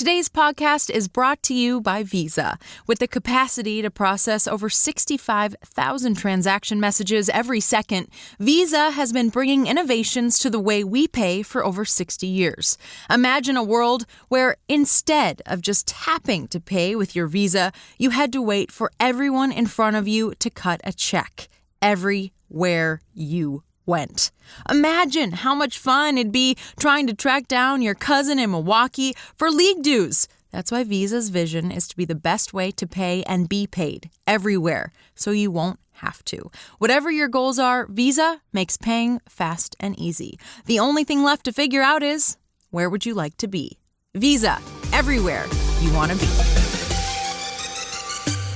Today's podcast is brought to you by Visa. With the capacity to process over 65,000 transaction messages every second, Visa has been bringing innovations to the way we pay for over 60 years. Imagine a world where instead of just tapping to pay with your Visa, you had to wait for everyone in front of you to cut a check everywhere you went. Imagine how much fun it'd be trying to track down your cousin in Milwaukee for league dues. That's why Visa's vision is to be the best way to pay and be paid everywhere, so you won't have to. Whatever your goals are, Visa makes paying fast and easy. The only thing left to figure out is, where would you like to be? Visa, everywhere you want to be.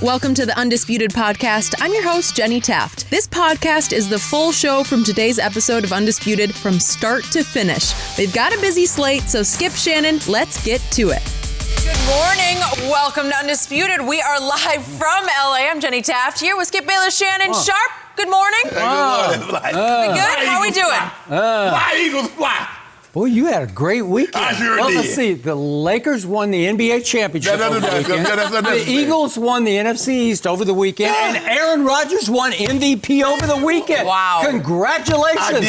Welcome to the Undisputed podcast. I'm your host, Jenny Taft. This podcast is the full show from today's episode of Undisputed from start to finish. They've got a busy slate, so skip Shannon. Let's get to it. Good morning. Welcome to Undisputed. We are live from LA. I'm Jenny Taft here with Skip Bayless, Shannon Sharpe. Good morning. Hey, good morning. We good? How are we doing? Fly, Eagles, fly. Boy, you had a great weekend. I sure well, did. Let's see. The Lakers won the NBA championship over the weekend. The Eagles won the NFC East over the weekend. Yeah. And Aaron Rodgers won MVP over the weekend. Wow. Congratulations. I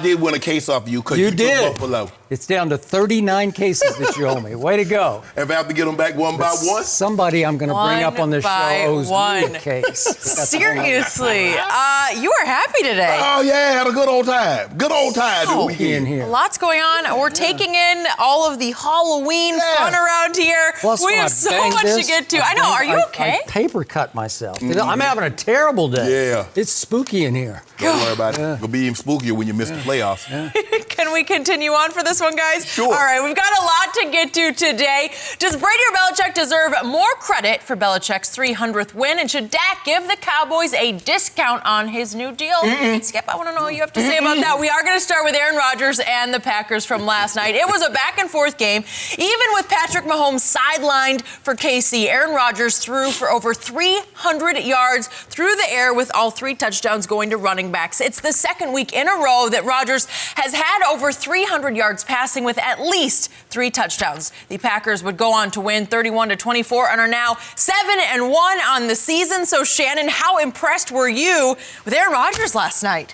did win a case off you because you did. Took Buffalo. It's down to 39 cases that you owe me. Way to go. If I have to get them back one by one? Somebody I'm going to bring up on this show owes me a case. Seriously. You are happy today. Oh, yeah. Had a good old time. Good old time this weekend. Here. Lots going on. We're taking in all of the Halloween fun around here. Plus, we have so much to get to. I know. Are you okay? I paper cut myself. I'm having a terrible day. Yeah. It's spooky in here. Don't worry about it. It'll be even spookier when you miss the playoffs. Yeah. Can we continue on for this one, guys? Sure. All right, we've got a lot to get to today. Does Brady or Belichick deserve more credit for Belichick's 300th win? And should Dak give the Cowboys a discount on his new deal? Skip, I want to know what you have to say about that. We are going to start with Aaron Rodgers and the Packers from last night. It was a back-and-forth game. Even with Patrick Mahomes sidelined for KC, Aaron Rodgers threw for over 300 yards through the air with all 3 touchdowns going to running backs. It's the second week in a row that Rodgers has had over 300 yards passing with at least 3 touchdowns. The Packers would go on to win 31-24 and are now 7-1 on the season. So, Shannon, how impressed were you with Aaron Rodgers last night?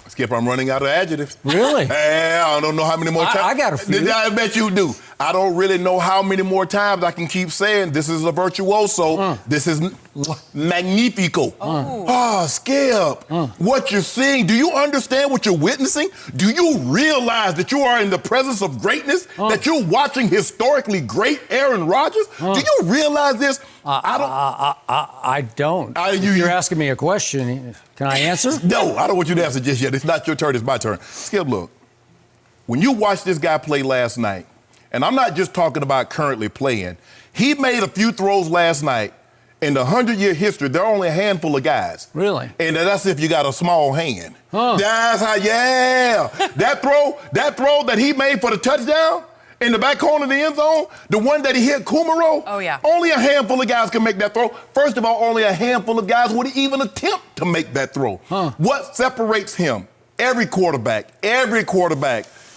Skip, I'm running out of adjectives. Really? Yeah, I don't know how many more times. I got a few. I bet you do. I don't really know how many more times I can keep saying this is a virtuoso. This is magnifico. Skip. What you're seeing, do you understand what you're witnessing? Do you realize that you are in the presence of greatness? That you're watching historically great Aaron Rodgers? Do you realize this? I don't. You're asking me a question. Can I answer? No, I don't want you to answer just yet. It's not your turn, it's my turn. Skip, look. When you watched this guy play last night, and I'm not just talking about currently playing, he made a few throws last night. In the 100-year history, there are only a handful of guys. Really? And that's if you got a small hand. That's how, that throw that he made for the touchdown in the back corner of the end zone, the one that he hit Kumaro, only a handful of guys can make that throw. First of all, only a handful of guys would even attempt to make that throw. What separates him? Every quarterback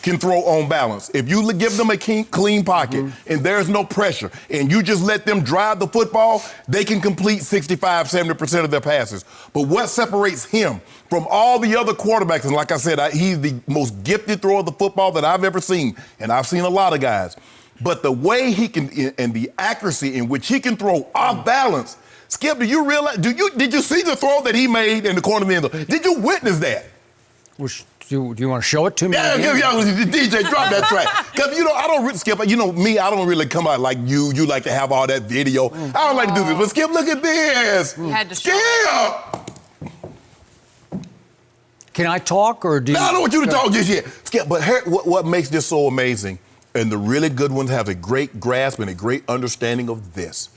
can throw on balance. If you give them a clean pocket and there's no pressure and you just let them drive the football, they can complete 65, 70% of their passes. But what separates him from all the other quarterbacks, and like I said, he's the most gifted thrower of the football that I've ever seen, and I've seen a lot of guys, but the way he can, and the accuracy in which he can throw off balance. Skip, do you realize, did you see the throw that he made in the corner of the end zone? Did you witness that? Do you want to show it to me? Yeah, DJ, drop that track. Because, I don't really, Skip, me, I don't really come out like you. You like to have all that video. I don't like to do this. But, Skip, look at this. You had to show Skip! Can I talk, or do you? No, I don't want you to talk just yet. Skip, but what makes this so amazing, and the really good ones have a great grasp and a great understanding of this.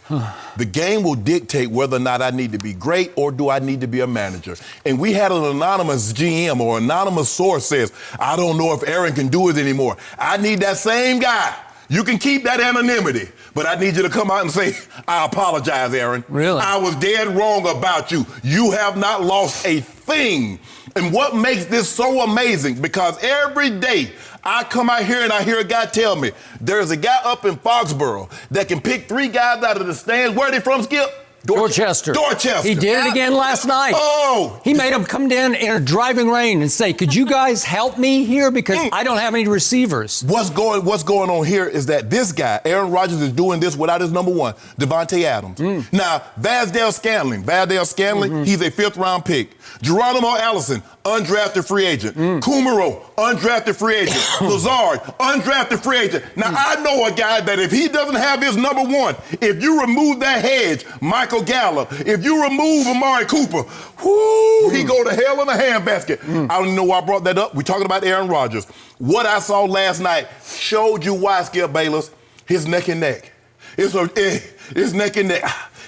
The game will dictate whether or not I need to be great or do I need to be a manager. And we had an anonymous GM or anonymous source says, I don't know if Aaron can do it anymore. I need that same guy you can keep that anonymity, but I need you to come out and say, I apologize, Aaron. Really? I was dead wrong about you. You have not lost a thing. And what makes this so amazing, because every day I come out here and I hear a guy tell me, there's a guy up in Foxborough that can pick 3 guys out of the stands. Where are they from, Skip? Dorchester. Dorchester. He did it again last night. Oh. He made them come down in a driving rain and say, could you guys help me here? Because I don't have any receivers. What's going on here is that this guy, Aaron Rodgers, is doing this without his number one, Devontae Adams. Now, Valdez Scantling, he's a 5th-round pick. Geronimo Allison, undrafted free agent. Kumaro, undrafted free agent. Lazard, undrafted free agent. Now, I know a guy that if he doesn't have his number one, if you remove that hedge, Michael Gallup, if you remove Amari Cooper, he go to hell in a handbasket. I don't know why I brought that up. We're talking about Aaron Rodgers. What I saw last night showed you why, Skip Bayless, his neck and neck. It's neck and neck.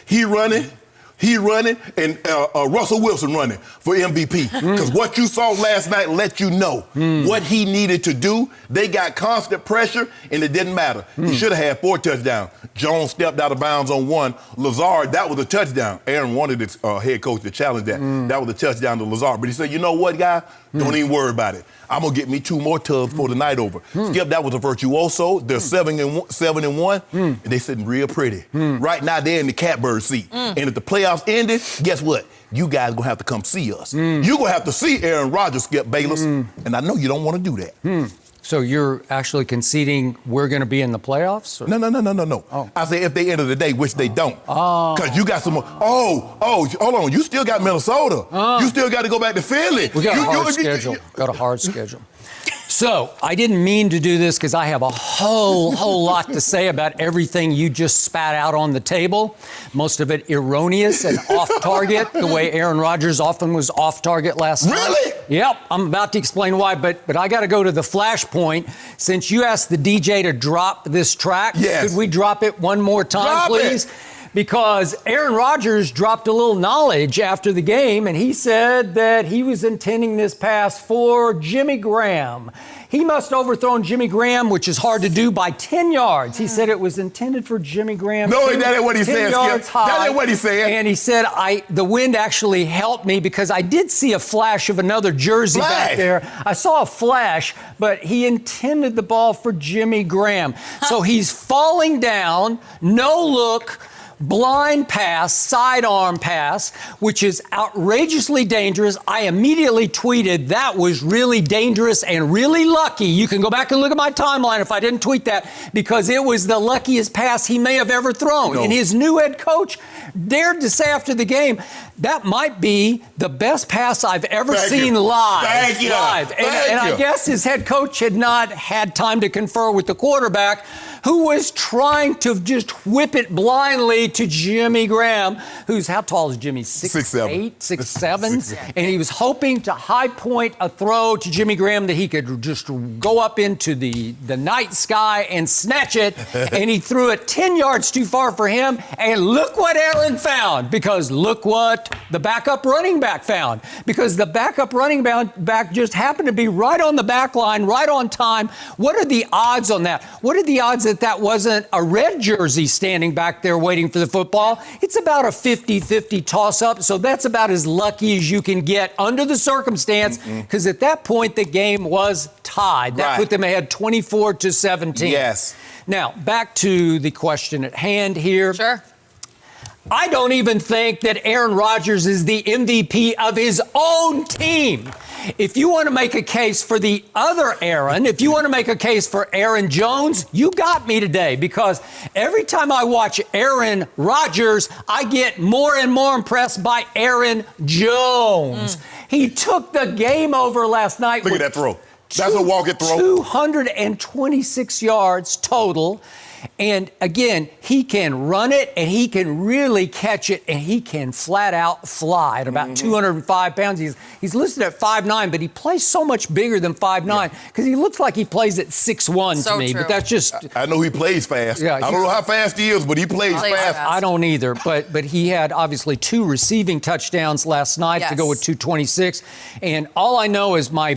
He running, and Russell Wilson running for MVP. Because what you saw last night let you know what he needed to do. They got constant pressure, and it didn't matter. He should have had 4 touchdowns. Jones stepped out of bounds on 1. Lazard, that was a touchdown. Aaron wanted his head coach to challenge that. That was a touchdown to Lazard. But he said, you know what, guy? Don't even worry about it. I'm going to get me 2 more tubs for the night over. Skip, that was a virtuoso. They're 7-1, and they sitting real pretty. Right now, they're in the catbird seat. And if the playoffs ended, guess what? You guys going to have to come see us. You're going to have to see Aaron Rodgers, Skip Bayless, and I know you don't want to do that. So you're actually conceding we're going to be in the playoffs? Or? No. Oh. I say if they end of the day, which they don't. Because you got some more. Hold on. You still got Minnesota. You still got to go back to Philly. We got a hard schedule. Got a hard schedule. So I didn't mean to do this because I have a whole lot to say about everything you just spat out on the table. Most of it erroneous and off target, the way Aaron Rodgers often was off target last night. Really? Yep, I'm about to explain why, but I got to go to the flashpoint. Since you asked the DJ to drop this track, could we drop it one more time, please? Because Aaron Rodgers dropped a little knowledge after the game, and he said that he was intending this pass for Jimmy Graham. He must have overthrown Jimmy Graham, which is hard to do, by 10 yards. He said it was intended for Jimmy Graham. No, that ain't what he said, Skip. That ain't what he said. And he said, the wind actually helped me because I did see a flash of another jersey back there. I saw a flash, but he intended the ball for Jimmy Graham. So he's falling down, no look, blind pass, sidearm pass, which is outrageously dangerous. I immediately tweeted that was really dangerous and really lucky. You can go back and look at my timeline if I didn't tweet that, because it was the luckiest pass he may have ever thrown. And his new head coach dared to say after the game, that might be the best pass I've ever seen live. Thank you. And I guess his head coach had not had time to confer with the quarterback, who was trying to just whip it blindly to Jimmy Graham, who's, how tall is Jimmy? 6'8", 6'7"? And he was hoping to high point a throw to Jimmy Graham that he could just go up into the night sky and snatch it. And he threw it 10 yards too far for him. And look what Aaron found, because look what the backup running back found. Because the backup running back just happened to be right on the back line, right on time. What are the odds on that? What are the odds that wasn't a red jersey standing back there waiting for the football? It's about a 50-50 toss-up, so that's about as lucky as you can get under the circumstance, because at that point the game was tied. That put them ahead 24-17. Yes. Now, back to the question at hand here. Sure. I don't even think that Aaron Rodgers is the MVP of his own team. If you want to make a case for the other Aaron, if you want to make a case for Aaron Jones, you got me today, because every time I watch Aaron Rodgers, I get more and more impressed by Aaron Jones. He took the game over last night. Look at that throw. That's a walk-it throw. 226 yards total. And again, he can run it, and he can really catch it, and he can flat out fly at about 205 pounds. He's listed at 5'9", but he plays so much bigger than 5'9", because he looks like he plays at 6'1" to me. True. But that's just... I know he plays fast. I don't know how fast he is, but he plays fast. I don't either. But he had obviously 2 receiving touchdowns last night to go with 226. And all I know is my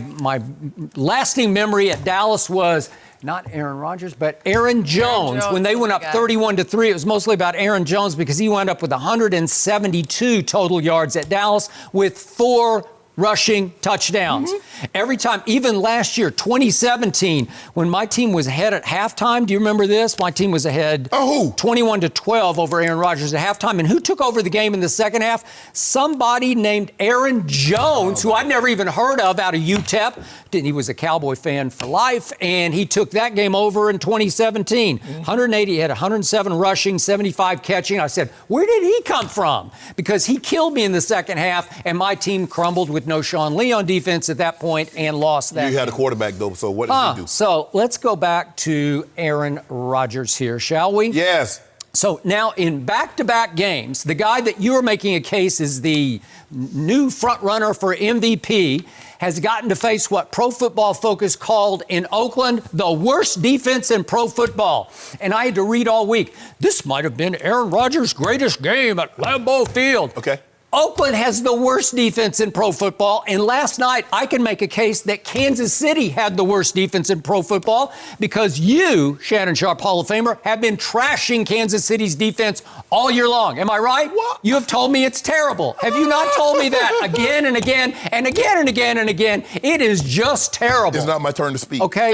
lasting memory at Dallas was not Aaron Rodgers, but Aaron Jones. When they went up 31-3, it was mostly about Aaron Jones because he wound up with 172 total yards at Dallas with 4 rushing touchdowns. Every time, even last year, 2017, when my team was ahead at halftime, do you remember this? My team was ahead 21-12 over Aaron Rodgers at halftime. And who took over the game in the second half? Somebody named Aaron Jones, who I'd never even heard of, out of UTEP. He was a Cowboy fan for life, and he took that game over in 2017. 180, he had 107 rushing, 75 catching. I said, where did he come from? Because he killed me in the second half, and my team crumbled with no Sean Lee on defense at that point and lost that. You had a quarterback, though, so what did he do? So let's go back to Aaron Rodgers here, shall we? Yes. So now in back-to-back games, the guy that you are making a case is the new front runner for MVP has gotten to face what Pro Football Focus called in Oakland the worst defense in pro football. And I had to read all week, this might have been Aaron Rodgers' greatest game at Lambeau Field. Okay. Oakland has the worst defense in pro football, and last night I can make a case that Kansas City had the worst defense in pro football because you, Shannon Sharpe, Hall of Famer, have been trashing Kansas City's defense all year long. Am I right? What? You have told me it's terrible. Have you not told me that again and again and again and again and again? It is just terrible. It's not my turn to speak. Okay,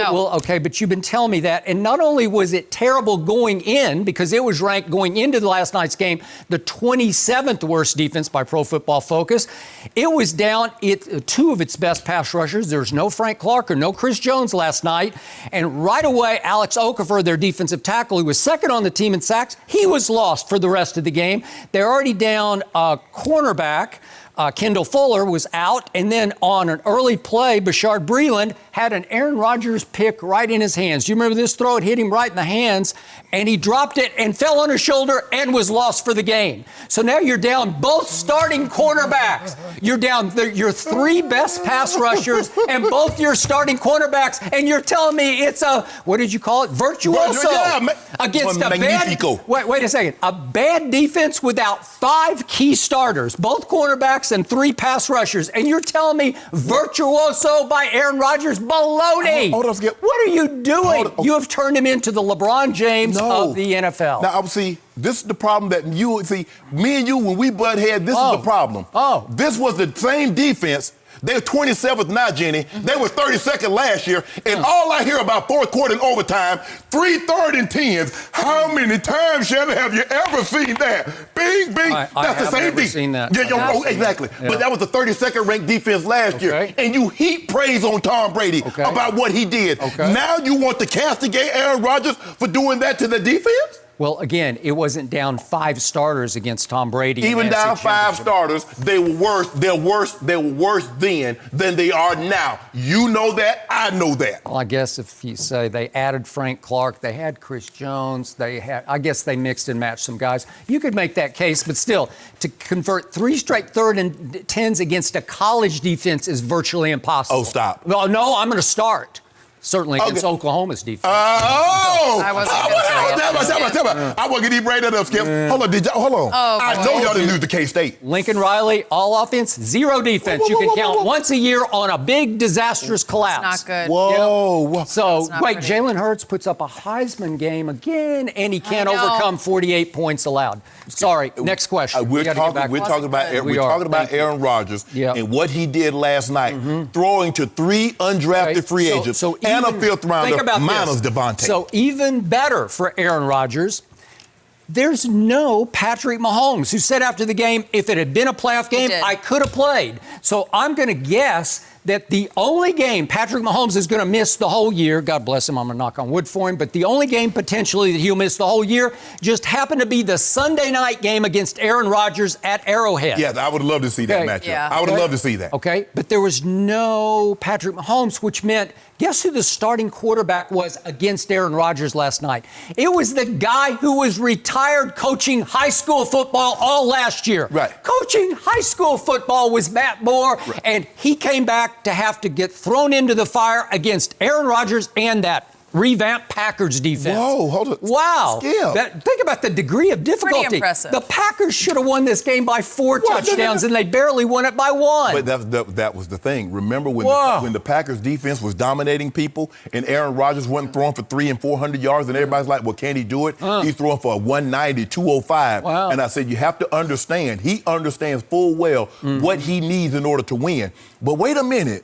but you've been telling me that. And not only was it terrible going in, because it was ranked going into the last night's game, the 27th worst defense by Pro Football Focus. It was down 2 of its best pass rushers. There was no Frank Clark or no Chris Jones last night. And right away, Alex Okafor, their defensive tackle, who was second on the team in sacks, he was lost for the rest of the game. They're already down a cornerback. Kendall Fuller was out, and then on an early play, Bashard Breeland had an Aaron Rodgers pick right in his hands. Do you remember this throw? It hit him right in the hands, and he dropped it and fell on his shoulder and was lost for the game. So now you're down both starting cornerbacks. You're down your 3 best pass rushers and both your starting cornerbacks, and you're telling me it's a, what did you call it? Virtuoso. Against a wait a second. A bad defense without 5 key starters, both cornerbacks and 3 pass rushers, and you're telling me virtuoso by Aaron Rodgers? Baloney! Hold on, Skip. What are you doing? You have turned him into the LeBron James of the NFL. Now, see, this is the problem that you see. Me and you, when we butt head, this is the problem. This was the same defense. They're 27th now, Jenny. They were 32nd last year. And all I hear about fourth quarter and overtime, 3 3rd and 10s. How many times, Shannon, have you ever seen that? Bing, bing. That's the same defense. Seen that. Yeah, exactly. Yeah. But that was the 32nd ranked defense last year. And you heap praise on Tom Brady about what he did. Now you want to castigate Aaron Rodgers for doing that to the defense? Well, again, it wasn't down 5 starters against Tom Brady. Even down 5 starters, they were worse. They were worse then than they are now. You know that. I know that. Well, I guess if you say they added Frank Clark, they had Chris Jones, I guess they mixed and matched some guys. You could make that case, but still, to convert 3 straight 3rd and 10s against a college defense is virtually impossible. Oh, stop. Well, no, I'm going to start. Certainly against Oklahoma's defense. I wasn't getting right up, Skip. Hold on. I know y'all didn't lose to K-State. Lincoln Riley, all offense, 0 defense. You can count once a year on a big disastrous collapse. Not good. Whoa. So, wait, Jalen Hurts puts up a Heisman game again, and he can't overcome 48 points allowed. Sorry, next question. We're talking about Aaron Rodgers and what he did last night, throwing to 3 undrafted free agents. And a 5th rounder, minus Devontae. So even better for Aaron Rodgers, there's no Patrick Mahomes, who said after the game, if it had been a playoff game, I could have played. So I'm going to guess that the only game Patrick Mahomes is going to miss the whole year, God bless him, I'm going to knock on wood for him, but the only game potentially that he'll miss the whole year just happened to be the Sunday night game against Aaron Rodgers at Arrowhead. Yeah, I would love to see that matchup. I would love to see that. Okay, but there was no Patrick Mahomes, which meant, guess who the starting quarterback was against Aaron Rodgers last night? It was the guy who was retired coaching high school football all last year. Right. Coaching high school football was Matt Moore, and he came back to have to get thrown into the fire against Aaron Rodgers and that revamped Packers defense. Whoa, hold it. Wow. Skip. Think about the degree of difficulty. Pretty impressive. The Packers should have won this game by 4 touchdowns, and they barely won it by 1. But that was the thing. Remember when the Packers defense was dominating people and Aaron Rodgers wasn't throwing for 300 and 400 yards and everybody's like, well, can he do it? He's throwing for 190, 205. Wow. And I said, you have to understand. He understands full well what he needs in order to win. But wait a minute.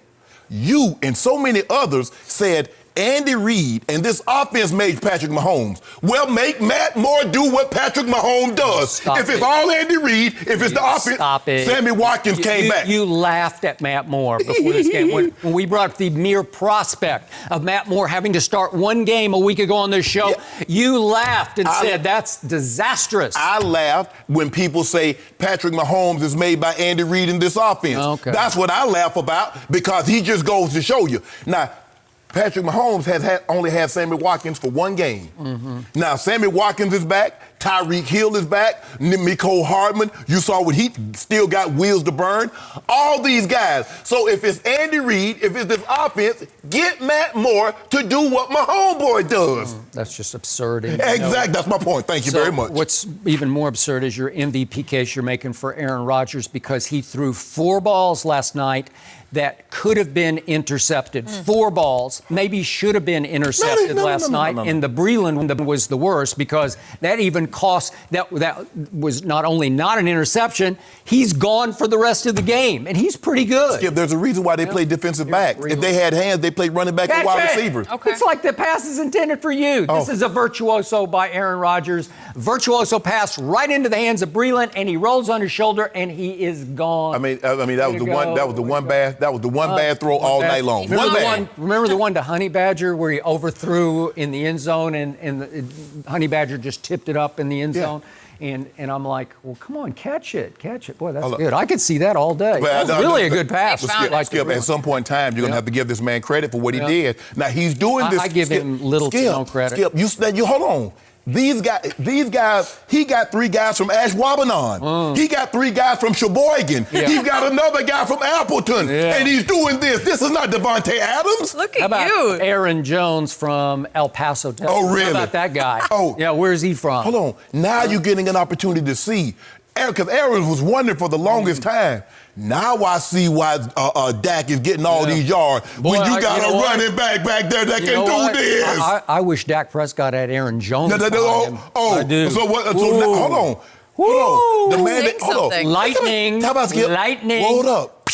You and so many others said Andy Reid and this offense made Patrick Mahomes. Well, make Matt Moore do what Patrick Mahomes does. If it's all Andy Reid, if it's the offense, Sammy Watkins came back. You laughed at Matt Moore before this game. When we brought up the mere prospect of Matt Moore having to start one game a week ago on this show, you laughed and said that's disastrous. I laughed when people say Patrick Mahomes is made by Andy Reid in this offense. Okay. That's what I laugh about because he just goes to show you. Now, Patrick Mahomes has only had Sammy Watkins for one game. Now, Sammy Watkins is back. Tyreek Hill is back. Mecole Hardman. You saw what he still got wheels to burn. All these guys. So if it's Andy Reid, if it's this offense, get Matt Moore to do what my homeboy does. That's just absurd. Exactly. That's my point. Thank you very much. What's even more absurd is your MVP case you're making for Aaron Rodgers because he threw 4 balls last night that could have been intercepted. 4 balls, maybe should have been intercepted last night. And the Breland one was the worst because that even cost, that was not only not an interception, he's gone for the rest of the game. And he's pretty good. Skip, there's a reason why they play defensive back. If they had hands, they played running back and wide receivers. Okay. It's like the pass is intended for you. This is a virtuoso by Aaron Rodgers. Virtuoso pass right into the hands of Breland, and he rolls on his shoulder, and he is gone. I mean, that was the one bad throw all night long. Remember the one to Honey Badger where he overthrew in the end zone and the Honey Badger just tipped it up in the end zone? And I'm like, well, come on, catch it. Boy, that's good. I could see that all day. That's really a good pass. Skip, at some point in time, you're going to have to give this man credit for what he did. Now, he's doing this. I give him little to no credit. Skip, you hold on. These guys, he got 3 guys from Ashwaubenon. He got 3 guys from Sheboygan. He's got another guy from Appleton. And he's doing this. This is not Devontae Adams. Look at How about you. Aaron Jones from El Paso, Texas? Oh, really? How about that guy? Where's he from? Hold on. Now you're getting an opportunity to see. Because Aaron was wondering for the longest time. Now I see why Dak is getting all these yards. Boy, when you got a running back there that can do this. I wish Dak Prescott had Aaron Jones. I do. So what? Hold on. The man. Hold on. Lightning. How about Skip? Lightning. Hold up.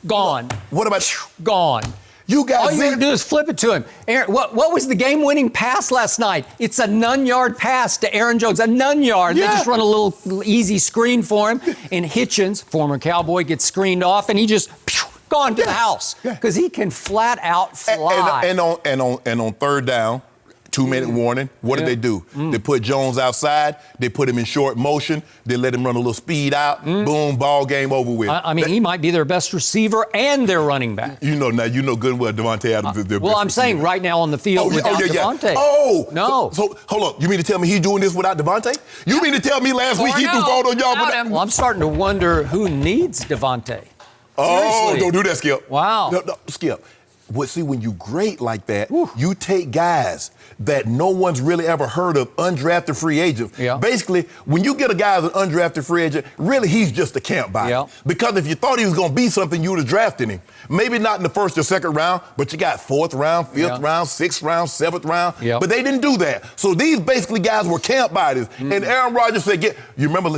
Gone. What about gone? You guys. All you got to do is flip it to him. Aaron, what was the game-winning pass last night? It's a none-yard pass to Aaron Jones. A none-yard. They just run a little easy screen for him. And Hitchens, former Cowboy, gets screened off, and he just gone to the house because he can flat out fly. And on third down. 2-minute warning. What did they do? They put Jones outside. They put him in short motion. They let him run a little speed out. Boom, ball game over with. I mean, he might be their best receiver and their running back. You know good and well Devontae Adams is their best I'm receiver. saying right now on the field without Devontae. No. So hold up. You mean to tell me he's doing this without Devontae? You mean to tell me last week he threw all on y'all without him? Well, I'm starting to wonder who needs Devontae. Seriously. Don't do that, Skip. Wow. No, Skip. See, when you great like that, you take guys that no one's really ever heard of, undrafted free agents. Basically, when you get a guy as an undrafted free agent, really he's just a camp buyer. Because if you thought he was going to be something, you would have drafted him. Maybe not in the first or second round, but you got 4th round, 5th round, 6th round, 7th round. But they didn't do that. So these basically guys were camp buyers. And Aaron Rodgers said, you remember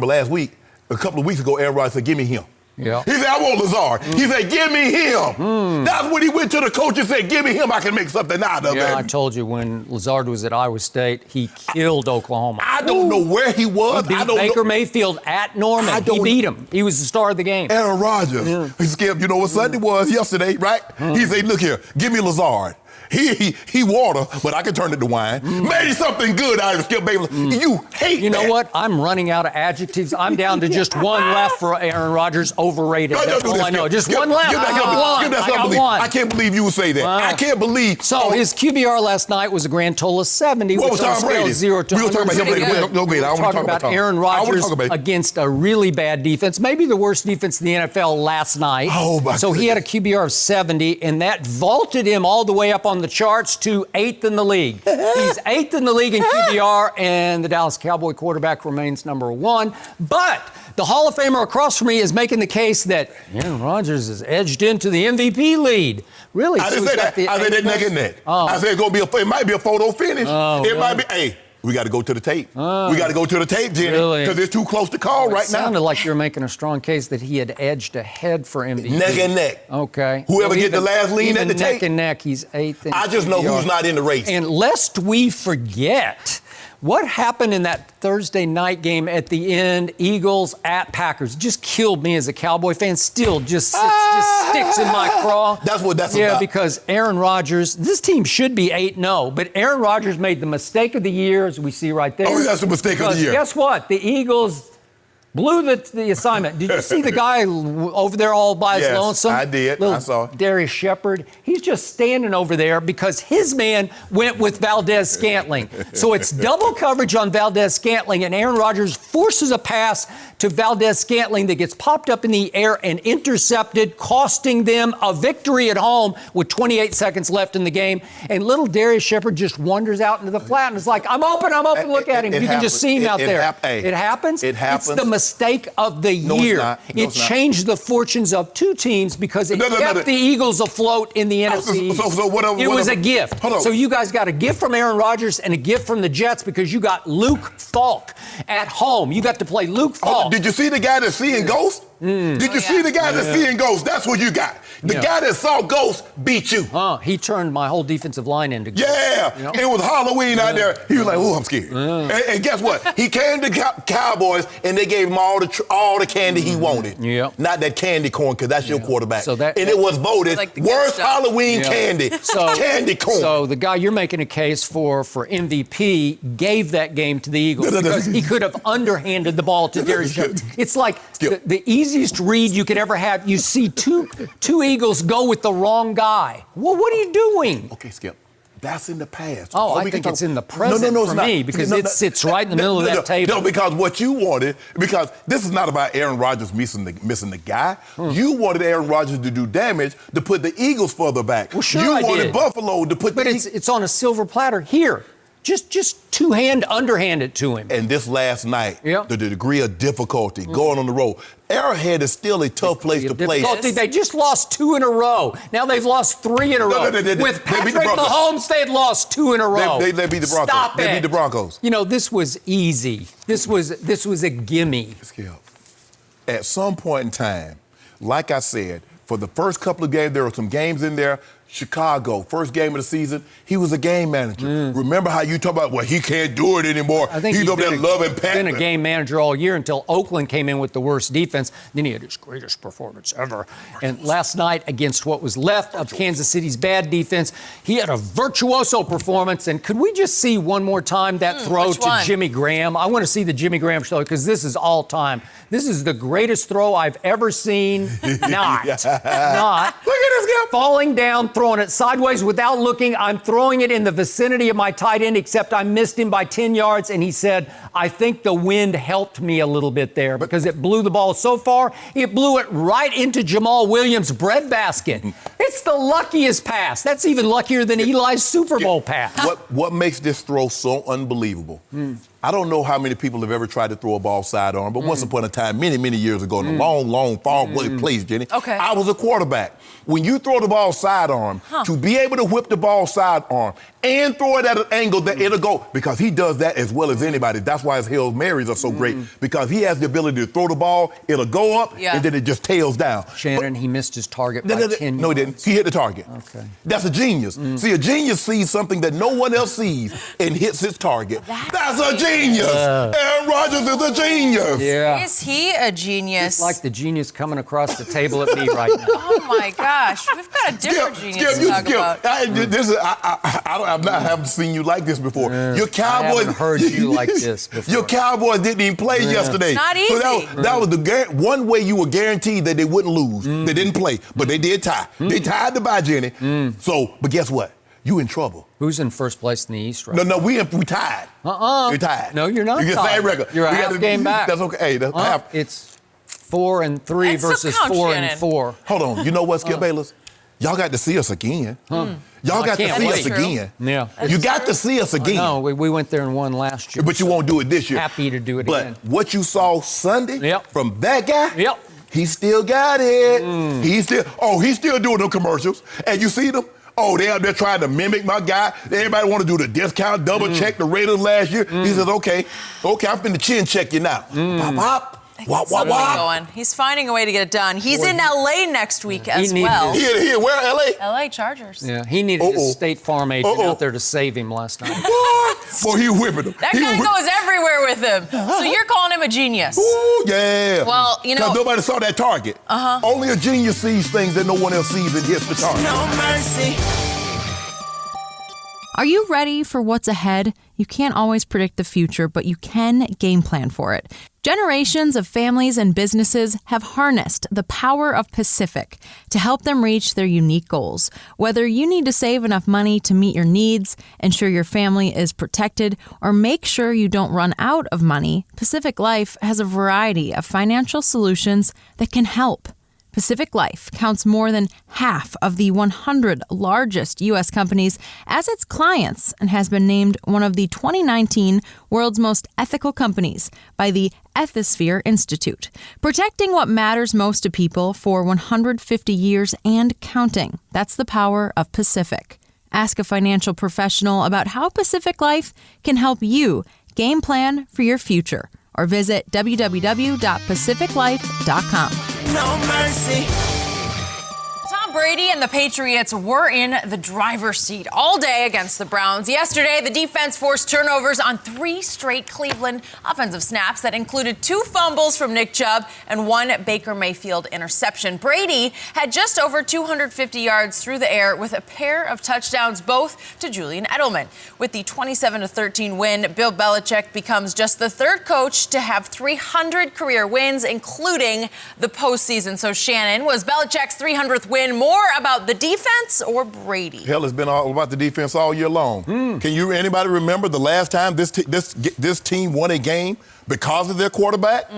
last week, a couple of weeks ago, Aaron Rodgers said, give me him. He said, I want Lazard. He said, give me him. That's when he went to the coach and said, give me him. I can make something out of it. I told you when Lazard was at Iowa State, he killed Oklahoma. I don't know where he was. He beat Baker Mayfield at Norman. He beat him. He was the star of the game. Aaron Rodgers. Skip, you know what Sunday was yesterday, right? He said, look here, give me Lazard. He water, but I can turn it to wine. Maybe something good out of Skip Bayless. You hate You know what? I'm running out of adjectives. I'm down to just one left for Aaron Rodgers. Overrated. That's all I know. Just one left. I got one. I can't believe you would say that. Wow. I can't believe. So his QBR last night was a grand total of 70. What was Tom Brady? 0 to 100. We'll talk about him later. We're talking about Aaron Rodgers against a really bad defense. Maybe the worst defense in the NFL last night. So he had a QBR of 70, and that vaulted him all the way up up on the charts to 8th in the league. He's 8th in the league in QBR, and the Dallas Cowboy quarterback remains number 1. But the Hall of Famer across from me is making the case that Aaron Rodgers is edged into the MVP lead. Really? I didn't say that. I said that neck and neck. Oh. I said it might be a photo finish. It might be, hey, we got to go to the tape. We got to go to the tape, Jenny, because it's too close to call right now. It sounded like you were making a strong case that he had edged ahead for MVP. Neck and neck. Okay. Whoever get the last lean at the tape. Neck and neck, he's 8th. I just know who's not in the race. And lest we forget, what happened in that Thursday night game at the end, Eagles at Packers, just killed me as a Cowboy fan. Still just sticks in my craw. That's what that's about. Yeah, because Aaron Rodgers, this team should be 8-0, but Aaron Rodgers made the mistake of the year, as we see right there. Oh, that's the mistake of the year. Guess what? The Eagles blew the assignment. Did you see the guy over there all by his lonesome? I did. I saw. Darius Shepard. He's just standing over there because his man went with Valdez-Scantling. So it's double coverage on Valdez-Scantling, and Aaron Rodgers forces a pass to Valdez-Scantling that gets popped up in the air and intercepted, costing them a victory at home with 28 seconds left in the game. And little Darius Shepard just wanders out into the flat and is like, I'm open, look at him. You can just see him out there. It happens? It happens. It's the mistake of the year. It changed the fortunes of two teams because it kept the Eagles afloat in the NFC East. It was a gift. So you guys got a gift from Aaron Rodgers and a gift from the Jets because you got Luke Falk at home. You got to play Luke Falk. Did you see the guy that's seeing ghosts? Did you see the guy that's seeing ghosts? That's what you got. The guy that saw ghosts beat you. He turned my whole defensive line into ghosts. Yeah. You know? It was Halloween out there. He was like, oh, I'm scared. And guess what? He came to Cowboys, and they gave him all the candy he wanted. Not that candy corn, because that's your quarterback. And it was voted like worst Halloween candy. Candy corn. So the guy you're making a case for MVP gave that game to the Eagles because he could have underhanded the ball to Darius Shepard. It's like the easiest read you could ever have. You see two Eagles go with the wrong guy. Well, what are you doing? Okay, Skip. That's in the past. Oh, I think it's in the present for me because it sits right in the middle of that table. No, because what you wanted, because this is not about Aaron Rodgers missing the guy. You wanted Aaron Rodgers to do damage to put the Eagles further back. Well, sure you I wanted did. Buffalo to put but it's on a silver platter. Here. Just underhand it to him. And this last night, the degree of difficulty going on the road. Arrowhead is still a tough place to play. They just lost 2 in a row. Now they've lost 3 in a row. With Patrick Mahomes, they'd lost 2 in a row. They beat the Broncos. Stop They it. beat the Broncos. You know, this was easy. This was a gimme. At some point in time, like I said, for the first couple of games, there were some games in there. Chicago, first game of the season, he was a game manager. Remember how you talk about, well, he can't do it anymore. I think he's over there loving Pat. Been a game manager all year until Oakland came in with the worst defense. Then he had his greatest performance ever. And last night, against what was left of Kansas City's bad defense, he had a virtuoso performance. And could we just see one more time that throw to Jimmy Graham? I want to see the Jimmy Graham show because this is all time. This is the greatest throw I've ever seen. Not. Look at this guy falling down, throwing it sideways without looking. I'm throwing it in the vicinity of my tight end, except I missed him by 10 yards. And he said, I think the wind helped me a little bit there because it blew the ball so far. It blew it right into Jamal Williams' breadbasket. It's the luckiest pass. That's even luckier than Eli's Super Bowl pass. What makes this throw so unbelievable? I don't know how many people have ever tried to throw a ball sidearm, but once upon a time, many, many years ago, in a long, far place, Jenny, I was a quarterback. When you throw the ball sidearm, to be able to whip the ball sidearm and throw it at an angle that it'll go, because he does that as well as anybody. That's why his Hail Marys are so great, because he has the ability to throw the ball, it'll go up, and then it just tails down. Shannon, he missed his target by 10 yards. No, he didn't. He hit the target. Okay. That's a genius. See, a genius sees something that no one else sees and hits his target. That's a genius. Aaron Rodgers is a genius. Yeah. Is he a genius? It's like the genius coming across the table at me right now. Oh, my gosh. We've got a different genius to talk about. I haven't seen you like this before. Your Cowboys, I haven't heard you like this before. Your Cowboys didn't even play yesterday. It's not easy. So that was the one way you were guaranteed that they wouldn't lose. They didn't play, but they did tie. They tied the bye, Jenny. So, but guess what? You in trouble. Who's in first place in the East right now? No, we tied. We tied. No, you're not. You get the same record. You're a half game back. That's okay. Hey, that's half. It's 4-3 versus 4-4. Hold on. You know what, Skip Bayless? Y'all got to see us again. Y'all got to see us again. Yeah. You got to see us again. No, we went there and won last year. But you won't do it this year. Happy to do it again. But what you saw Sunday from that guy, he still got it. He's still doing them commercials. And you see them? Oh, they're trying to mimic my guy. Everybody want to do the discount, double check the Raiders last year. He says, okay, I'm finna chin check you now. Pop, pop. Wop, wop, wop. He's finding a way to get it done. He's in L.A. next week as well. Here, where, L.A.? L.A. Chargers. Yeah, he needed his State Farm agent out there to save him last night. Boy, he whipping him. That guy goes everywhere with him. So you're calling him a genius. Ooh, yeah. Well, you know. Because nobody saw that target. Only a genius sees things that no one else sees and hits the target. No mercy. Are you ready for what's ahead? You can't always predict the future, but you can game plan for it. Generations of families and businesses have harnessed the power of Pacific to help them reach their unique goals. Whether you need to save enough money to meet your needs, ensure your family is protected, or make sure you don't run out of money, Pacific Life has a variety of financial solutions that can help. Pacific Life counts more than half of the 100 largest U.S. companies as its clients and has been named one of the 2019 World's Most Ethical Companies by the Ethisphere Institute, protecting what matters most to people for 150 years and counting. That's the power of Pacific. Ask a financial professional about how Pacific Life can help you game plan for your future, or visit www.pacificlife.com. No mercy. Tom Brady and the Patriots were in the driver's seat all day against the Browns. Yesterday, the defense forced turnovers on 3 straight Cleveland offensive snaps that included 2 fumbles from Nick Chubb and 1 Baker Mayfield interception. Brady had just over 250 yards through the air with a pair of touchdowns, both to Julian Edelman. With the 27-13 win, Bill Belichick becomes just the 3rd coach to have 300 career wins, including the postseason. So, Shannon, was Belichick's 300th win more about the defense or Brady? Hell, it's been all about the defense all year long. Can anybody remember the last time this team won a game because of their quarterback?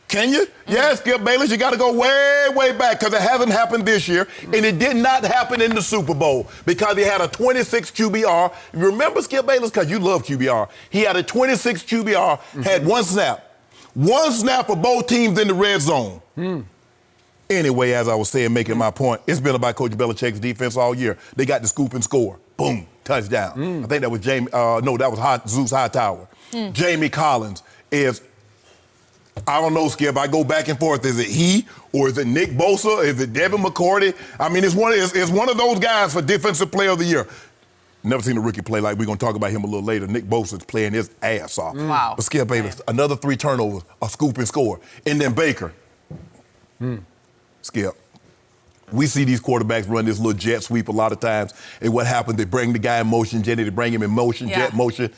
Can you? Yeah, Skip Bayless, you got to go way, way back because it hasn't happened this year, and it did not happen in the Super Bowl because he had a 26 QBR. Remember Skip Bayless? Because you love QBR. He had a 26 QBR, had 1 snap. 1 snap for both teams in the red zone. Anyway, as I was saying, making my point, it's been about Coach Belichick's defense all year. They got the scoop and score. Boom, touchdown. I think that was Zeus Hightower. Jamie Collins is, I don't know, Skip. I go back and forth. Is it he or is it Nick Bosa? Is it Devin McCourty? I mean, it's one of those guys for Defensive Player of the Year. Never seen a rookie play like we're going to talk about him a little later. Nick Bosa's playing his ass off. Wow. But Skip Bayless, another 3 turnovers, a scoop and score. And then Baker. Skip, we see these quarterbacks run this little jet sweep a lot of times. And what happens, they bring the guy in motion, Jenny, they bring him in motion, jet motion.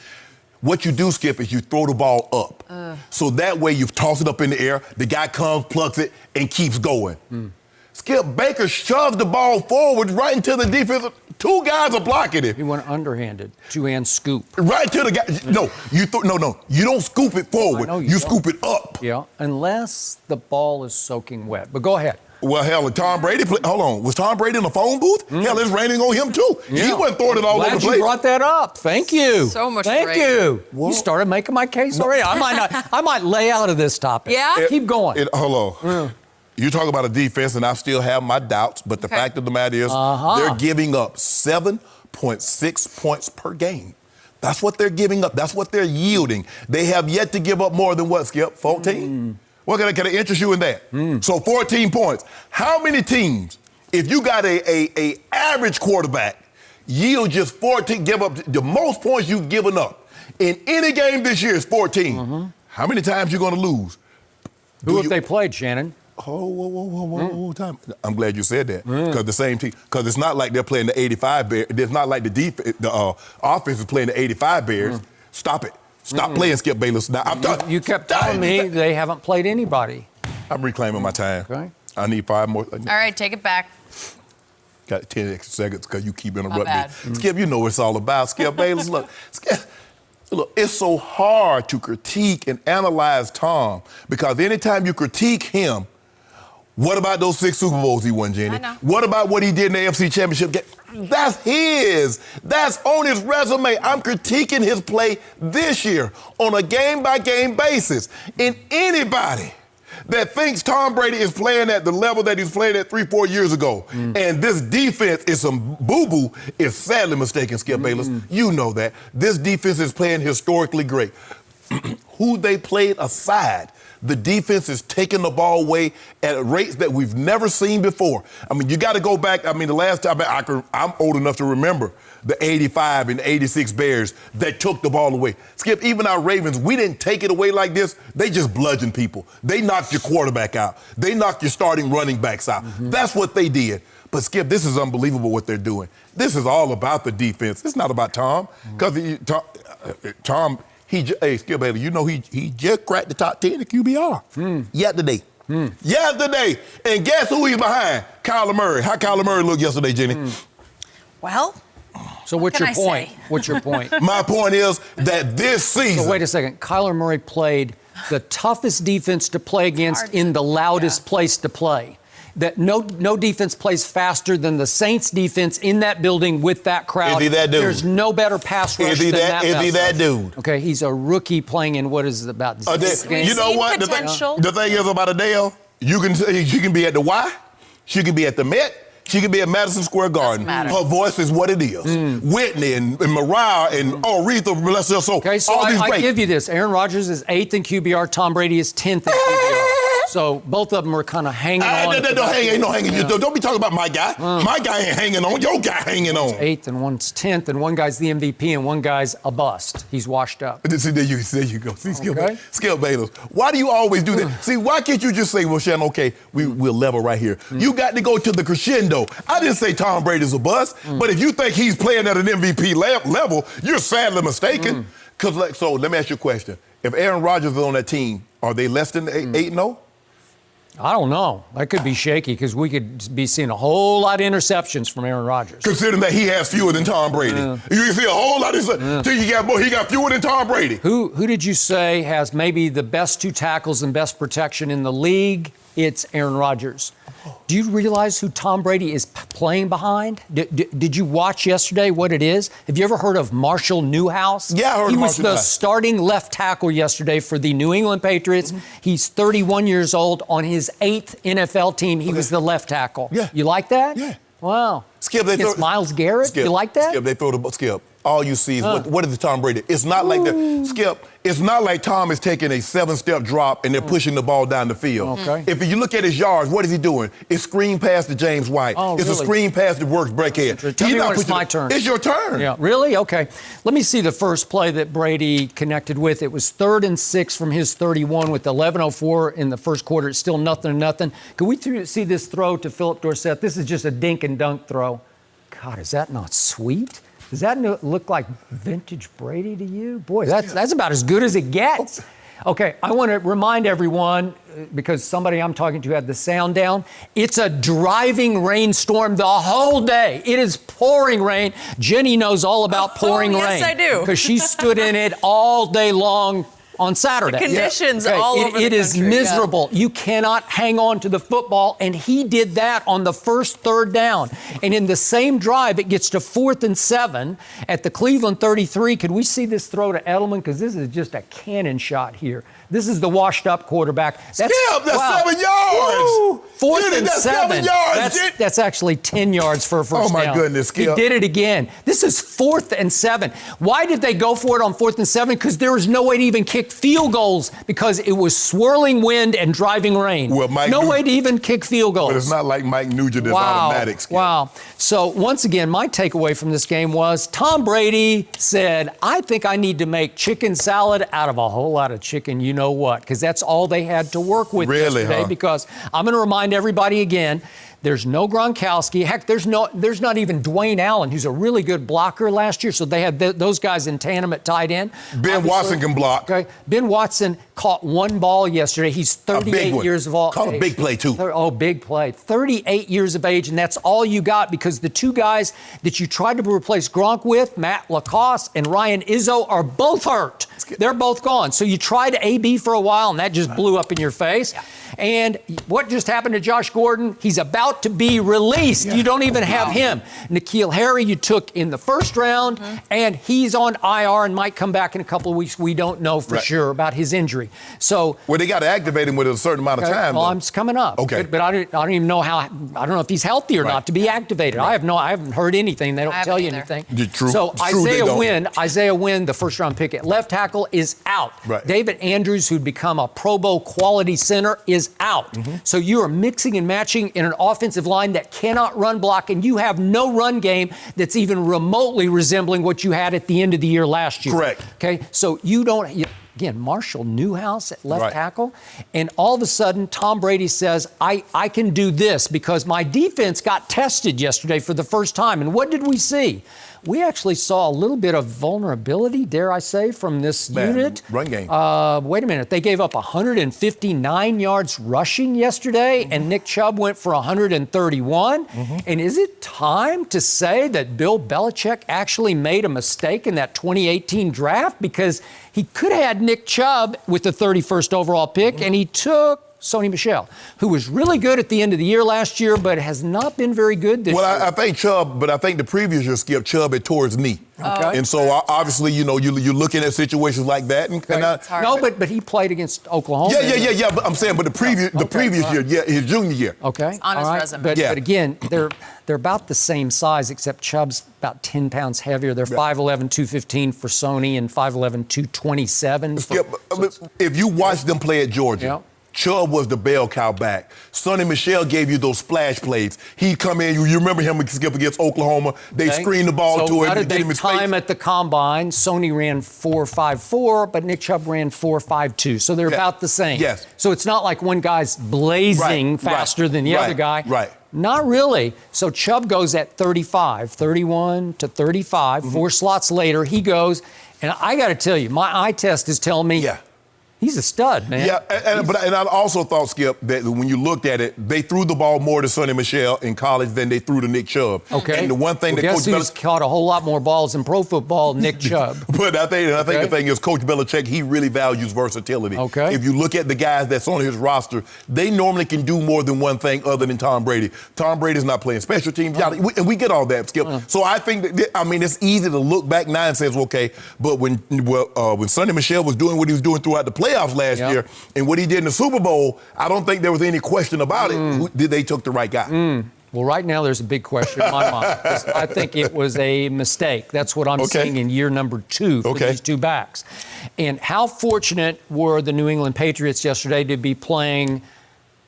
What you do, Skip, is you throw the ball up. So that way you toss it up in the air, the guy comes, plucks it, and keeps going. Skip, Baker shoves the ball forward right into the defense. 2 guys are blocking it. He went underhanded, 2-hand scoop. Right to the guy. No, you don't scoop it forward. You scoop it up. Yeah, unless the ball is soaking wet. But go ahead. Well, hell, Tom Brady, hold on. Was Tom Brady in the phone booth? Hell, it's raining on him, too. He wasn't throwing it all over the place. You brought that up. Thank you. So much Thank rain. you. Whoa. You started making my case already. I might lay out of this topic. Yeah? Keep going. Hold on. You talk about a defense, and I still have my doubts, but the fact of the matter is they're giving up 7.6 points per game. That's what they're giving up. That's what they're yielding. They have yet to give up more than what, Skip? 14? Well, can I interest you in that? So 14 points. How many teams, if you got a average quarterback, yield just 14, give up the most points you've given up in any game this year is 14. How many times you going to lose? Who have they played, Shannon? Whoa, time. I'm glad you said that because the same team. Because it's not like they're playing the 85 Bears. It's not like the offense is playing the 85 Bears. Stop it. Stop playing Skip Bayless. Now, you kept telling me they haven't played anybody. I'm reclaiming my time. Okay. I need 5 more. All right, take it back. Got 10 extra seconds because you keep interrupting me. Skip, you know what it's all about. Skip Bayless, look, it's so hard to critique and analyze Tom because anytime you critique him, what about those 6 Super Bowls he won, Jenny? I know. What about what he did in the AFC Championship game? That's his. That's on his resume. I'm critiquing his play this year on a game-by-game basis. And anybody that thinks Tom Brady is playing at the level that he's playing at 3-4 years ago, and this defense is some boo-boo, is sadly mistaken, Skip Bayless. You know that. This defense is playing historically great. Who they played aside, the defense is taking the ball away at rates that we've never seen before. I mean, you got to go back. I mean, the last time I'm old enough to remember the 85 and 86 Bears that took the ball away. Skip, even our Ravens, we didn't take it away like this. They just bludgeoned people. They knocked your quarterback out. They knocked your starting running backs out. That's what they did. But, Skip, this is unbelievable what they're doing. This is all about the defense. It's not about Tom. Because Tom, hey, Skip Bayless, you know he just cracked the top 10 in QBR. Yesterday. Yesterday. And guess who he's behind? Kyler Murray. How Kyler Murray looked yesterday, Jenny? Well, so what's your point? What's your point? My point is that this season. So wait a second. Kyler Murray played the toughest defense to play against in the loudest place to play. That no defense plays faster than the Saints defense in that building with that crowd. Is he that dude? There's no better pass rush than that. Is he that dude? Okay, he's a rookie playing in what is it about? You know what? The thing is about Adele, she can be at the Y, she can be at the Met, she can be at Madison Square Garden. Her voice is what it is. Whitney and Mariah and Aretha, bless her soul. Okay, so I give you this. Aaron Rodgers is 8th in QBR. Tom Brady is 10th in QBR. So both of them are kind of hanging on. Ain't no hanging. Yeah. Don't be talking about my guy. My guy ain't hanging on. Your guy hanging on. 8th and one's 10th, and one guy's the MVP and one guy's a bust. He's washed up. See, there you go. See, Skip Bayless. Why do you always do that? See, why can't you just say, well, Shannon, okay, we'll level right here. You got to go to the crescendo. I didn't say Tom Brady's a bust, but if you think he's playing at an MVP level, you're sadly mistaken. So let me ask you a question. If Aaron Rodgers is on that team, are they less than 8-0? I don't know. That could be shaky because we could be seeing a whole lot of interceptions from Aaron Rodgers. Considering that he has fewer than Tom Brady. You can see a whole lot of he got fewer than Tom Brady. Who did you say has maybe the best 2 tackles and best protection in the league? It's Aaron Rodgers. Do you realize who Tom Brady is playing behind? Did you watch yesterday what it is? Have you ever heard of Marshall Newhouse? Yeah, I heard of Marshall. He was the starting left tackle yesterday for the New England Patriots. He's 31 years old. On his 8th NFL team, he was the left tackle. Yeah. You like that? Yeah. Wow. Skip, it's Myles Garrett? Skip, you like that? Skip, they throw the Skip. All you see is what is the Tom Brady? It's not like Skip. It's not like Tom is taking a 7-step drop and they're pushing the ball down the field. Okay. If you look at his yards, what is he doing? It's screen pass to James White. It's a screen pass that works Breckhead. Tell me when it's my turn. It's your turn. Yeah. Really? Okay. Let me see the first play that Brady connected with. It was 3rd and 6 from his 31 with 11:04 in the first quarter. It's still nothing. Can we see this throw to Philip Dorsett? This is just a dink and dunk throw. God, is that not sweet? Does that look like vintage Brady to you? Boy, that's about as good as it gets. Okay, I want to remind everyone, because somebody I'm talking to had the sound down, it's a driving rainstorm the whole day. It is pouring rain. Jenny knows all about pouring rain. Yes, I do. Because she stood in it all day long on Saturday. The conditions all over the country. It is miserable. Yeah. You cannot hang on to the football, and he did that on the first 3rd down. And in the same drive, it gets to 4th and 7 at the Cleveland 33. Could we see this throw to Edelman? Because this is just a cannon shot here. This is the washed-up quarterback. That's 7 yards. Woo! 4th and 7. 7 yards. That's actually 10 yards for a first down. Oh, my goodness, Skip. He did it again. This is 4th and 7. Why did they go for it on 4th and 7? Because there was no way to even kick field goals because it was swirling wind and driving rain. Well, no way to even kick field goals. But it's not like Mike Nugent is automatic. Skip. Wow. So, once again, my takeaway from this game was Tom Brady said, I think I need to make chicken salad out of a whole lot of chicken, you know what, because that's all they had to work with yesterday. Because I'm going to remind everybody again, there's no Gronkowski. Heck, there's not even Dwayne Allen, who's a really good blocker last year. So they had those guys in tandem at tight end. Ben Watson can block. Okay. Ben Watson caught one ball yesterday. He's 38 years of age. Caught a big play, too. Oh, big play. 38 years of age, and that's all you got because the 2 guys that you tried to replace Gronk with, Matt Lacoste and Ryan Izzo, are both hurt. They're both gone. So you tried AB for a while, and that just blew up in your face. Yeah. And what just happened to Josh Gordon? He's about to be released. You don't even have him. N'Keal Harry you took in the first round, and he's on IR and might come back in a couple of weeks. We don't know for sure about his injury. So, well, they got to activate him with a certain amount of time. Well, it's coming up. Okay. But I don't even know how. I don't know if he's healthy or not to be activated. I haven't heard anything. They don't tell you anything. True. So Isaiah Wynn, the first-round pick at left tackle, is out. Right. David Andrews, who'd become a Pro Bowl quality center, is out. So you are mixing and matching in an offensive line that cannot run block, and you have no run game that's even remotely resembling what you had at the end of the year last year. Correct. Okay, so you don't. Again, Marshall Newhouse at left tackle, and all of a sudden, Tom Brady says, I can do this because my defense got tested yesterday for the first time. And what did we see? We actually saw a little bit of vulnerability, dare I say, from this unit. Run game. Wait a minute. They gave up 159 yards rushing yesterday, and Nick Chubb went for 131. And is it time to say that Bill Belichick actually made a mistake in that 2018 draft? Because he could have had Nick Chubb with the 31st overall pick, and he took Sony Michel, who was really good at the end of the year last year, but has not been very good this year. Well, I think Chubb, but I think the previous year, Skip, Chubb had tore his knee. Okay. And so, obviously, you're looking at situations like that. But he played against Oklahoma. Yeah. But I'm saying, but the previous year, his junior year. Okay. It's on his resume. But again, they're about the same size, except Chubb's about 10 pounds heavier. They're 5'11", 215 for Sony and 5'11", 227. Skip, if you watch them play at Georgia, Chubb was the bell cow back. Sony Michel gave you those splash plays. He'd come in, you remember him skip against Oklahoma. They screened the ball to him. How did they him time at the combine? Sony ran 4.54, but Nick Chubb ran 4.52. So they're about the same. Yes. So it's not like one guy's blazing faster than the other guy. Right. Not really. So Chubb goes at 35, 31 to 35. 4 slots later, he goes, and I got to tell you, my eye test is telling me he's a stud, man. Yeah, and I also thought, Skip, that when you looked at it, they threw the ball more to Sony Michel in college than they threw to Nick Chubb. Okay. And the one thing that Coach Coach who's caught a whole lot more balls in pro football, Nick Chubb. But I think the thing is, Coach Belichick, he really values versatility. Okay. If you look at the guys that's on his roster, they normally can do more than one thing other than Tom Brady. Tom Brady's not playing special teams, and we get all that, Skip. So I think it's easy to look back now and say, okay, but when Sony Michel was doing what he was doing throughout the playoffs last year, and what he did in the Super Bowl, I don't think there was any question about it. They took the right guy. Well, right now there's a big question in my mind. I think it was a mistake. That's what I'm seeing in year number 2 for these two backs. And how fortunate were the New England Patriots yesterday to be playing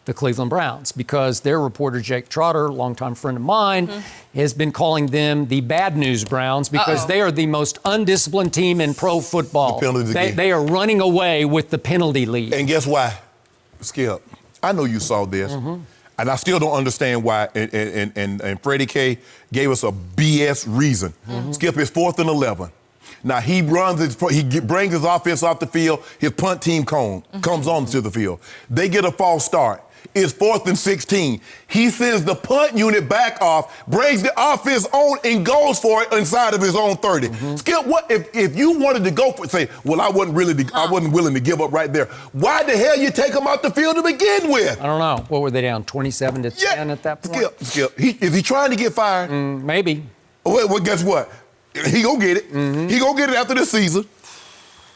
the Cleveland Browns, because their reporter, Jake Trotter, longtime friend of mine, has been calling them the bad news Browns because they are the most undisciplined team in pro football. They are running away with the penalty lead. And guess why, Skip? I know you saw this, and I still don't understand why. And Freddie K gave us a BS reason. Skip is 4th and 11. Now, he brings his offense off the field. His punt team comes onto the field. They get a false start. It's 4th and 16. He sends the punt unit back off, brings the offense on, and goes for it inside of his own 30. Skip, what if you wanted to go for it? Say, well, I wasn't willing to give up right there. Why the hell you take him out the field to begin with? I don't know. What were they down? 27 to 10 at that point. Skip. Is he trying to get fired? Maybe. Well, guess what? He gonna get it. He gonna get it after this season.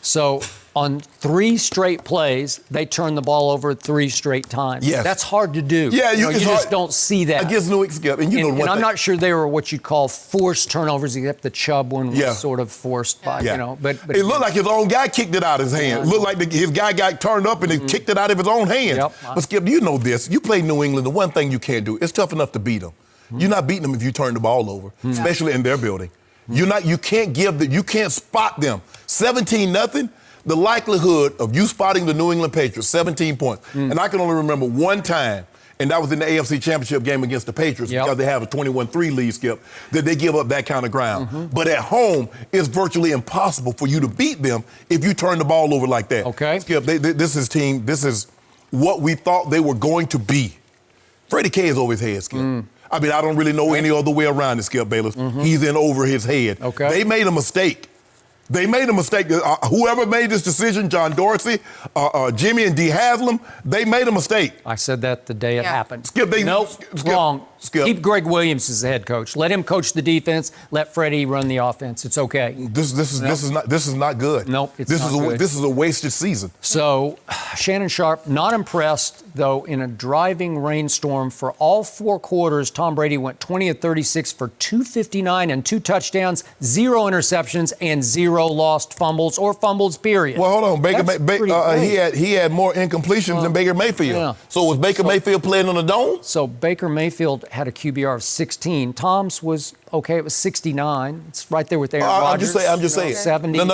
So on 3 straight plays, they turn the ball over 3 straight times. Yes. That's hard to do. Yeah, you just don't see that. Against New England, Skip. And I'm not sure they were what you call forced turnovers, except the Chubb one was sort of forced by, But it looked like his own guy kicked it out of his hand. It looked like his guy got turned up and he kicked it out of his own hand. But Skip, you know this. You play New England, the one thing you can't do, it's tough enough to beat them. You're not beating them if you turn the ball over, especially in their building. You can't spot them. 17-0. The likelihood of you spotting the New England Patriots, 17 points. And I can only remember one time, and that was in the AFC Championship game against the Patriots because they have a 21-3 lead, Skip, that they give up that kind of ground. But at home, it's virtually impossible for you to beat them if you turn the ball over like that. Okay. Skip, this is what we thought they were going to be. Freddie K is over his head, Skip. I mean, I don't really know any other way around it, Skip Bayless. He's in over his head. Okay. They made a mistake. They made a mistake. Whoever made this decision, John Dorsey, Jimmy and D. Haslam, they made a mistake. I said that the day it happened. Skip, wrong. Skip. Keep Greg Williams as the head coach. Let him coach the defense. Let Freddie run the offense. It's okay. This is not good. Nope, it's not good. This is a wasted season. So, Shannon Sharpe, not impressed, though, in a driving rainstorm for all 4 quarters. Tom Brady went 20 of 36 for 259 and 2 touchdowns, 0 interceptions, and 0 lost fumbles or fumbles, period. Well, hold on. He had more incompletions than Baker Mayfield. Yeah. So was Baker Mayfield playing on the dome? So Baker Mayfield had a QBR of 16. Tom's was okay. It was 69. It's right there with Aaron Rodgers. I'm just saying. 70. No,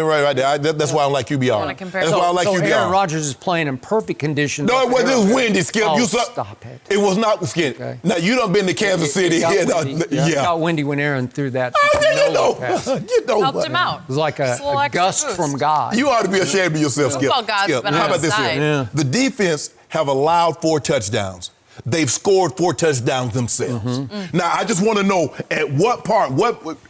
right there. That's why I don't like QBR. That's why I like QBR. Aaron Rodgers is playing in perfect conditions. No, it was windy, Skip. Stop it. It was not Skip. Okay. Now you done been to Kansas City. It got windy when Aaron threw that. Helped him out. It was like a gust from God. You ought to be ashamed of yourself, Skip. Well, God's been How about this here? Yeah. The defense have allowed 4 touchdowns. They've scored 4 touchdowns themselves. Now, I just want to know at what part,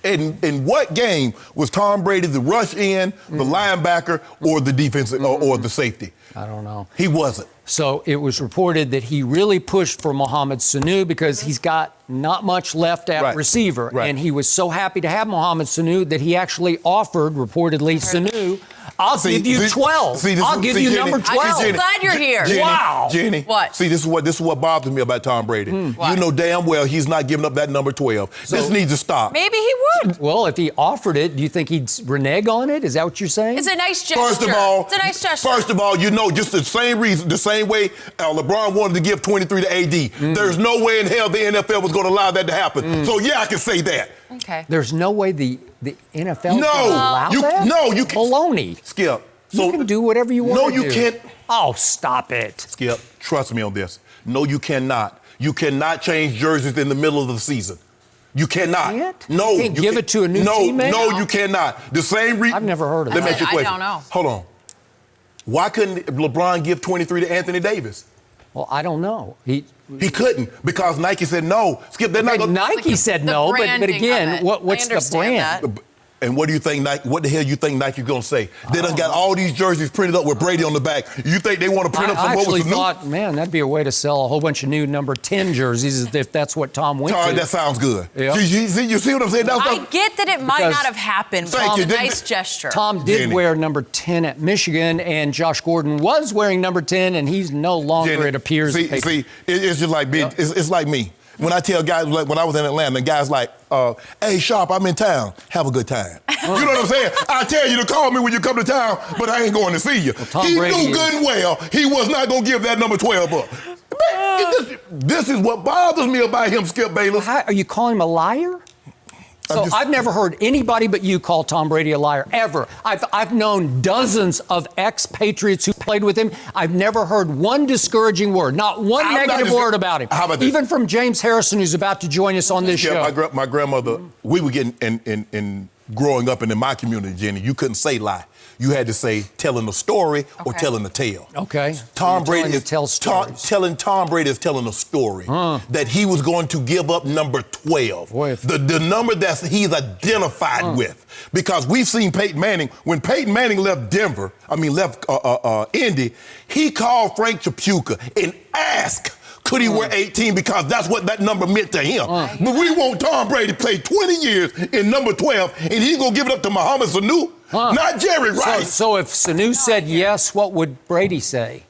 in what game was Tom Brady the rush in, the linebacker, or the defense, or the safety? I don't know. He wasn't. So it was reported that he really pushed for Mohamed Sanu because he's got not much left at receiver. Right. And he was so happy to have Mohamed Sanu that he actually offered, reportedly, Sanu, I'll give you 12. I'll give you number 12. I'm so glad you're here. Jenny, wow. Jenny. What? See, this is what bothers me about Tom Brady. You know damn well he's not giving up that number 12. This needs to stop. Maybe he would. Well, if he offered it, do you think he'd renege on it? Is that what you're saying? It's a nice gesture. It's a nice gesture. First of all, you know, just the same reason, the same way LeBron wanted to give 23 to AD. There's no way in hell the NFL was going to allow that to happen. So, yeah, I can say that. Okay. There's no way the NFL can allow that? No, you can't. Baloney. Skip. So, you can do whatever you want to do. No, you can't. Oh, stop it. Skip, trust me on this. No, you cannot. You cannot change jerseys in the middle of the season. You cannot. Can't? No. You can't give it to a new teammate? No, you cannot. The same reason. I've never heard of that. Let me ask you a question. I don't know. Hold on. Why couldn't LeBron give 23 to Anthony Davis? Well, I don't know. He couldn't because Nike said no. Skip, they're not going to. Nike said no, but again, what's the brand? And what do you think Nike? What the hell you think Nike's gonna say? They done got all these jerseys printed up with Brady on the back. You think they want to print up some more with some new? I actually thought, man, that'd be a way to sell a whole bunch of new number 10 jerseys if that's what Tom went to. That sounds good. Yep. You see what I'm saying? I get that it might not have happened, but it's a nice gesture. Tom did wear number 10 at Michigan, and Josh Gordon was wearing number 10, and he's no longer, it appears. See, it's just like me. It's like me. When I tell guys, like when I was in Atlanta, and guys like, hey, Sharpe, I'm in town. Have a good time. You know what I'm saying? I tell you to call me when you come to town, but I ain't going to see you. Well, he knew good and well he was not going to give that number 12 up. This is what bothers me about him, Skip Bayless. Are you calling him a liar? So I've never heard anybody but you call Tom Brady a liar, ever. I've known dozens of ex-Patriots who played with him. I've never heard one discouraging word, not one negative word about him. How about this? Even from James Harrison, who's about to join us on this show. My grandmother, we were getting in growing up and in my community, Jenny, you couldn't say lie. You had to say telling a story or telling a tale. Okay. Tom Brady is telling Tom Brady is telling a story that he was going to give up number 12. Boy, the number that he's identified with. Because we've seen Peyton Manning, when Peyton Manning left Indy, he called Frank Chapuka and asked, could he wear 18 because that's what that number meant to him. But we want Tom Brady to play 20 years in number 12, and he's going to give it up to Mohamed Sanu, not Jerry Rice. So if Sanu said yes, what would Brady say?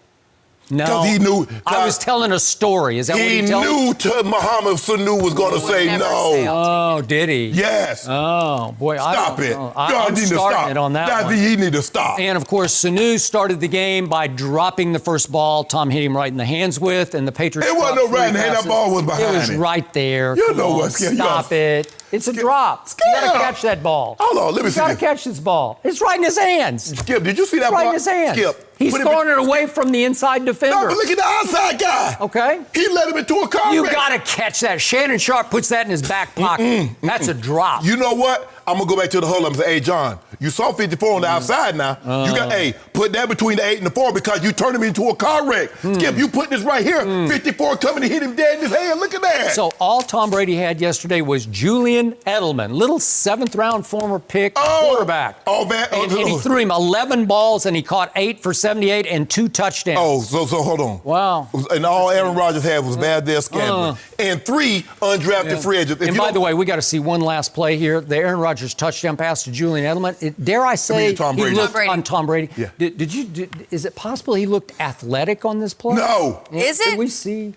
No, because he knew. I was telling a story. Is that what he knew? He knew Mohamed Sanu was going to say no. Oh, did he? Yes. Oh, boy. Stop it. I'm starting it on that one. He need to stop. And, of course, Sanu started the game by dropping the first ball. Tom hit him right in the hands with, and the Patriots. It wasn't no right in the hand. That ball was behind him. It was right there. You know what, Skip? Stop it. It's a drop. You got to catch that ball. Hold on, let me see. You got to catch this ball. It's right in his hands. Skip, did you see that ball? Right in his hands. Skip. He's throwing it away from the inside defender. No, but look at the outside guy. Okay. He led him into a car You wreck. got to catch that. Shannon Sharpe puts that in his back pocket. That's a drop. You know what? I'm going to go back to the huddle and say, hey, John, You saw 54 on the outside now. You got, put that between the 8 and the 4 because you turned him into a car wreck. Skip, you put this right here. 54 coming to hit him dead in his head. Look at that. So all Tom Brady had yesterday was Julian Edelman, little 7th-round former pick quarterback. And he threw him 11 balls, and he caught 8 for 78 and 2 touchdowns. So hold on. Wow. And all Aaron Rodgers had was bad there scandal. And 3 undrafted free agents. And by the way, we got to see one last play here. The Aaron Rodgers touchdown pass to Julian Edelman. Dare I say Tom Brady. He looked on Tom Brady? Yeah. Is it possible he looked athletic on this play? No. Is it? Did we see?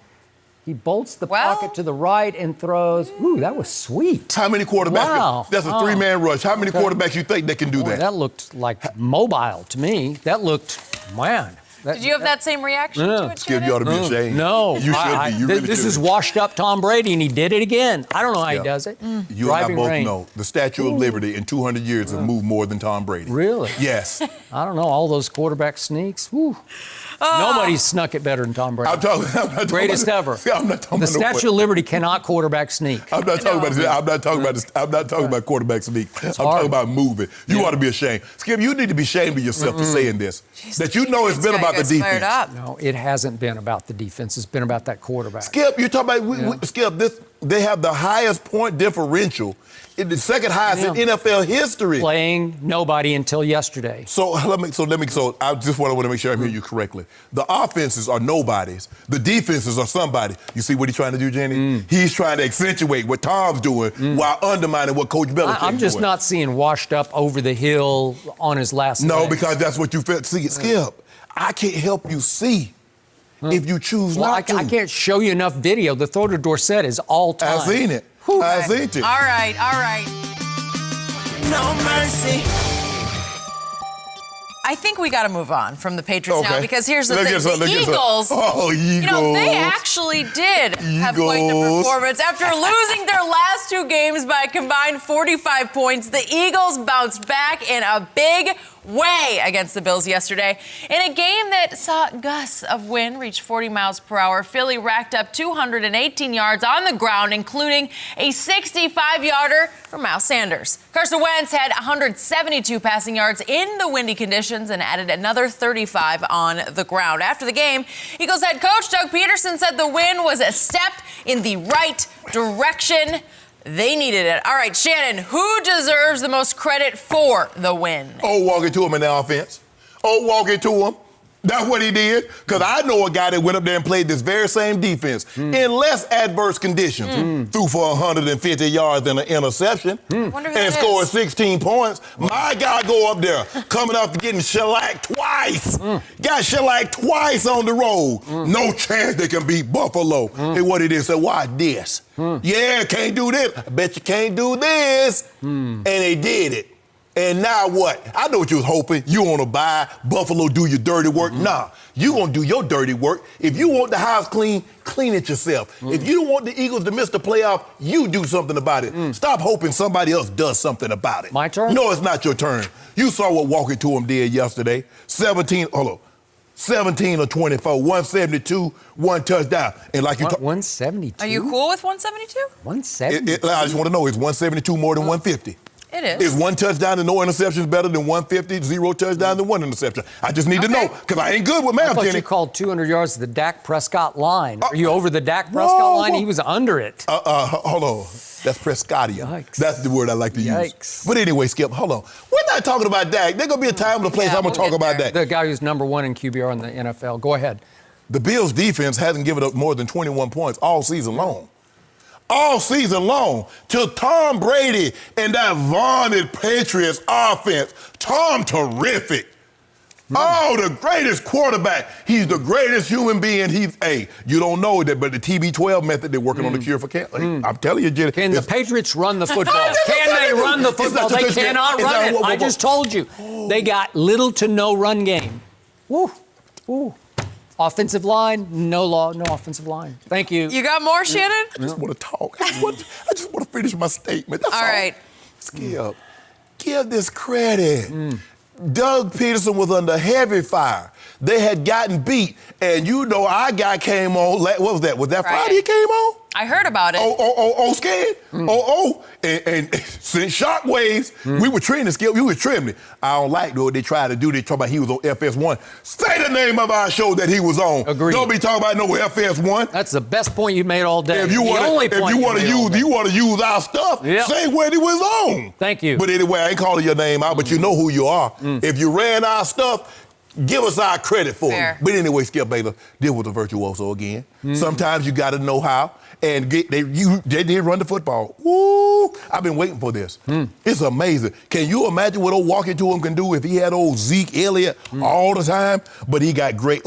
He bolts the pocket to the right and throws. Ooh, that was sweet. How many quarterbacks? Wow. That's a 3-man rush. How many quarterbacks you think that can do that? That looked like mobile to me. That looked, man. Did you have that same reaction to it, Skip, you ought to be ashamed. No. You should be. You really this should is be. washed up Tom Brady, and he did it again. I don't know how he does it. You and I both rain. know the Statue of Liberty in 200 years have moved more than Tom Brady. Really? Yes. I don't know. All those quarterback sneaks. Woo. Nobody snuck it better than Tom Brady. I'm talking Greatest ever. I'm not talking The about Statue of Liberty cannot quarterback sneak. I'm not talking about quarterback sneak. I'm talking about moving. You ought to be ashamed. Skip, you need to be ashamed of yourself for saying this. That you know it's been about the defense. No, it hasn't been about the defense. It's been about that quarterback. Skip, you're talking about Skip. They have the highest point differential, the second highest in NFL history. Playing nobody until yesterday. So I just want to make sure I hear you correctly. The offenses are nobodies. The defenses are somebody. You see what he's trying to do, Jenny? He's trying to accentuate what Tom's doing while undermining what Coach Belichick is doing. I'm just not seeing washed up over the hill on his last No, legs. because that's what you felt. See, Skip, I can't help you see if you choose not to. I can't show you enough video. The throw to Dorsett is all time. I've seen it. I've seen it. All right. No mercy. I think we got to move on from the Patriots now because here's the thing. The Eagles. You know, they actually did have quite the performance. After losing their last 2 games by a combined 45 points, the Eagles bounced back in a big way against the Bills yesterday. In a game that saw gusts of wind reach 40 miles per hour, Philly racked up 218 yards on the ground, including a 65-yarder for Miles Sanders. Carson Wentz had 172 passing yards in the windy conditions and added another 35 on the ground. After the game, Eagles head coach Doug Peterson said the win was a step in the right direction. They needed it. All right, Shannon, who deserves the most credit for the win? Walking to him in the offense. Walking to him. That's what he did. Because I know a guy that went up there and played this very same defense in less adverse conditions. Threw for 150 yards and an interception and scored 16 points. My guy go up there, coming off getting shellacked twice. Got shellacked twice on the road. No chance they can beat Buffalo. And what he did, said, watch this. Yeah, can't do this. I bet you can't do this. And they did it. And now what? I know what you was hoping. You want to buy Buffalo, do your dirty work. Nah, you going to do your dirty work. If you want the house clean, clean it yourself. If you don't want the Eagles to miss the playoff, you do something about it. Stop hoping somebody else does something about it. My turn? No, it's not your turn. You saw what Walking to him did yesterday. 17 or 24, 172, 1 touchdown. And like you 172? Are you cool with 172? 172? I just want to know, is 172 more than 150? It is. Is 1 touchdown and no interceptions better than 150, 0 touchdowns and 1 interception? I just need to know, because I ain't good with math, Jenny. I thought Jenny. you called 200 yards the Dak Prescott line. Are you over the Dak Prescott line? He was under it. Hold on. That's Prescottian. Yikes. That's the word I like to use. Yikes. But anyway, Skip, hold on. We're not talking about Dak. There's going to be a time and a place I'm going to talk about Dak. The guy who's number 1 in QBR in the NFL. Go ahead. The Bills' defense hasn't given up more than 21 points all season long. All season long, till Tom Brady and that vaunted Patriots offense. Tom terrific. The greatest quarterback. He's the greatest human being. You don't know that, but the TB12 method, they're working on the cure for cancer. I'm telling you, Jenny. Can the Patriots run the football? Can they run the football? They cannot run it. I just told you. They got little to no run game. Woo. Offensive line, no offensive line. Thank you. You got more, Shannon? I just want to talk. I just want to finish my statement. That's all. All right. Skip, give this credit. Doug Peterson was under heavy fire. They had gotten beat. And you know, our guy came on, what was that? Was that Friday he came on? I heard about it. Scared? And since shockwaves, we were training Skip. We were trimming it. I don't like what they tried to do. They talk about he was on FS1. Say the name of our show that he was on. Agreed. Don't be talking about no FS1. That's the best point you made all day. If you want to use our stuff, say where he was on. Thank you. But anyway, I ain't calling your name out, but you know who you are. If you ran our stuff, give us our credit for it. But anyway, Skip Bayless, deal with the virtuoso again. Sometimes you got to know how. And they did run the football. Woo! I've been waiting for this. It's amazing. Can you imagine what old walking to him can do if he had old Zeke Elliott all the time? But he got great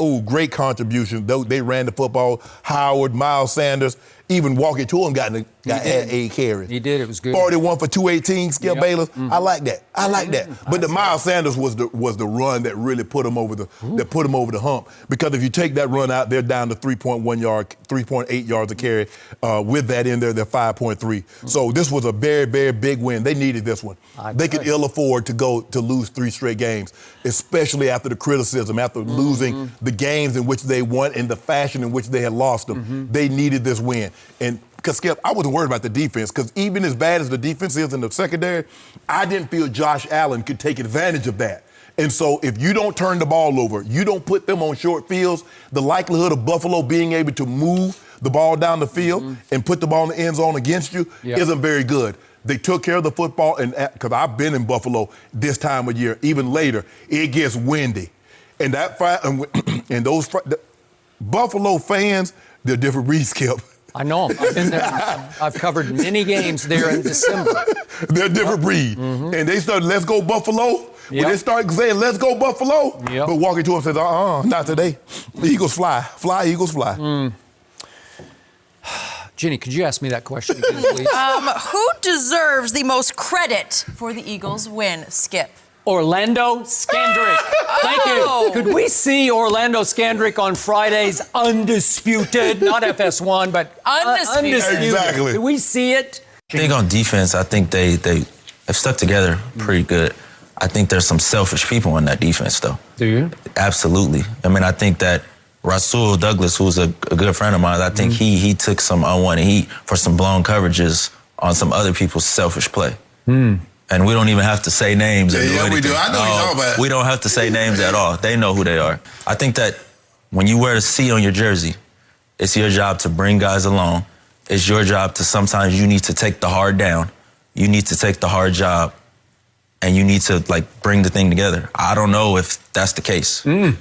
contributions. They ran the football. Howard, Miles Sanders, even walking to him got 8 carries. He did. It was good. 41 for 218. Skip Bayless. I like that. But the Miles Sanders was the run that really put him over the hump. Because if you take that run out, they're down to 3.8 yards a carry. With that in there, they're 5.3. So this was a very, very big win. They needed this one. They could ill afford to lose 3 straight games, especially after the criticism, after losing the games in which they won and the fashion in which they had lost them. They needed this win. And because, Skip, I wasn't worried about the defense because even as bad as the defense is in the secondary, I didn't feel Josh Allen could take advantage of that. And so if you don't turn the ball over, you don't put them on short fields, the likelihood of Buffalo being able to move the ball down the field and put the ball in the end zone against you isn't very good. They took care of the football, and because I've been in Buffalo this time of year, even later, it gets windy. And those Buffalo fans, they're different breed, Skip. I know them. I've been there. I've covered many games there in December. They're a different breed. And they started, let's go Buffalo. When they start saying, let's go Buffalo, but walking to him says, not today. The Eagles fly. Fly, Eagles fly. Jenny, could you ask me that question again, please? Who deserves the most credit for the Eagles' win, Skip? Orlando Scandrick. Thank you. Could we see Orlando Scandrick on Friday's Undisputed? Not FS1, but Undisputed. Exactly. Could we see it? I think on defense, I think they have stuck together pretty good. I think there's some selfish people in that defense, though. Do you? Absolutely. I mean, I think that Rasul Douglas, who's a good friend of mine, I think he took some unwanted heat for some blown coverages on some other people's selfish play. And we don't even have to say names. Yeah, we do. I know you know about it. We don't have to say names at all. They know who they are. I think that when you wear a C on your jersey, it's your job to bring guys along. It's your job to sometimes you need to take the hard down. You need to take the hard job. And you need to, bring the thing together. I don't know if that's the case. Well,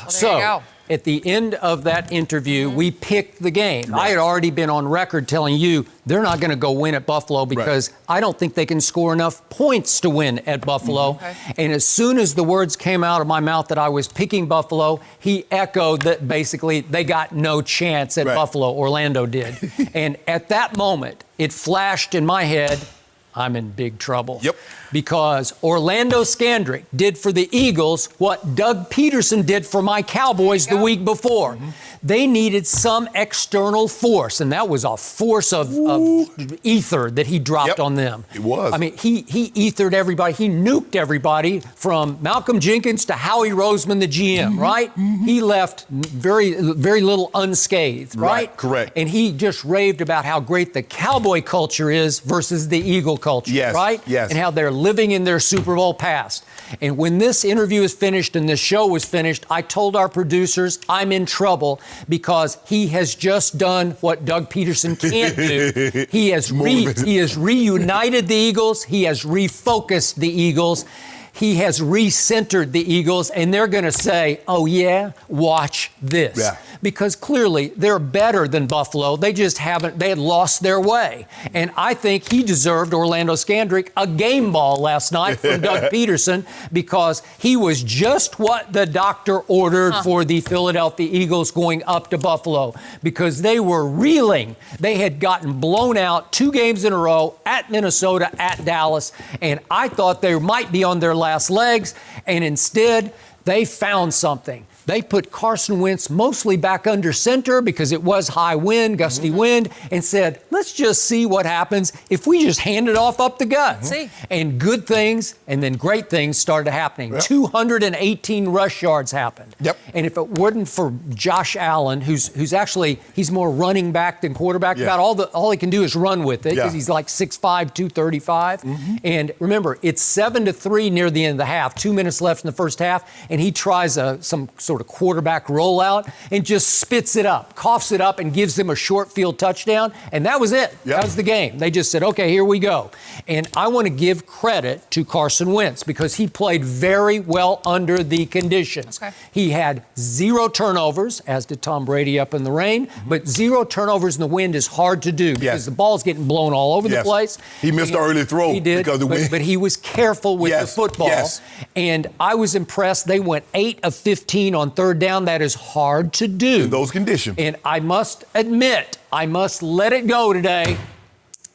So, at the end of that interview, we picked the game. I had already been on record telling you they're not going to go win at Buffalo because I don't think they can score enough points to win at Buffalo. And as soon as the words came out of my mouth that I was picking Buffalo, he echoed that basically they got no chance at Buffalo. Orlando did. And at that moment, it flashed in my head, I'm in big trouble. Because Orlando Scandrick did for the Eagles what Doug Peterson did for my Cowboys the week before. They needed some external force, and that was a force of ether that he dropped on them. It was. I mean, he ethered everybody. He nuked everybody from Malcolm Jenkins to Howie Roseman, the GM, right? He left very, very little unscathed, right? Correct. And he just raved about how great the Cowboy culture is versus the Eagle culture, right? Yes. And how they're living in their Super Bowl past. And when this interview is finished and this show was finished, I told our producers I'm in trouble because he has just done what Doug Peterson can't do. He has reunited the Eagles. He has refocused the Eagles. He has recentered the Eagles, and they're going to say, oh, yeah, watch this. Because clearly they're better than Buffalo. They just they had lost their way. And I think he deserved, Orlando Scandrick, a game ball last night from Doug Peterson because he was just what the doctor ordered for the Philadelphia Eagles going up to Buffalo because they were reeling. They had gotten blown out 2 games in a row at Minnesota, at Dallas, and I thought they might be on their last legs, and instead They found something. They put Carson Wentz mostly back under center because it was high wind, gusty wind, and said, let's just see what happens if we just hand it off up the gut. See. And good things and then great things started happening. 218 rush yards happened. Yep. And if it weren't for Josh Allen, who's actually, he's more running back than quarterback. About all he can do is run with it because he's like 6'5", 235. And remember, it's 7-3 near the end of the half, 2 minutes left in the first half, and he tries some sort of quarterback rollout and just spits it up, coughs it up, and gives them a short field touchdown. And that was it. That was the game. They just said, okay, here we go. And I want to give credit to Carson Wentz because he played very well under the conditions. He had 0 turnovers, as did Tom Brady up in the rain, but 0 turnovers in the wind is hard to do because the ball's getting blown all over the place. He missed the early throw. He did, because of the wind. But he was careful with the football. And I was impressed. They went 8 of 15 on third down. That is hard to do. In those conditions. And I must admit, I must let it go today.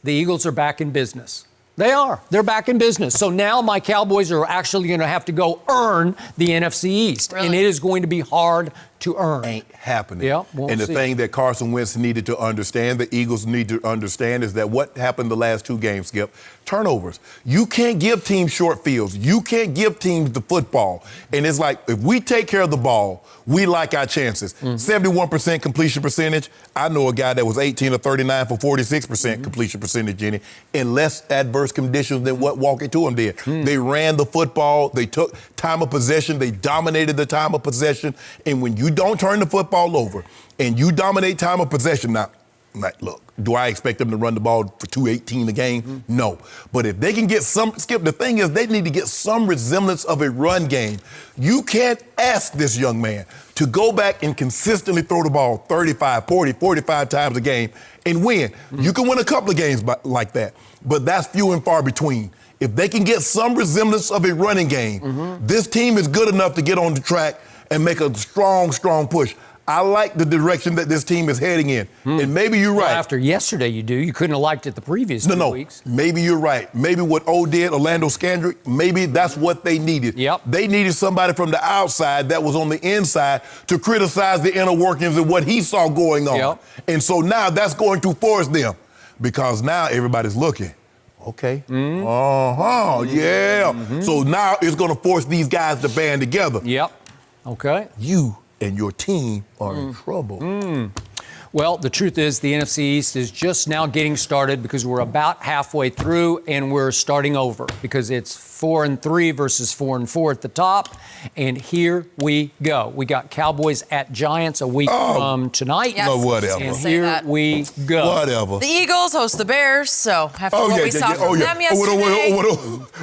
The Eagles are back in business. They are. They're back in business. So now my Cowboys are actually going to have to go earn the NFC East. And it is going to be hard to earn. Ain't happening. Yeah, and the thing that Carson Wentz needed to understand, the Eagles need to understand, is that what happened the last 2 games, Skip? Turnovers. You can't give teams short fields. You can't give teams the football. And it's like, if we take care of the ball, we like our chances. 71% completion percentage. I know a guy that was 18 or 39 for 46% completion percentage, Jenny, in less adverse conditions than what Walker to him did. They ran the football. They took time of possession. They dominated the time of possession. And when you don't turn the football over and you dominate time of possession, now, look, do I expect them to run the ball for 218 a game? No. But if they can get Skip, the thing is they need to get some resemblance of a run game. You can't ask this young man to go back and consistently throw the ball 35, 40, 45 times a game and win. You can win a couple of games like that, but that's few and far between. If they can get some resemblance of a running game, this team is good enough to get on the track and make a strong, strong push. I like the direction that this team is heading in. And maybe you're right. Well, after yesterday you do. You couldn't have liked it the previous 2 weeks. Maybe you're right. Maybe what O did, Orlando Scandrick, maybe that's what they needed. They needed somebody from the outside that was on the inside to criticize the inner workings of what he saw going on. And so now that's going to force them because now everybody's looking. Okay. So now it's going to force these guys to band together. Okay. You and your team are in trouble. Well, the truth is the NFC East is just now getting started because we're about halfway through and we're starting over because it's 4-3 versus 4-4 at the top. And here we go. We got Cowboys at Giants a week from tonight. Whatever. And here we go. Whatever. The Eagles host the Bears, so after what we saw from them yesterday.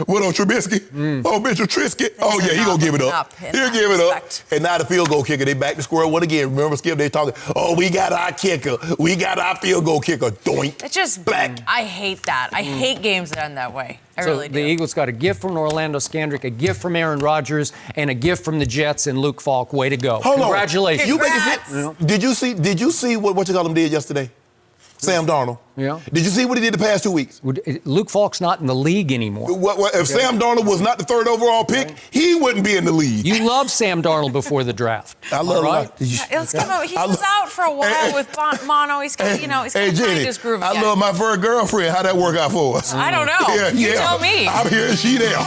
What on Trubisky? Oh, Mitchell Trubisky. Oh, yeah, he gonna give it up. He'll give it up. And now the field goal kicker, they back to square one again. Remember, Skip, they talking, we got our kicker. We got our field goal kicker. Doink. It's just black. I hate that. I hate games that end that way. I really do. The Eagles got a gift from Orlando Scandrick, a gift from Aaron Rodgers, and a gift from the Jets and Luke Falk. Way to go. Congratulations. Did you see what you call him did yesterday? Sam Darnold. Yeah. Did you see what he did the past 2 weeks? Luke Falk's not in the league anymore. If Sam Darnold was not the 3rd overall pick, he wouldn't be in the league. You loved Sam Darnold before the draft. I love him. He was out for a while with Mono. He's kind of finding his groove again. I love my first girlfriend. How'd that work out for us? I don't know. You tell me. I'm here and she there.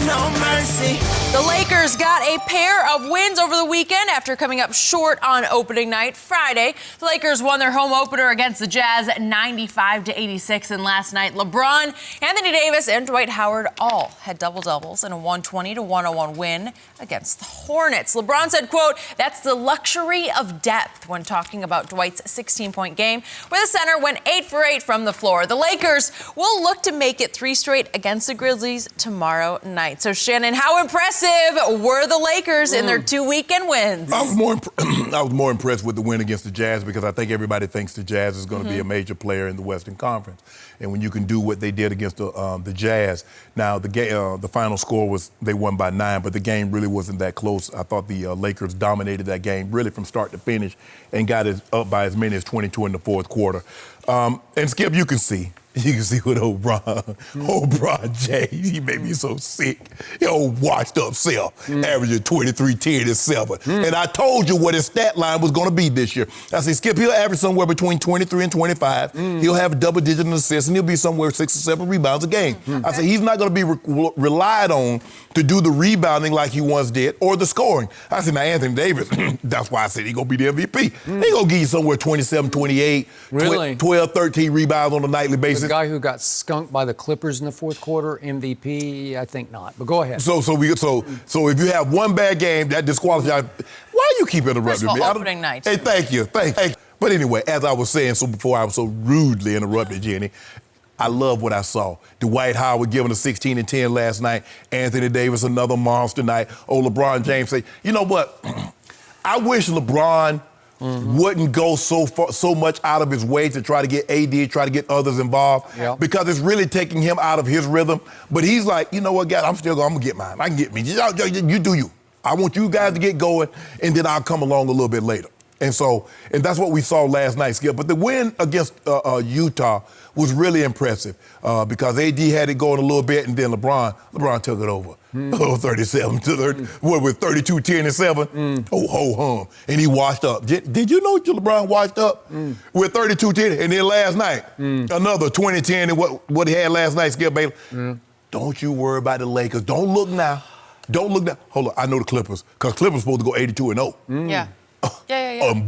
No mercy. The Lakers got a pair of wins over the weekend after coming up short on opening night Friday. The Lakers won their home opener against the Jazz 95-86, and last night LeBron, Anthony Davis, and Dwight Howard all had double-doubles in a 120-101 win against the Hornets. LeBron said, quote, "That's the luxury of depth," when talking about Dwight's 16-point game, where the center went 8 for 8 from the floor. The Lakers will look to make it 3 straight against the Grizzlies tomorrow night. So, Shannon, how impressive were the Lakers in their 2 weekend wins? I was more impressed with the win against the Jazz because I think everybody thinks the Jazz is going to be a major player in the Western Conference. And when you can do what they did against the Jazz, now the final score was they won by 9, but the game really wasn't that close. I thought the Lakers dominated that game really from start to finish and got it up by as many as 22 in the fourth quarter. And Skip, you can see You can see what old Bron James, he made me so sick. He old washed up self, averaging 23, 10, and 7. And I told you what his stat line was going to be this year. I said, Skip, he'll average somewhere between 23 and 25. He'll have a double-digit in assists, and he'll be somewhere 6 or 7 rebounds a game. I said, he's not going to be relied on to do the rebounding like he once did, or the scoring. I said, now, Anthony Davis, that's why I said he's going to be the MVP. He's going to give you somewhere 27, 28, really? 12, 13 rebounds on a nightly basis. The guy who got skunked by the Clippers in the fourth quarter, MVP, I think not. But go ahead. So if you have one bad game, that disqualifies. Why you keep interrupting me? Opening night. Hey, thank you. But anyway, as I was saying, so before I was so rudely interrupted, Jenny, I love what I saw. Dwight Howard giving a 16 and 10 last night. Anthony Davis, another monster night. Oh, LeBron James say, you know what? I wish LeBron wouldn't go so much out of his way to try to get AD, try to get others involved, because it's really taking him out of his rhythm. But he's like, you know what, guys, I'm going to get mine. I can get me. You do you. I want you guys to get going, and then I'll come along a little bit later. And that's what we saw last night, Skip. But the win against Utah was really impressive because AD had it going a little bit, and then LeBron took it over. 37 to 30, with 32, 10, and 7. Ho-hum. And he washed up. Did you know LeBron washed up with 32, 10? And then last night, another 20, 10, and what he had last night, Skip Bayless. Don't you worry about the Lakers. Don't look now. Hold on, I know the Clippers, because Clippers supposed to go 82 and 0. Yeah.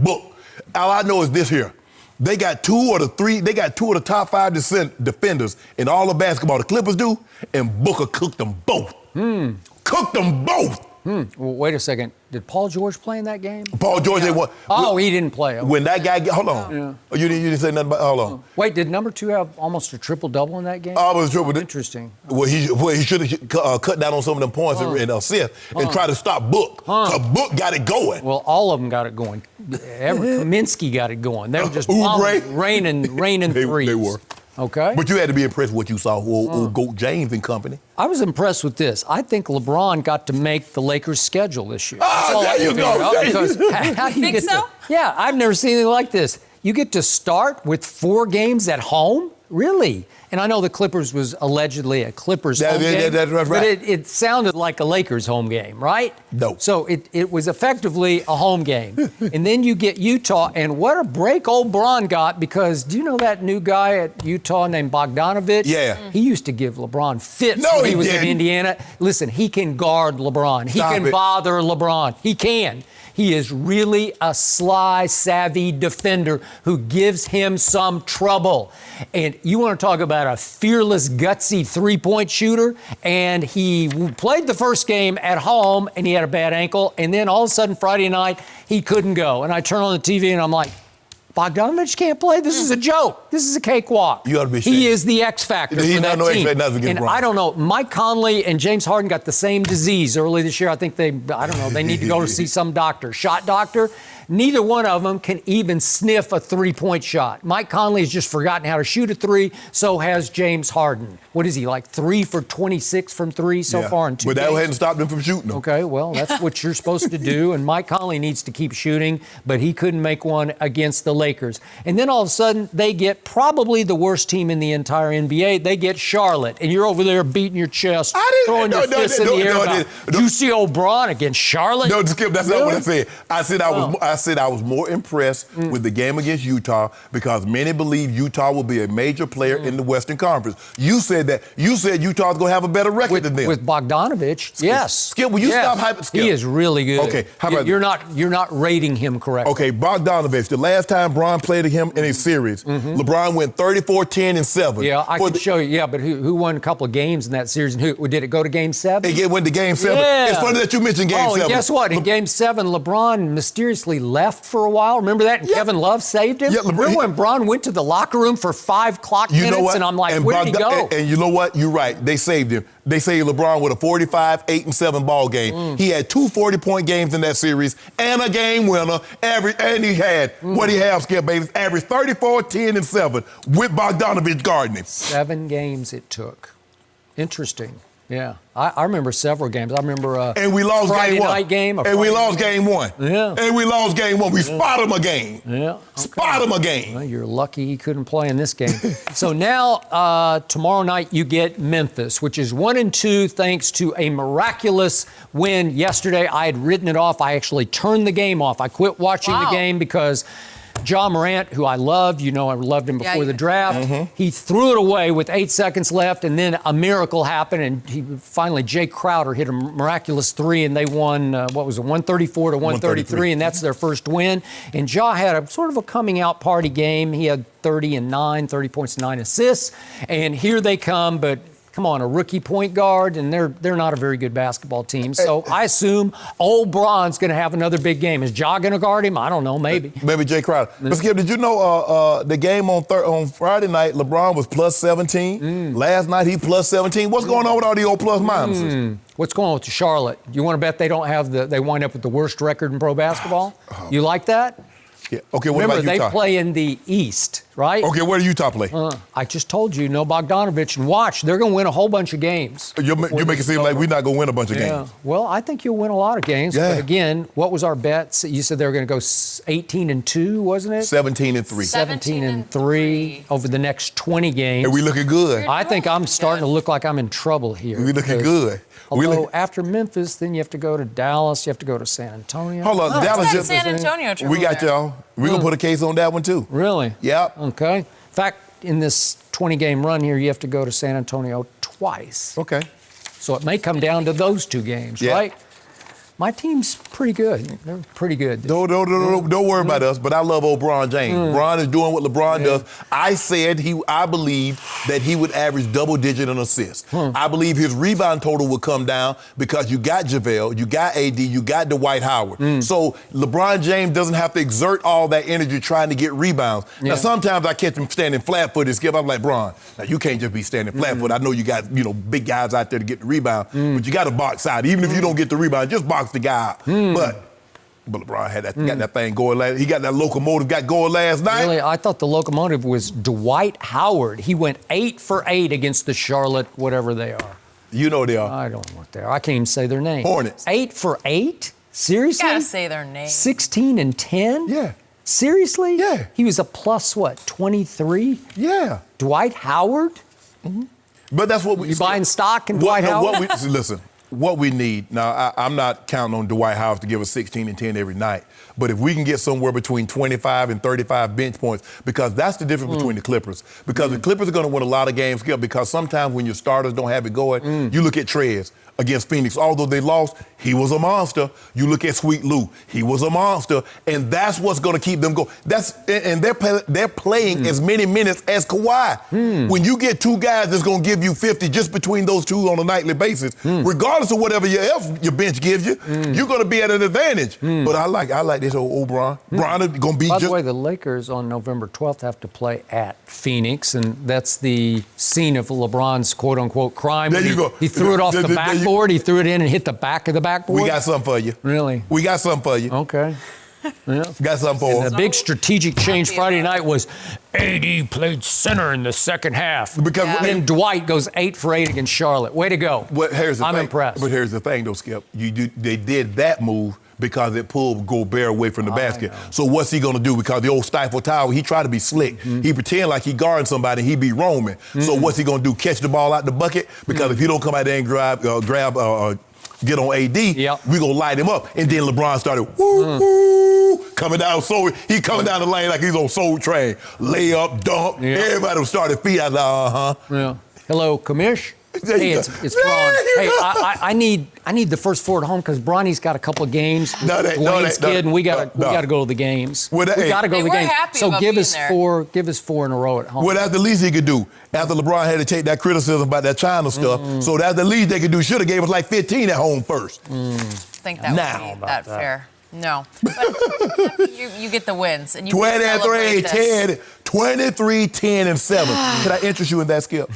Book. All I know is this here. They got two of the top 5 defenders in all of basketball. The Clippers do, and Booker cooked them both. Cooked them both. Well, wait a second. Did Paul George play in that game? Paul George didn't want. Oh, he didn't play. Okay. When that guy hold on. Oh, you didn't say nothing about. Hold on. Wait, did number 2 have almost a triple-double in that game? Oh, it was triple. Interesting. Well, he should have cut down on some of them points and assists and try to stop Book. Because Book got it going. Well, all of them got it going. Kaminsky got it going. They were just raining threes. They were. Okay. But you had to be impressed with what you saw, old Goat James and company. I was impressed with this. I think LeBron got to make the Lakers' schedule this year. There you go. You think so? Yeah, I've never seen anything like this. You get to start with 4 games at home? Really? And I know the Clippers was allegedly a Clippers home game, that's right. but it sounded like a Lakers home game, right? No. So it was effectively a home game. And then you get Utah, and what a break old Bron got, because do you know that new guy at Utah named Bogdanovich? Yeah. He used to give LeBron fits when he was in Indiana. Listen, he can guard LeBron. He can bother LeBron. He can. He is really a sly, savvy defender who gives him some trouble. And you want to talk about a fearless, gutsy three-point shooter, and he played the first game at home, and he had a bad ankle, and then all of a sudden Friday night, he couldn't go. And I turn on the TV, and I'm like, Bogdanovich can't play? This is a joke. This is a cakewalk. You ought to be He is the X factor for that team. And I don't know, Mike Conley and James Harden got the same disease early this year. I think they need to go to see some doctor, shot doctor. Neither one of them can even sniff a three-point shot. Mike Conley has just forgotten how to shoot a 3. So has James Harden. What is he, like 3 for 26 from 3 so far in 2 But that games? hadn't stopped him from shooting them. Okay, well, that's what you're supposed to do. And Mike Conley needs to keep shooting, but he couldn't make one against the Lakers. And then all of a sudden, they get probably the worst team in the entire NBA. They get Charlotte, and you're over there beating your chest, throwing your fists in the air. Did you see O'Brien against Charlotte? No, Skip, that's not what I said. I said I was more impressed with the game against Utah because many believe Utah will be a major player in the Western Conference. You said that. You said Utah's going to have a better record than them. With Bogdanovich, Skip, yes. Skip, will you stop hyping? Skip. He is really good. Okay, how about you're not rating him correctly. Okay, Bogdanovich, the last time Bron played him in a series, LeBron went 34, 10, and 7. Yeah, I can show you. Yeah, but who won a couple of games in that series? And who did it go to Game 7? It went to Game 7. Yeah. It's funny that you mentioned Game 7. Oh, and guess what? In Game 7, LeBron mysteriously left for a while. Remember that? And Kevin Love saved him? Yeah, Remember when Bron went to the locker room for 5 clock minutes? And I'm like, where did he go? And you know what? You're right. They saved him. They saved LeBron with a 45, 8, and 7 ball game. He had 2 40-point games in that series and a game winner. And he had, what he have, Skip Bayless, averaged 34, 10, and 7 with Bogdanovich guarding him. 7 games it took. Interesting. Yeah. I remember several games. I remember and we lost Friday game one. night game. And we lost game one. Yeah. And we lost game one. We spot him a game. Yeah. Okay. Spot him a game. Well, you're lucky he couldn't play in this game. So now, tomorrow night, you get Memphis, which is 1-2 thanks to a miraculous win yesterday. I had written it off. I actually turned the game off. I quit watching the game because John Morant, who I loved, I loved him before the draft, he threw it away with 8 seconds left, and then a miracle happened, and finally Jay Crowder hit a miraculous three, and they won, 134 to 133, and that's their first win. And Ja had a sort of a coming-out party game. He had 30 points and 9 assists, and here they come, but come on, a rookie point guard, and they're not a very good basketball team. So I assume old Bron's going to have another big game. Is Ja going to guard him? I don't know, maybe. Maybe Jay Crowder. But Skip, did you know the game on Friday night, LeBron was plus 17? Last night he plus 17. What's going on with all the old plus minuses? What's going on with Charlotte? You want to bet they don't have they wind up with the worst record in pro basketball? You like that? Yeah. Okay, what Remember, about Utah? they play in the East, right? Okay, where do Utah play? I just told you, no Bogdanovich. And watch, they're going to win a whole bunch of games. You make it seem like we're not going to win a bunch of games. Well, I think you'll win a lot of games. Yeah. But again, what was our bet? You said they were going to go 18-2, wasn't it? 17-3. 17-3 over the next 20 games. And we looking good. I think I'm starting to look like I'm in trouble here. We looking good. Although after Memphis, then you have to go to Dallas, you have to go to San Antonio. Hold on, Dallas just San Antonio. We got y'all. We're going to put a case on that one, too. Really? Yep. Okay. In fact, in this 20-game run here, you have to go to San Antonio twice. Okay. So it may come down to those two games, right? My team's pretty good. They're pretty good. Don't worry about us, but I love old LeBron James. LeBron is doing what LeBron does. I said I believe that he would average double-digit in assists. I believe his rebound total would come down because you got JaVale, you got AD, you got Dwight Howard. So LeBron James doesn't have to exert all that energy trying to get rebounds. Now, sometimes I catch him standing flat-footed. Skip, I'm like, Bron, now you can't just be standing flat-footed. I know you got, big guys out there to get the rebound, but you got to box out. Even if you don't get the rebound, just box the guy out. But LeBron had got that thing going. He got that locomotive going last night. Really, I thought the locomotive was Dwight Howard. He went 8 for 8 against the Charlotte, whatever they are. You know they are. I don't know what they are. I can't even say their name. Hornets. 8 for 8? Seriously? You gotta say their name. 16 and 10? Yeah. Seriously? Yeah. He was a plus, 23? Yeah. Dwight Howard? But that's what we... You buying stock in Dwight Howard? Listen, what we need... Now, I'm not counting on Dwight Howard to give us 16 and 10 every night, but if we can get somewhere between 25 and 35 bench points, because that's the difference between the Clippers. Because the Clippers are going to win a lot of games, because sometimes when your starters don't have it going, you look at Trez against Phoenix. Although they lost, he was a monster. You look at Sweet Lou, he was a monster, and that's what's going to keep them going. They're playing as many minutes as Kawhi. When you get two guys that's going to give you 50 just between those two on a nightly basis, regardless of whatever else your bench gives you, you're going to be at an advantage. But I like this old Bron. Bron is going to be. By the way, the Lakers on November 12th have to play at Phoenix, and that's the scene of LeBron's quote-unquote crime. There you go. He threw it off the backboard. He threw it in and hit the back of the backboard. We got something for you. Really? We got something for you. Okay. Yeah. Got something for The big strategic change Friday night was AD played center in the second half. Because then Dwight goes 8 for 8 against Charlotte. Way to go. I'm impressed. But here's the thing, though, Skip. They did that move because it pulled Gobert away from the basket. So what's he going to do? Because the old Stifle Tower, he tried to be slick. He pretend like he guarding somebody, he be roaming. So what's he going to do? Catch the ball out the bucket? Because if he don't come out there and get on AD, we going to light him up. And then LeBron started, coming down. So he coming down the lane like he's on Soul Train. Layup, dunk. Everybody started feet. I was like, Hello, Kamish. Hey, it's Bron. Hey, I need the first 4 at home because Bronny's got a couple of games. Dwayne's kid, and we got to go to the games. We got to go to the games. So give us 4 in a row at home. Well, that's the least he could do. After LeBron had to take that criticism about that China stuff, so that's the least they could do. Should have gave us like 15 at home first. I think that would be that fair. No. But you get the wins. And you 23, 10, 23, 10, and 7. Can I interest you in that, Skip?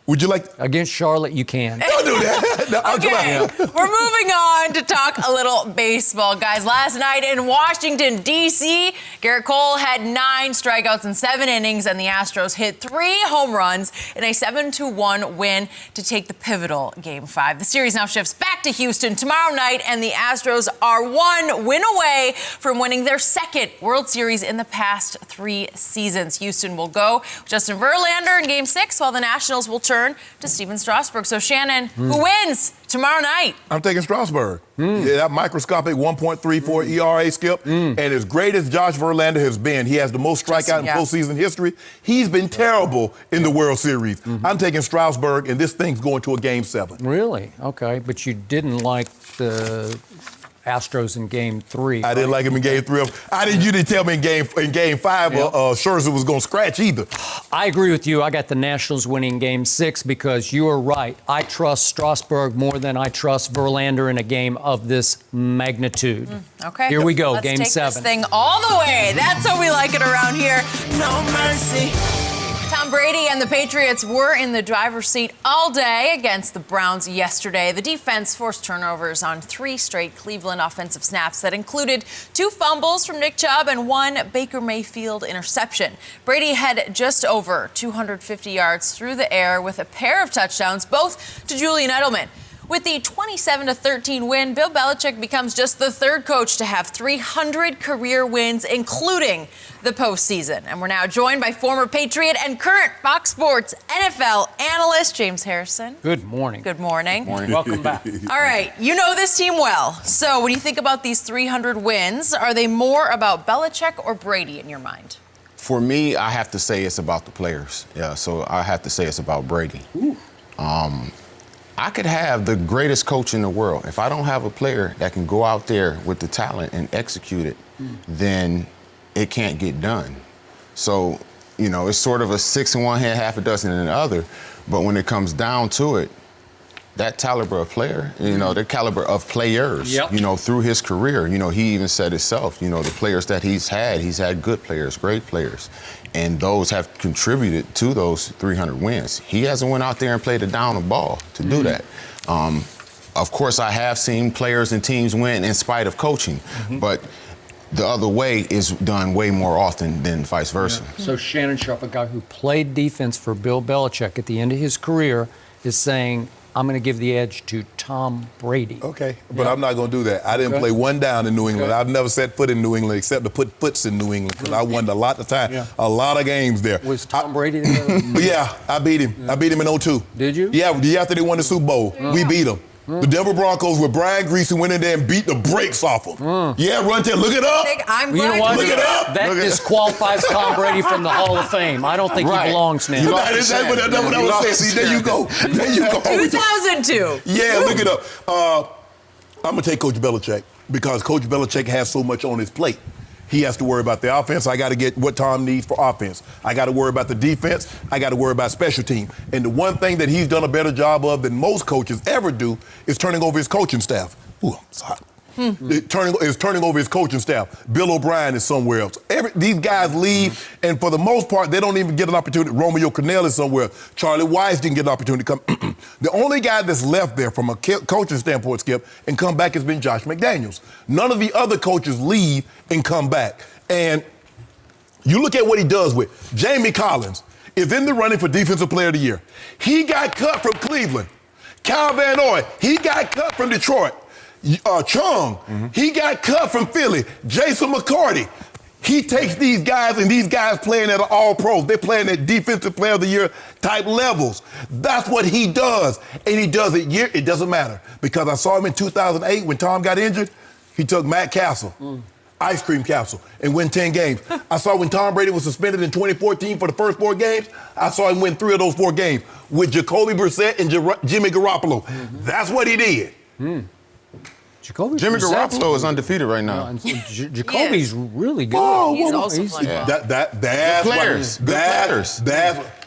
Would you like against Charlotte? You can. Don't do that. No, okay, we're moving on to talk a little baseball, guys. Last night in Washington, D.C., Garrett Cole had 9 strikeouts in 7 innings, and the Astros hit 3 home runs in a 7-1 win to take the pivotal Game 5. The series now shifts back to Houston tomorrow night, and the Astros are 1 win away from winning their 2nd World Series in the past 3 seasons. Houston will go with Justin Verlander in Game 6, while the Nationals will turn to Steven Strasburg. So, Shannon, who wins tomorrow night? I'm taking Strasburg. Yeah, that microscopic 1.34 ERA, Skip. And as great as Josh Verlander has been, he has the most strikeout in postseason history. He's been terrible in the World Series. I'm taking Strasburg, and this thing's going to a Game 7. Really? Okay. But you didn't like the Astros in Game 3. I didn't like him in Game 3. You didn't tell me in Game 5 Scherzer was going to scratch either. I agree with you. I got the Nationals winning Game 6 because you are right. I trust Strasburg more than I trust Verlander in a game of this magnitude. Okay. Here we go, Let's Game take 7. This thing all the way. That's how we like it around here. No mercy. Tom Brady and the Patriots were in the driver's seat all day against the Browns yesterday. The defense forced turnovers on 3 straight Cleveland offensive snaps that included 2 fumbles from Nick Chubb and 1 Baker Mayfield interception. Brady had just over 250 yards through the air with a pair of touchdowns, both to Julian Edelman. With the 27-13 win, Bill Belichick becomes just the 3rd coach to have 300 career wins, including the postseason. And we're now joined by former Patriot and current Fox Sports NFL analyst James Harrison. Good morning. Good morning. Morning. Welcome back. All right, you know this team well. So when you think about these 300 wins, are they more about Belichick or Brady in your mind? For me, I have to say it's about the players. Yeah, so I have to say it's about Brady. I could have the greatest coach in the world. If I don't have a player that can go out there with the talent and execute it, then it can't get done. So, it's sort of a 6 in one hand, half a dozen in the other. But when it comes down to it, that caliber of player, the caliber of players, through his career, he even said himself, the players that he's had good players, great players. And those have contributed to those 300 wins. He hasn't went out there and played a down of ball to do that. Of course, I have seen players and teams win in spite of coaching, but the other way is done way more often than vice versa. So Shannon Sharpe, a guy who played defense for Bill Belichick at the end of his career, is saying, I'm going to give the edge to Tom Brady. Okay, but I'm not going to do that. I didn't play one down in New England. I've never set foot in New England except to put foots in New England because I won a lot of time, a lot of games there. Was Tom Brady there? Yeah, I beat him. I beat him in 2002. Did you? Yeah, after they won the Super Bowl, we beat them. The Denver Broncos with Brian Greasy went in there and beat the brakes off them. Yeah, run to look it up. I'm You know glad what? Look it up. That disqualifies Tom Brady from the Hall of Fame. I don't think he belongs now. That's what I was saying. See, there you go. There you go. 2002. Yeah, look it up. I'm going to take Coach Belichick because Coach Belichick has so much on his plate. He has to worry about the offense. I got to get what Tom needs for offense. I got to worry about the defense. I got to worry about special team. And the one thing that he's done a better job of than most coaches ever do is turning over his coaching staff. Ooh, it's hot. Turning over his coaching staff. Bill O'Brien is somewhere else. These guys leave, and for the most part, they don't even get an opportunity. Romeo Crennel is somewhere. Charlie Weiss didn't get an opportunity to come. The only guy that's left there from a coaching standpoint, Skip, and come back has been Josh McDaniels. None of the other coaches leave and come back. And you look at what he does with Jamie Collins is in the running for Defensive Player of the Year. He got cut from Cleveland. Kyle Van Noy, he got cut from Detroit. Chung, he got cut from Philly. Jason McCarty, he takes these guys, and these guys playing at all pros. They're playing at Defensive Player of the Year type levels. That's what he does. And he does it it doesn't matter. Because I saw him in 2008 when Tom got injured, he took Matt Castle, Ice Cream Castle, and win 10 games. I saw when Tom Brady was suspended in 2014 for the first 4 games, I saw him win 3 of those 4 games with Jacoby Brissett and Jimmy Garoppolo. That's what he did. Jimmy Garoppolo is undefeated right now. Jacoby's really good. Oh, he's also playing well.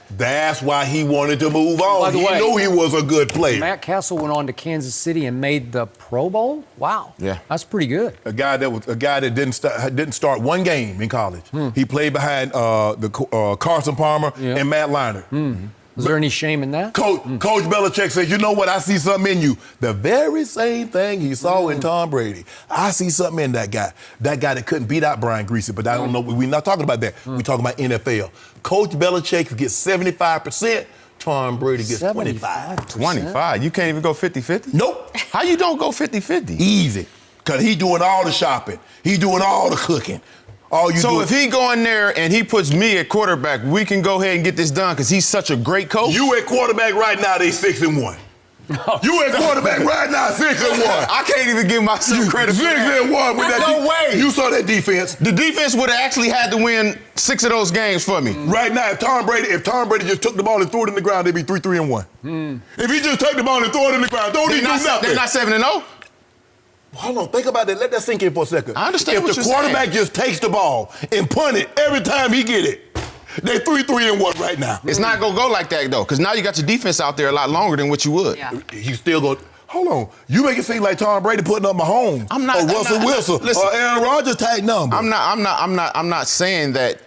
That's why he wanted to move on. By the way, he knew he was a good player. Matt Castle went on to Kansas City and made the Pro Bowl. Wow. Yeah, that's pretty good. A guy that didn't start one game in college. He played behind Carson Palmer and Matt Leinart. Is there any shame in that? Coach Belichick says, you know what? I see something in you. The very same thing he saw in Tom Brady. I see something in that guy. That guy that couldn't beat out Brian Greasy, but I don't know. We're not talking about that. We're talking about NFL. Coach Belichick gets 75%. Tom Brady gets 25. 25? You can't even go 50-50? Nope. How you don't go 50-50? Easy. Because he doing all the shopping. He doing all the cooking. So if he go in there and he puts me at quarterback, we can go ahead and get this done because he's such a great coach? You at quarterback right now, they 6-1. You at quarterback right now, 6-1. I can't even give myself credit for that. 6-1 with that. No way. You saw that defense. The defense would have actually had to win 6 of those games for me. Right now, if Tom Brady just took the ball and threw it in the ground, they'd be 3-1. If he just take the ball and throw it in the ground, don't he do nothing? They're not 7-0? Hold on, think about that. Let that sink in for a second. I understand what you're saying. If the quarterback just takes the ball and punt it every time he get it, they 3-1 right now. It's not going to go like that, though, because now you got your defense out there a lot longer than what you would. Yeah. You still go, hold on. You make it seem like Tom Brady putting up Mahomes or Russell Wilson or Aaron Rodgers type number. I'm not saying that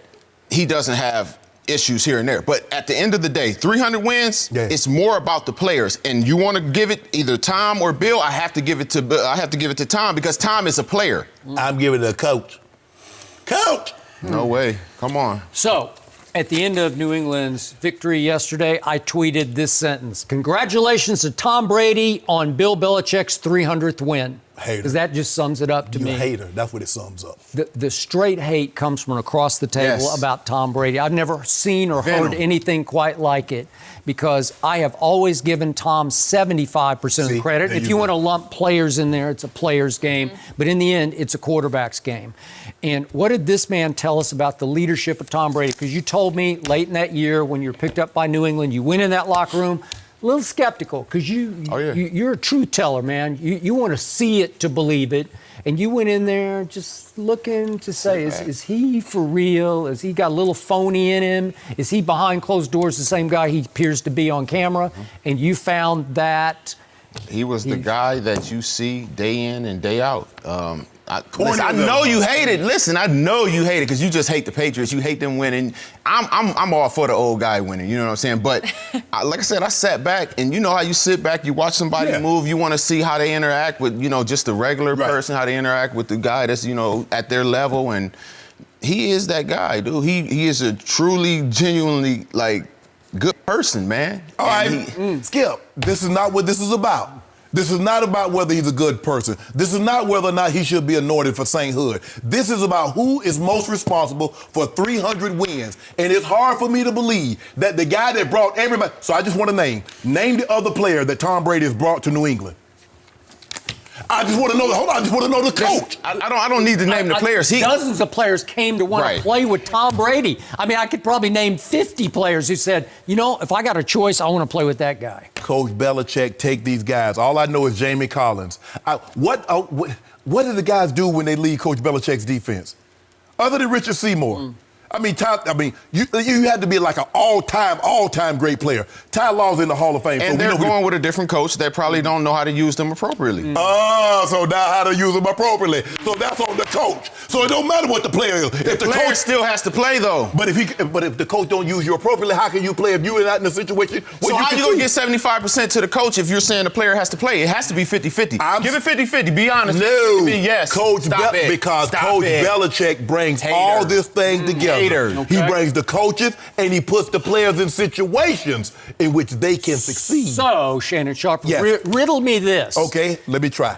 he doesn't have issues here and there. But at the end of the day, 300 wins, it's more about the players. And you want to give it either Tom or Bill, I have to give it to Tom because Tom is a player. I'm giving it to Coach. Coach! No way. Come on. So, at the end of New England's victory yesterday, I tweeted this sentence. Congratulations to Tom Brady on Bill Belichick's 300th win. Hater. Because that just sums it up to me. You're a hater. That's what it sums up. The straight hate comes from across the table about Tom Brady. I've never seen or heard anything quite like it because I have always given Tom 75% of the credit. If you want to lump players in there, it's a player's game. But in the end, it's a quarterback's game. And what did this man tell us about the leadership of Tom Brady? Because you told me late in that year when you were picked up by New England, you went in that locker room a little skeptical because you're a truth teller, man. You want to see it to believe it. And you went in there just looking to say, is he for real? Has he got a little phony in him? Is he behind closed doors the same guy he appears to be on camera? And you found that he was the guy that you see day in and day out. I know you hate it. Listen, I know you hate it because you just hate the Patriots. You hate them winning. I'm all for the old guy winning. You know what I'm saying? But like I said, I sat back, and you know how you sit back, you watch somebody move, you want to see how they interact with, just the regular person, how they interact with the guy that's, at their level. And he is that guy, dude. He is a truly, genuinely, good person, man. All right, Skip, this is not what this is about. This is not about whether he's a good person. This is not whether or not he should be anointed for sainthood. This is about who is most responsible for 300 wins. And it's hard for me to believe that the guy that brought everybody... So I just want to name the other player that Tom Brady has brought to New England. I just want to know the coach. I don't need to name the players. Dozens of players came to want to play with Tom Brady. I mean, I could probably name 50 players who said, if I got a choice, I want to play with that guy. Coach Belichick, take these guys. All I know is Jamie Collins. What do the guys do when they leave Coach Belichick's defense? Other than Richard Seymour. You had to be like an all-time great player. Ty Law's in the Hall of Fame. And they're going with a different coach that probably don't know how to use them appropriately. So now how to use them appropriately. So that's on the coach. So it don't matter what the player is. If the player still has to play, though. But if the coach don't use you appropriately, how can you play if you're not in a situation where so how you going to get 75% to the coach if you're saying the player has to play? It has to be 50-50. Give it 50-50. Be honest. No. Yes. Coach Belichick brings all this thing together. Okay. He brings the coaches and he puts the players in situations in which they can succeed. So, Shannon Sharpe, riddle me this. Okay, let me try.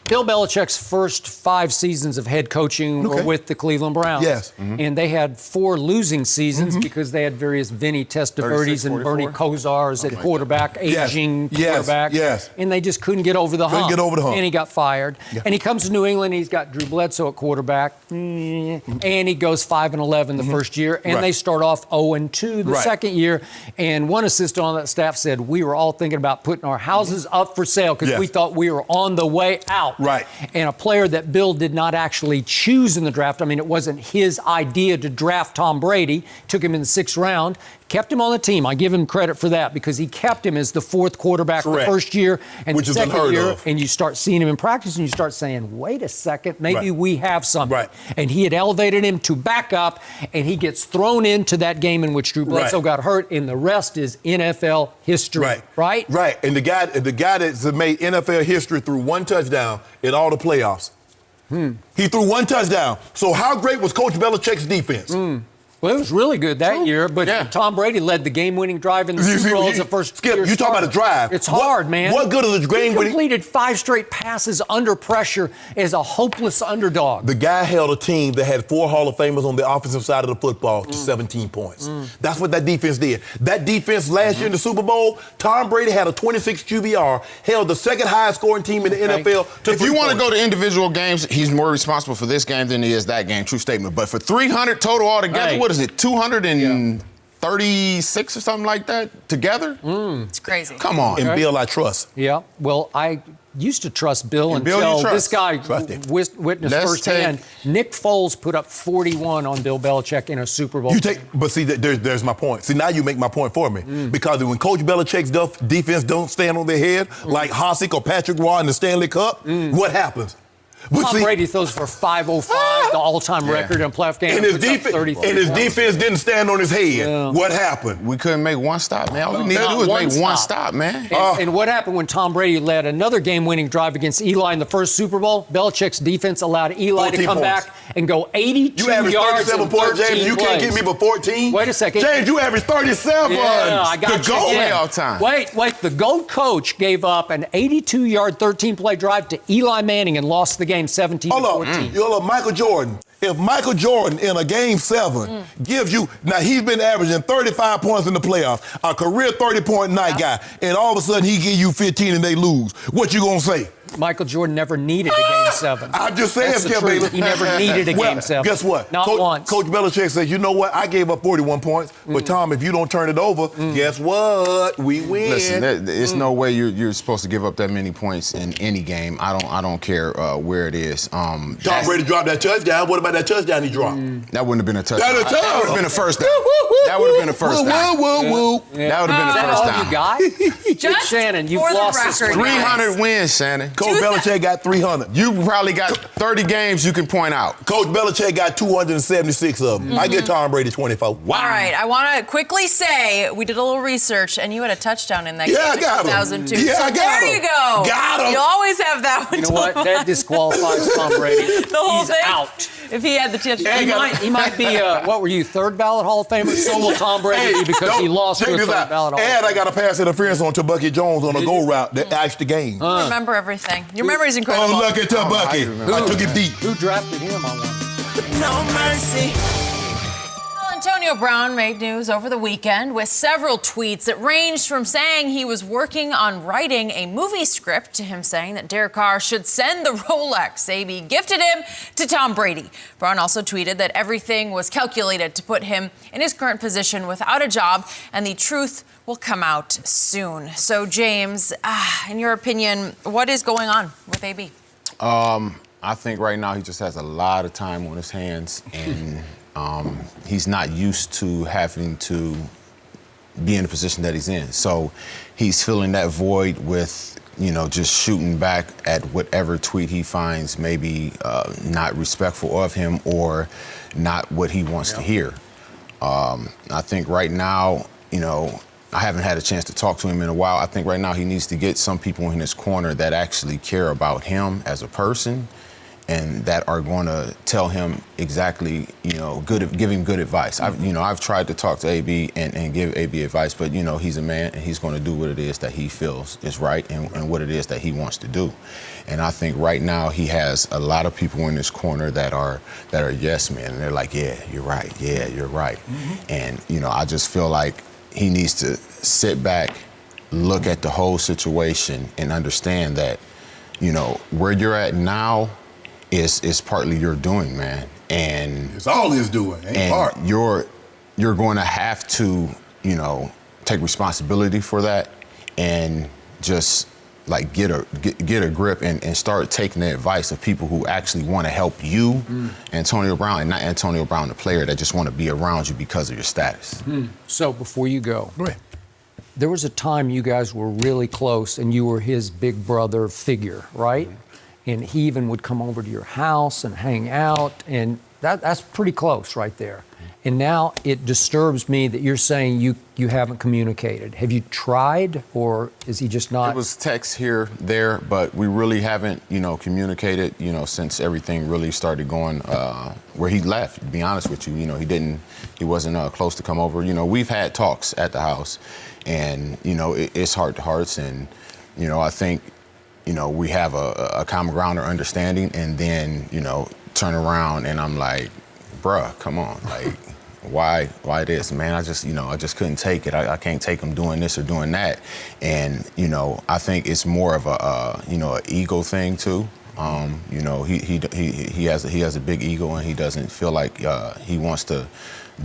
Bill Belichick's first 5 seasons of head coaching were with the Cleveland Browns. Yes. And they had 4 losing seasons because they had various Vinny Testaverdes and Bernie Kosars at quarterback, aging quarterback. Yes. And they just couldn't get over the hump. And he got fired. Yeah. And he comes to New England, he's got Drew Bledsoe at quarterback. And he goes 5-11 the first year. And they start off 0-2 the second year. And one assistant on that staff said, we were all thinking about putting our houses up for sale because we thought we were on the way out. Right. And a player that Bill did not actually choose in the draft. I mean, it wasn't his idea to draft Tom Brady. Took him in the 6th round. kept him on the team. I give him credit for that because he kept him as the fourth quarterback the first year and Which the is second unheard year. of. And you start seeing him in practice and you start saying, wait a second, maybe we have something. Right. And he had elevated him to backup, and he gets thrown into that game in which Drew Bledsoe got hurt, and the rest is NFL history. Right? Right. And the guy that's made NFL history threw one touchdown in all the playoffs. He threw one touchdown. So how great was Coach Belichick's defense? Well, it was really good that year, but Tom Brady led the game-winning drive in the Super Bowl as the first Skip, you talking about a drive. It's hard, man. What good is a game-winning? He completed 5 straight passes under pressure as a hopeless underdog. The guy held a team that had 4 Hall of Famers on the offensive side of the football to 17 points. That's what that defense did. That defense last year in the Super Bowl, Tom Brady had a 26 QBR, held the second highest scoring team in the NFL to If you want to go to individual games, he's more responsible for this game than he is that game. True statement. But for 300 total altogether, what is it, 236 or something like that together? It's crazy. Come on. And Bill, I trust. Yeah. Well, I used to trust Bill until this guy witnessed firsthand. Nick Foles put up 41 on Bill Belichick in a Super Bowl. But see, there's my point. See, now you make my point for me. Because when Coach Belichick's defense don't stand on their head, like Hosek or Patrick Roy in the Stanley Cup, what happens? Tom Brady throws for 505, the all-time record in playoff games. And his defense didn't stand on his head. Yeah. What happened? We couldn't make one stop, man. All we need to do is make one stop, man. And what happened when Tom Brady led another game-winning drive against Eli in the first Super Bowl? Belichick's defense allowed Eli to come back and go 82 you averaged yards 37 points, James. You can't get me for 14? Wait a second. James, you averaged 37. Yeah, I got the goal playoff time. Wait. The GOAT coach gave up an 82-yard, 13-play drive to Eli Manning and lost the game 17-14. Hold up, Michael Jordan. If Michael Jordan in a game 7 gives you, now he's been averaging 35 points in the playoffs, a career 30-point night guy, and all of a sudden he give you 15 and they lose, what you gonna say? Michael Jordan never needed a Game 7. I'm just saying, Skip, baby. He never needed a Game 7. Guess what? Not once. Coach Belichick says, you know what? I gave up 41 points, but Tom, if you don't turn it over, guess what? We win. Listen, there's no way you're supposed to give up that many points in any game. I don't care where it is. Tom Brady dropped that touchdown. What about that touchdown he dropped? That wouldn't have been a touchdown. That would have been a first down. That would have been a first down. That would have been a first down. You got? Just Shannon, you've for the lost this record, 300 wins, Shannon. Coach Belichick got 300. You probably got 30 games you can point out. Coach Belichick got 276 of them. I get Tom Brady 24. Wow. All right, I want to quickly say we did a little research, and you had a touchdown in that game I got in him. 2002. Yeah, so I got there him. you go. Got him. You always have that one. You know what? That disqualifies Tom Brady. The whole He's thing? out. If he had the touchdown. He might be, what were you, third ballot Hall of Famer? So will Tom Brady because he lost to a third ballot Hall of Famer. And I got a pass interference on Tabucky Jones on a goal route that iced the game. You remember everything. Your memory is incredible. Oh, look at Tabucky. I took him deep. Who drafted him on one? No mercy. Well, Antonio Brown made news over the weekend with several tweets that ranged from saying he was working on writing a movie script to him saying that Derek Carr should send the Rolex AB gifted him to Tom Brady. Brown also tweeted that everything was calculated to put him in his current position without a job, and the truth will come out soon. So, James, in your opinion, what is going on with AB? I think right now he just has a lot of time on his hands, and he's not used to having to be in the position that he's in. So he's filling that void with, just shooting back at whatever tweet he finds maybe not respectful of him or not what he wants to hear. I think right now, I haven't had a chance to talk to him in a while. I think right now he needs to get some people in his corner that actually care about him as a person and that are going to tell him exactly, give him good advice. I've tried to talk to AB and give AB advice, but, he's a man and he's going to do what it is that he feels is right and what it is that he wants to do. And I think right now he has a lot of people in his corner that are yes men. And they're like, yeah, you're right. Yeah, you're right. And, I just feel like he needs to sit back, look at the whole situation and understand that, where you're at now is partly your doing, man. And it's all his doing, ain't part. You're going to have to, take responsibility for that and just like get a grip and start taking the advice of people who actually want to help you, Antonio Brown, and not Antonio Brown, the player that just want to be around you because of your status. So before you go, Go ahead. there was a time you guys were really close and you were his big brother figure, right? And he even would come over to your house and hang out, and that's pretty close right there. And now it disturbs me that you're saying you haven't communicated. Have you tried, or is he just not? It was text here, there, but we really haven't, communicated, since everything really started going where he left, to be honest with you. He wasn't close to come over. We've had talks at the house, and, it's heart to hearts, and, I think, we have a common ground or understanding, and then, turn around and I'm like, bruh, come on, like, why this, man? I just couldn't take it. I can't take him doing this or doing that. And, I think it's more of a ego thing too. He has a big ego, and he doesn't feel like he wants to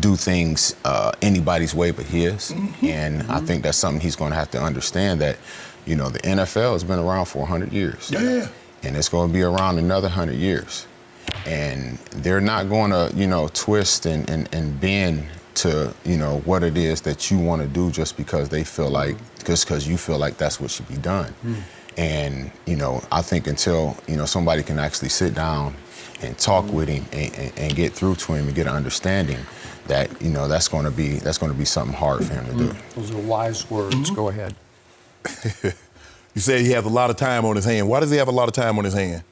do things anybody's way but his. And I think that's something he's going to have to understand, that, the NFL has been around for 100 years. Yeah. And it's going to be around another 100 years. And they're not going to, twist and bend to, what it is that you want to do just because they feel like, because you feel like that's what should be done. And, I think until, somebody can actually sit down and talk with him and get through to him and get an understanding, that, that's going to be something hard for him to do. Those are wise words. Go ahead. You say he has a lot of time on his hand. Why does he have a lot of time on his hand?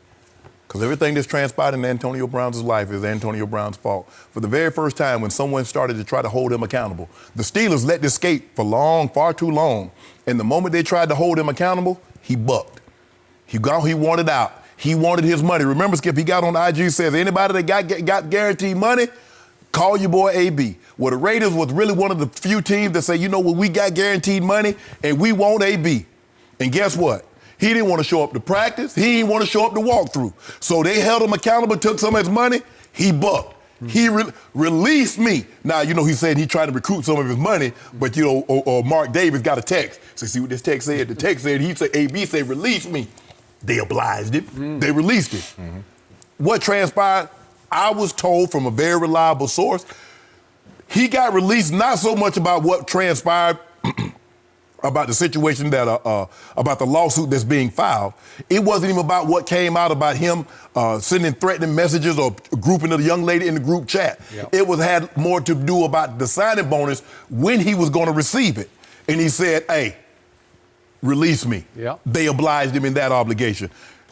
Because everything that's transpired in Antonio Brown's life is Antonio Brown's fault. For the very first time, when someone started to try to hold him accountable, the Steelers let this skate for far too long. And the moment they tried to hold him accountable, he bucked. He wanted out. He wanted his money. Remember, Skip, he got on IG, says, anybody that got guaranteed money, call your boy AB. Well, the Raiders was really one of the few teams that say, we got guaranteed money and we want AB. And guess what? He didn't want to show up to practice. He didn't want to show up to walkthrough. So they held him accountable, took some of his money. He bucked. He released me. Now, he said he tried to recruit some of his money, but, or Mark Davis got a text. So see what this text said? The text said, AB said, release me. They obliged him. They released him. What transpired? I was told from a very reliable source, he got released not so much about what transpired about the situation that, about the lawsuit that's being filed. It wasn't even about what came out about him sending threatening messages or grouping the young lady in the group chat. Yep. It had more to do about the signing bonus when he was going to receive it. And he said, hey, release me. Yep. They obliged him in that obligation.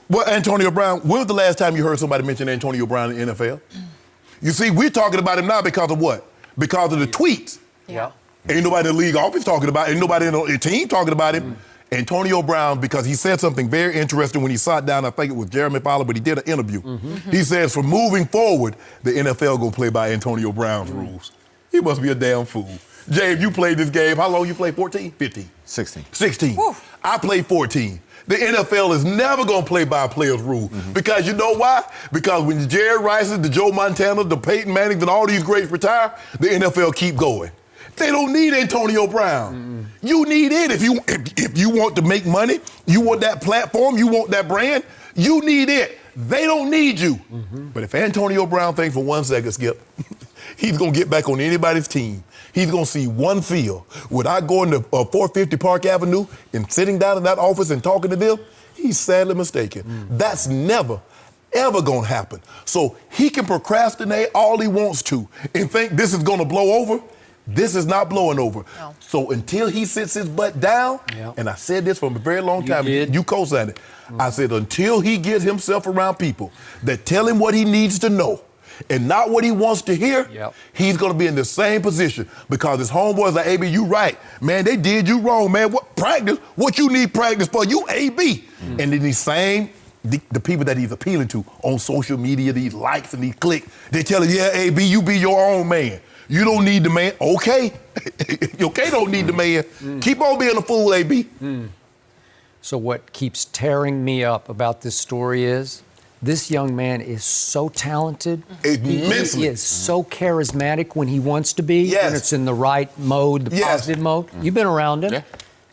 Well, Antonio Brown, when was the last time you heard somebody mention Antonio Brown in the NFL? You see, we're talking about him now because of what? Because of the tweets. Yeah. Ain't nobody in the league office talking about it. Ain't nobody in the team talking about him. Antonio Brown, because he said something very interesting when he sat down, I think it was Jeremy Fowler, but he did an interview. He says, from moving forward, the NFL gonna play by Antonio Brown's rules. He must be a damn fool. James, you played this game. How long you played? 14? 15? 16. 16. Woo. I played 14. The NFL is never going to play by a player's rule. Because you know why? Because when the Jerry Rices, the Joe Montana, the Peyton Mannings, and all these greats retire, the NFL keep going. They don't need Antonio Brown. You need it if you want to make money, you want that platform, you want that brand, you need it. They don't need you. But if Antonio Brown thinks for 1 second, Skip, he's going to get back on anybody's team. He's going to see one field without going to 450 Park Avenue and sitting down in that office and talking to them. He's sadly mistaken. That's never, ever going to happen. So he can procrastinate all he wants to and think this is going to blow over. This is not blowing over. No. So until he sits his butt down, and I said this from a very long time, you co-signed it. I said until he gets himself around people that tell him what he needs to know and not what he wants to hear, he's going to be in the same position because his homeboys like, AB, you right. Man, they did you wrong, man. What practice? What you need practice for? You AB. And then the people that he's appealing to on social media, these likes and these clicks, they tell him, yeah, AB, you be your own man. You don't need the man. Okay. Don't need the man. Keep on being a fool, AB. So what keeps tearing me up about this story is this young man is so talented. Immensely. He is so charismatic when he wants to be. Yes. When it's in the right mode, the positive mode. You've been around him. Yeah.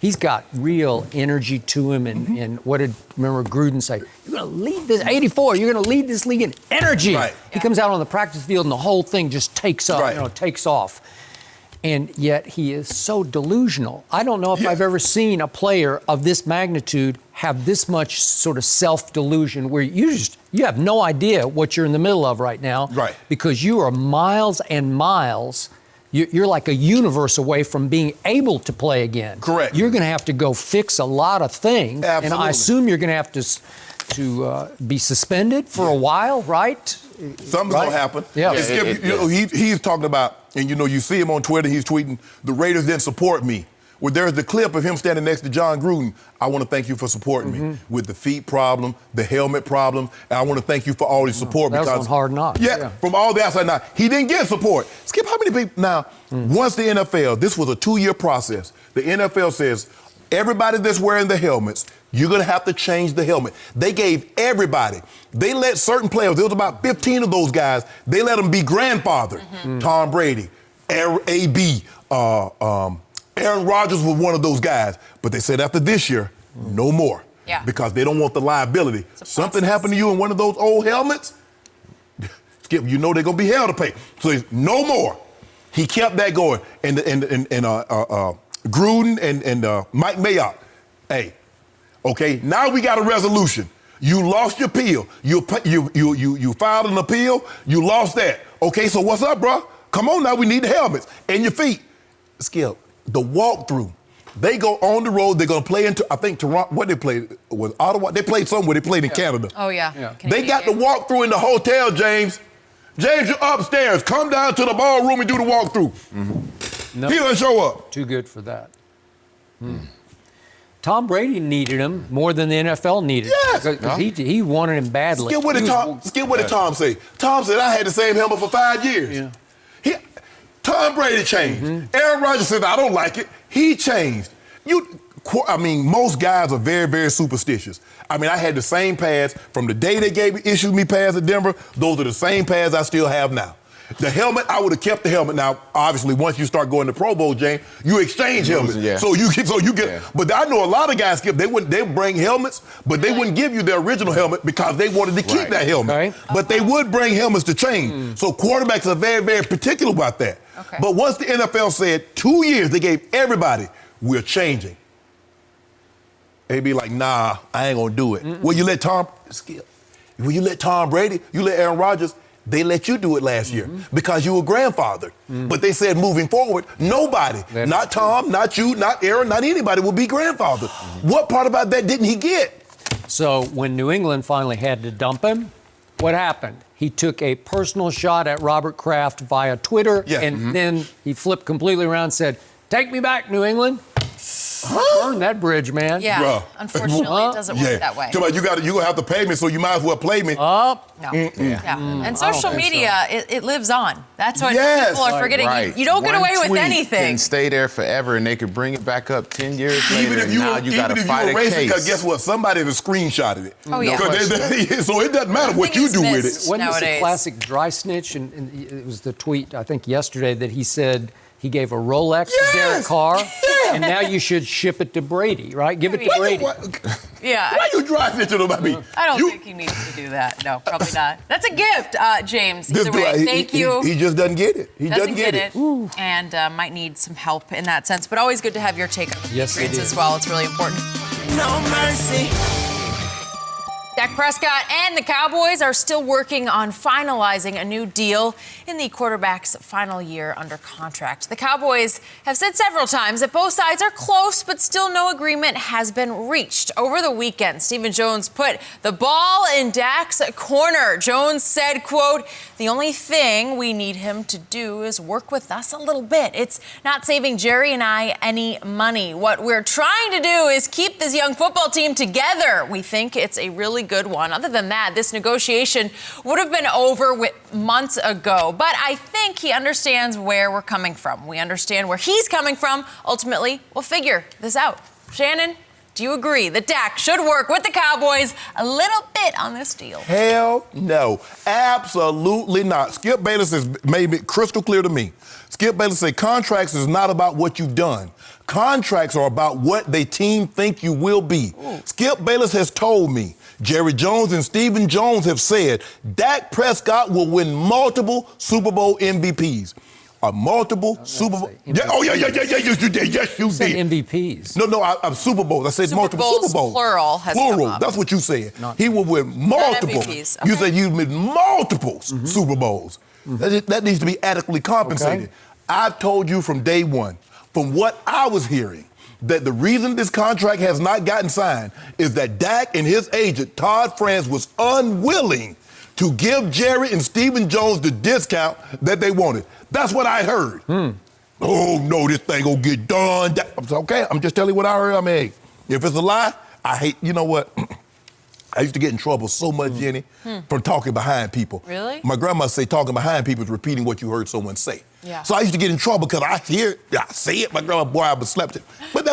He's got real energy to him, and what did, remember Gruden say? You're going to lead this, 84, you're going to lead this league in energy. Right. He comes out on the practice field and the whole thing just takes up, takes off. And yet he is so delusional. I don't know if I've ever seen a player of this magnitude have this much sort of self-delusion where you have no idea what you're in the middle of right now. Right. Because you are miles and miles. You're like a universe away from being able to play again. Correct. You're going to have to go fix a lot of things. Absolutely. And I assume you're going to have to be suspended for a while, right? Something's going to happen. Yeah. He's talking about, and you see him on Twitter, he's tweeting, the Raiders didn't support me. Well, there's the clip of him standing next to John Gruden. I want to thank you for supporting me with the feet problem, the helmet problem, and I want to thank you for all your support. That because was on Hard Knocks. Yeah, from all the outside. Now, he didn't get support. Skip, how many people? Now, once the NFL, this was a 2-year process, the NFL says, everybody that's wearing the helmets, you're going to have to change the helmet. They gave everybody. They let certain players, there was about 15 of those guys, they let them be grandfathered. Tom Brady, A.B., Aaron Rodgers was one of those guys. But they said after this year, no more. Yeah. Because they don't want the liability. Something happened to you in one of those old helmets, Skip, they're going to be held to pay. So no more. He kept that going. And Gruden and Mike Mayock, hey, okay, now we got a resolution. You lost your appeal. You filed an appeal. You lost that. Okay, so what's up, bro? Come on now, we need the helmets and your feet. Skip, the walkthrough. They go on the road. They're going to play into, I think, Toronto. What they played was Ottawa. They played somewhere. They played in Canada. Oh, yeah. They got the walkthrough in the hotel, James. James, you're upstairs. Come down to the ballroom and do the walkthrough. Nope. He doesn't show up. Too good for that. Tom Brady needed him more than the NFL needed. Yes. Because he wanted him badly. Skip, what did Tom say? Tom said, I had the same helmet for 5 years. Yeah. Tom Brady changed. Aaron Rodgers said, I don't like it. He changed. Most guys are very, very superstitious. I had the same pads from the day they issued me pads at Denver. Those are the same pads I still have now. The helmet, I would have kept the helmet. Now, obviously, once you start going to Pro Bowl, James, you exchange helmets. Yeah. So you get. But I know a lot of guys, Skip, they bring helmets, but they wouldn't give you their original helmet because they wanted to keep that helmet. Right. But they would bring helmets to change. So quarterbacks are very, very particular about that. Okay. But once the NFL said 2 years, they gave everybody, we're changing. They'd be like, nah, I ain't gonna do it. Will you let Tom Brady, you let Aaron Rodgers, they let you do it last year because you were grandfathered. But they said moving forward, nobody, not Tom, not you, not Aaron, not anybody will be grandfathered. What part about that didn't he get? So when New England finally had to dump him, what happened? He took a personal shot at Robert Kraft via Twitter, and then he flipped completely around and said, take me back, New England. Burn that bridge, man. Yeah, Bruh. unfortunately, it doesn't work that way. Come on, you're gonna have to pay me, so you might as well play me. No. And social media, it lives on. That's what people are forgetting. Right. You don't get away with tweet anything. Can stay there forever, and they could bring it back up 10 years later. Even if you fight a erase it, case. because guess what? Somebody has screenshotted it. Oh, yeah. So it doesn't matter what you do with it. Wasn't this a classic dry snitch? And it was the tweet, I think, yesterday that he said he gave a Rolex to Derek Carr, and now you should ship it to Brady, right? Give it to Brady. Why you dry snitching about me? I don't think he needs to do that. No, probably not. That's a gift, James. Either way, thank you. He just doesn't get it. He doesn't get it. And might need some help in that sense. But always good to have your take on the Patriots as well. It's really important. No mercy. Dak Prescott and the Cowboys are still working on finalizing a new deal in the quarterback's final year under contract. The Cowboys have said several times that both sides are close, but still no agreement has been reached. Over the weekend, Stephen Jones put the ball in Dak's corner. Jones said, quote, the only thing we need him to do is work with us a little bit. It's not saving Jerry and I any money. What we're trying to do is keep this young football team together. We think it's a really good one. Other than that, this negotiation would have been over months ago. But I think he understands where we're coming from. We understand where he's coming from. Ultimately, we'll figure this out. Shannon, Do you agree that Dak should work with the Cowboys a little bit on this deal? Hell no. Absolutely not. Skip Bayless has made it crystal clear to me. Skip Bayless said contracts is not about what you've done. Contracts are about what the team think you will be. Ooh. Skip Bayless has told me, Jerry Jones and Stephen Jones have said, Dak Prescott will win multiple Super Bowl MVPs. Multiple Super Bowl. Yeah, yes, you did. Yes, you did. MVPs. No, I'm Super Bowls. I said Super multiple Bowls, Super Bowls. Plural has come up. That's what you said. He will win multiple. MVPs. Okay. You said you'd win multiple Super Bowls. That needs to be adequately compensated. Okay. I've told you from day one, from what I was hearing, that the reason this contract has not gotten signed is that Dak and his agent, Todd France, was unwilling to give Jerry and Stephen Jones the discount that they wanted. That's what I heard. Oh, no, this thing gonna get done. Okay, I'm just telling you what I heard. I mean, if it's a lie, I hate, you know what? I used to get in trouble so much, Jenny, from talking behind people. Really? My grandma say talking behind people is repeating what you heard someone say. Yeah. So I used to get in trouble because I hear it, I say it. My grandma, boy, I was slept it. But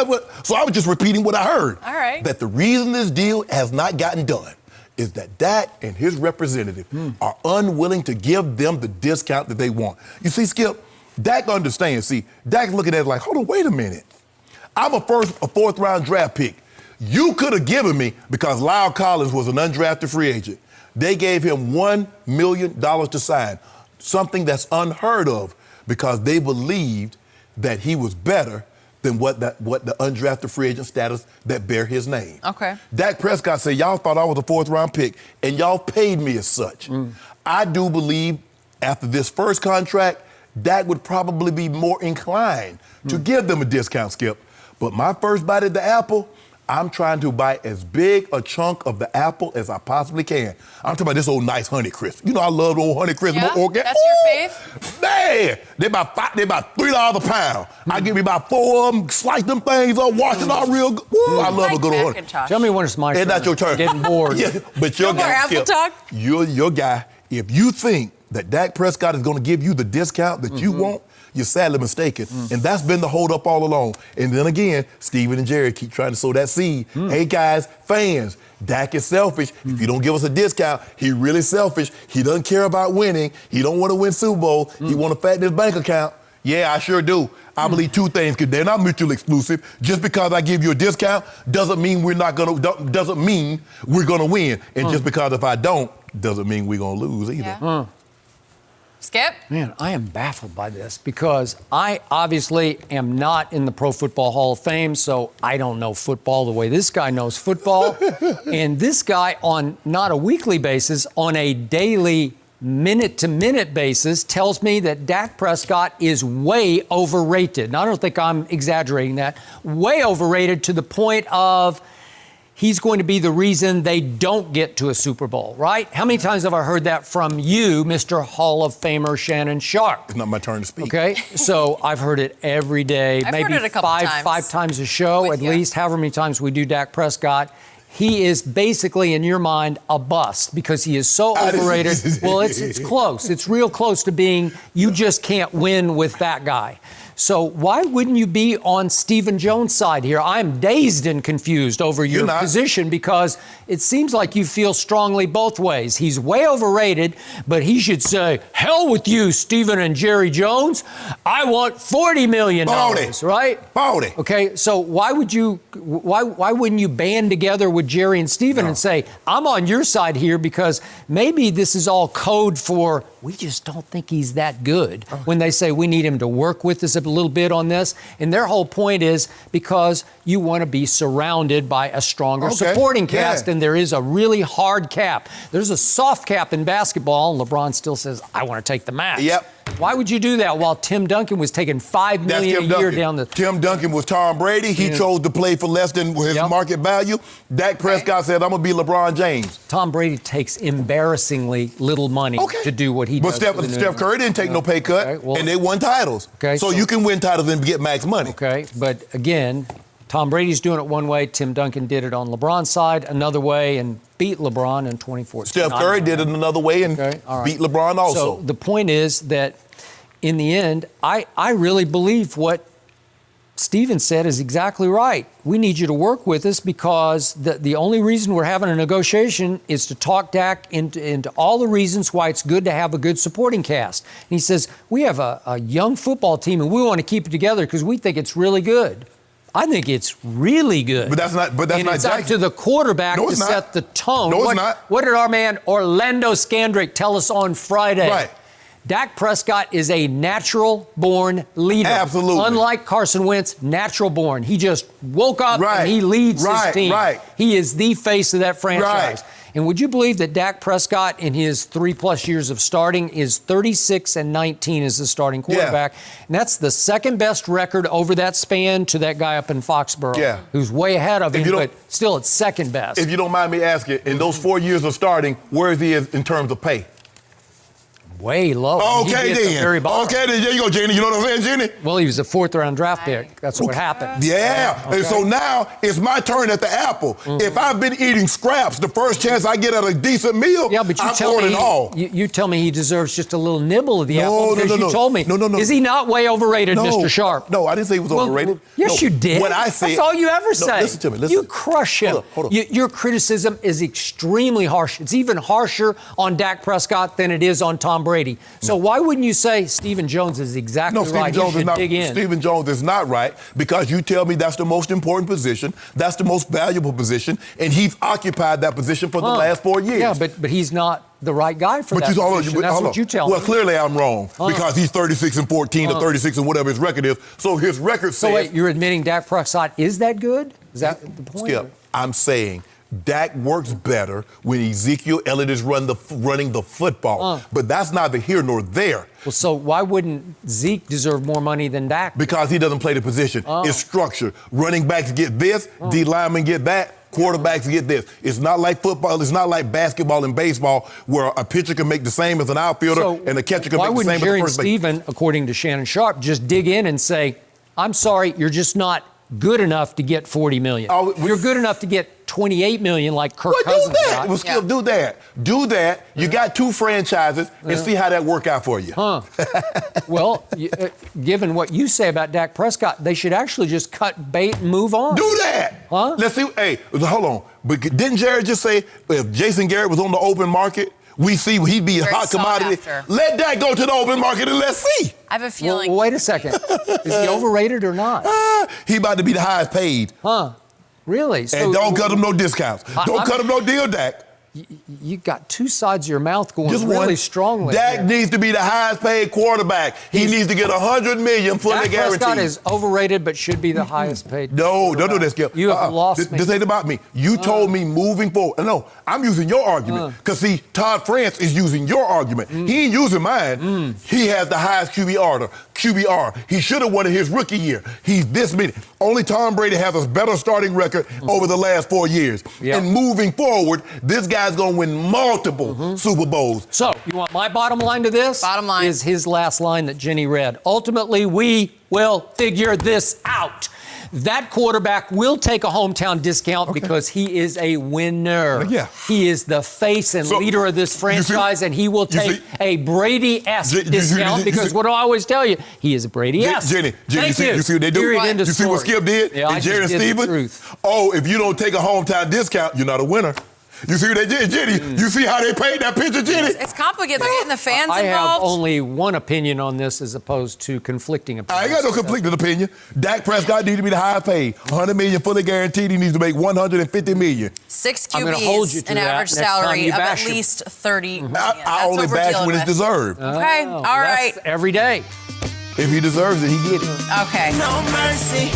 so I was just repeating what I heard. All right. That the reason this deal has not gotten done is that Dak and his representative are unwilling to give them the discount that they want. You see, Skip, Dak understands. See, Dak's looking at it like, hold on, wait a minute. I'm a fourth round draft pick. You could have given me, because Lyle Collins was an undrafted free agent, they gave him $1 million to sign, something that's unheard of because they believed that he was better than what the undrafted free agent status that bear his name. Okay. Dak Prescott said, y'all thought I was a fourth round pick and y'all paid me as such. I do believe after this first contract, Dak would probably be more inclined to give them a discount, Skip. But my first bite at the apple, I'm trying to buy as big a chunk of the apple as I possibly can. I'm talking about this old nice Honey Crisp. You know I love old Honey Crisp. Yeah? That's your fave? Man, they about $3 a pound. I give me about 4 of them, slice them things up, wash it all real good. I love a good old Honey. Tell me when it's my turn. It's not your turn. Getting bored. Yeah, but your guy, apple talk? Your guy, if you think that Dak Prescott is going to give you the discount that you want, you're sadly mistaken. And that's been the hold up all along. And then again, Steven and Jerry keep trying to sow that seed. Hey guys, fans, Dak is selfish. If you don't give us a discount, he really selfish. He doesn't care about winning. He don't want to win Super Bowl. He want to fatten his bank account. Yeah, I sure do. I believe two things, because they're not mutually exclusive. Just because I give you a discount doesn't mean we're gonna win. And just because if I don't, doesn't mean we're gonna lose either. Yeah. Skip? Man, I am baffled by this because I obviously am not in the Pro Football Hall of Fame, so I don't know football the way this guy knows football. And this guy, on not a weekly basis, on a daily, minute-to-minute basis, tells me that Dak Prescott is way overrated. And I don't think I'm exaggerating that. Way overrated to the point of he's going to be the reason they don't get to a Super Bowl, right? How many times have I heard that from you, Mr. Hall of Famer Shannon Sharpe? It's not my turn to speak. Okay, so I've heard it every day, I've maybe heard it a couple five times a show, at least, however many times we do Dak Prescott. He is basically, in your mind, a bust because he is so overrated. Well, it's close. It's real close to being, you just can't win with that guy. So why wouldn't you be on Stephen Jones' side here? I'm dazed and confused over your position because it seems like you feel strongly both ways. He's way overrated, but he should say, hell with you, Stephen and Jerry Jones. I want $40 million, right? 40. Okay, so why wouldn't you band together with Jerry and Stephen and say, I'm on your side here because maybe this is all code for we just don't think he's that good. When they say we need him to work with us a little bit on this. And their whole point is because you want to be surrounded by a stronger supporting cast, and there is a really hard cap. There's a soft cap in basketball, and LeBron still says, I want to take the max. Yep. Why would you do that while Tim Duncan was taking $5 million a year down the... Tim Duncan was Tom Brady. He chose to play for less than his market value. Dak Prescott said, I'm going to be LeBron James. Tom Brady takes embarrassingly little money to do what he does. But Steph Curry didn't take no pay cut, and they won titles. So you can win titles and get max money. Okay, but again, Tom Brady's doing it one way. Tim Duncan did it on LeBron's side another way and beat LeBron in 2014. Steph Curry did it another way and beat LeBron also. So the point is that in the end, I really believe what Steven said is exactly right. We need you to work with us because the only reason we're having a negotiation is to talk Dak into all the reasons why it's good to have a good supporting cast. And he says, we have a young football team and we want to keep it together because we think it's really good. I think it's really good. But that's not it's up to the quarterback to set the tone. No, it's not. What did our man Orlando Scandrick tell us on Friday? Right. Dak Prescott is a natural-born leader. Absolutely. Unlike Carson Wentz, natural-born. He just woke up and he leads his team. Right. He is the face of that franchise. Right. And would you believe that Dak Prescott, in his 3+ years of starting, is 36-19 as the starting quarterback? Yeah. And that's the second-best record over that span to that guy up in Foxborough, who's way ahead of him, but still it's second best. If you don't mind me asking, in those 4 years of starting, where is he in terms of pay? Way low. Okay, then. Okay, then. There you go, Jenny. You know what I'm saying, Jenny? Well, he was a 4th-round draft pick. That's what happened. Yeah. Okay. And so now it's my turn at the apple. If I've been eating scraps, the first chance I get at a decent meal, but I'm pouring it all. You tell me he deserves just a little nibble of the apple because you told me. No. Is he not way overrated, Mr. Sharpe? No, I didn't say he was overrated. Yes, you did. What I said. That's all you ever say. Listen to me. Listen. You crush him. Hold on. Your criticism is extremely harsh. It's even harsher on Dak Prescott than it is on Tom Brady. So why wouldn't you say Stephen Jones is exactly right? Stephen Jones is not right because you tell me that's the most important position, that's the most valuable position, and he's occupied that position for the last 4 years. Yeah, but he's not the right guy for that position. That's what you tell me. Well, clearly I'm wrong because he's 36-14 or 36 and whatever his record is. So his record says... So wait, you're admitting Dak Prescott is that good? Is that the point? Skip, I'm saying... Dak works better when Ezekiel Elliott is running the football. But that's neither here nor there. Well, so why wouldn't Zeke deserve more money than Dak? Because he doesn't play the position. It's structure. Running backs get this, D linemen get that, quarterbacks get this. It's not like football. It's not like basketball and baseball where a pitcher can make the same as an outfielder and a catcher can make the same as a first base. Stephen, according to Shannon Sharpe, just dig in and say, I'm sorry, you're just not good enough to get $40 million. You're good enough to get $28 million like Kirk Cousins got. Well, Skip, do that. Do that. You got 2 franchises and see how that work out for you. Well, given what you say about Dak Prescott, they should actually just cut bait and move on. Do that. Let's see. Hey, hold on. But didn't Jared just say if Jason Garrett was on the open market, we see he'd be a hot commodity? Let that go to the open market and let's see. I have a feeling. Well, wait a second. Is he overrated or not? He about to be the highest paid. Really? So, and don't cut him no discounts. Don't cut him no deal, Dak. You got 2 sides of your mouth going just really strongly. Dak needs to be the highest paid quarterback. He needs to get $100 million fully guaranteed. Dak Prescott is overrated, but should be the highest paid. No, don't do this, Skip. You have lost me. This ain't about me. You told me moving forward. No, I'm using your argument. Because, see, Todd France is using your argument. He ain't using mine. He has the highest QBR. He should have won it his rookie year. He's this many. Only Tom Brady has a better starting record over the last 4 years. And moving forward, this guy's going to win multiple Super Bowls. So, you want my bottom line to this? Bottom line is his last line that Jenny read. Ultimately, we will figure this out. That quarterback will take a hometown discount because he is a winner. He is the face and leader of this franchise, and he will take a Brady-esque discount because what do I always tell you? He is a Brady-esque. Jenny, you see what they do? You see what Skip did? And Jerry and Steven? Oh, if you don't take a hometown discount, you're not a winner. You see what they did, Jenny? You see how they paint that picture, Jenny? It's complicated. They're getting the fans involved. I have only one opinion on this as opposed to conflicting opinions. I ain't got no conflicting opinion. Dak Prescott needs to be the highest paid. $100 million fully guaranteed. He needs to make $150 million. 6 QBs, an average salary of at least $30 million. I only bash when it's deserved. Okay, all right. Every day. If he deserves it, he get it. Okay. No mercy.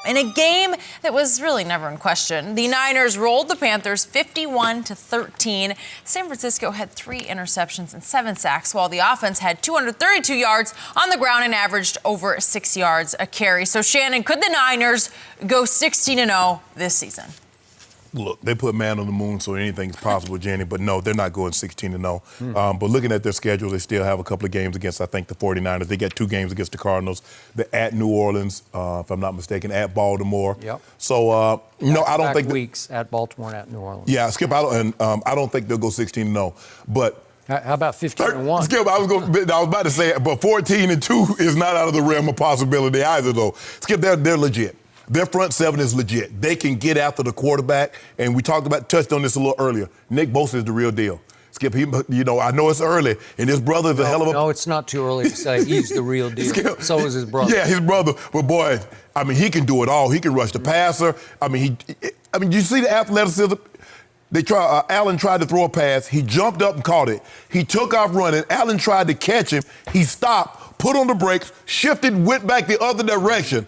In a game that was really never in question, the Niners rolled the Panthers 51-13. San Francisco had 3 interceptions and 7 sacks, while the offense had 232 yards on the ground and averaged over 6 yards a carry. So, Shannon, could the Niners go 16-0 this season? Look, they put man on the moon, so anything's possible, Jenny. But no, they're not going 16-0. But looking at their schedule, they still have a couple of games against, I think, the 49ers. They got 2 games against the Cardinals. They're at New Orleans, if I'm not mistaken, at Baltimore. So, no, I don't think weeks at Baltimore and at New Orleans. Yeah, Skip, I don't think they'll go 16-0. But How about 15-1? Skip, I was about to say, but 14-2 is not out of the realm of possibility either, though. Skip, they're legit. Their front seven is legit. They can get after the quarterback, and we touched on this a little earlier. Nick Bosa is the real deal. Skip, I know it's early, and his brother is a hell of a... No, it's not too early to say he's the real deal. Skip, so is his brother. Yeah, his brother. But, boy, he can do it all. He can rush the passer. You see the athleticism? Allen tried to throw a pass. He jumped up and caught it. He took off running. Allen tried to catch him. He stopped, put on the brakes, shifted, went back the other direction.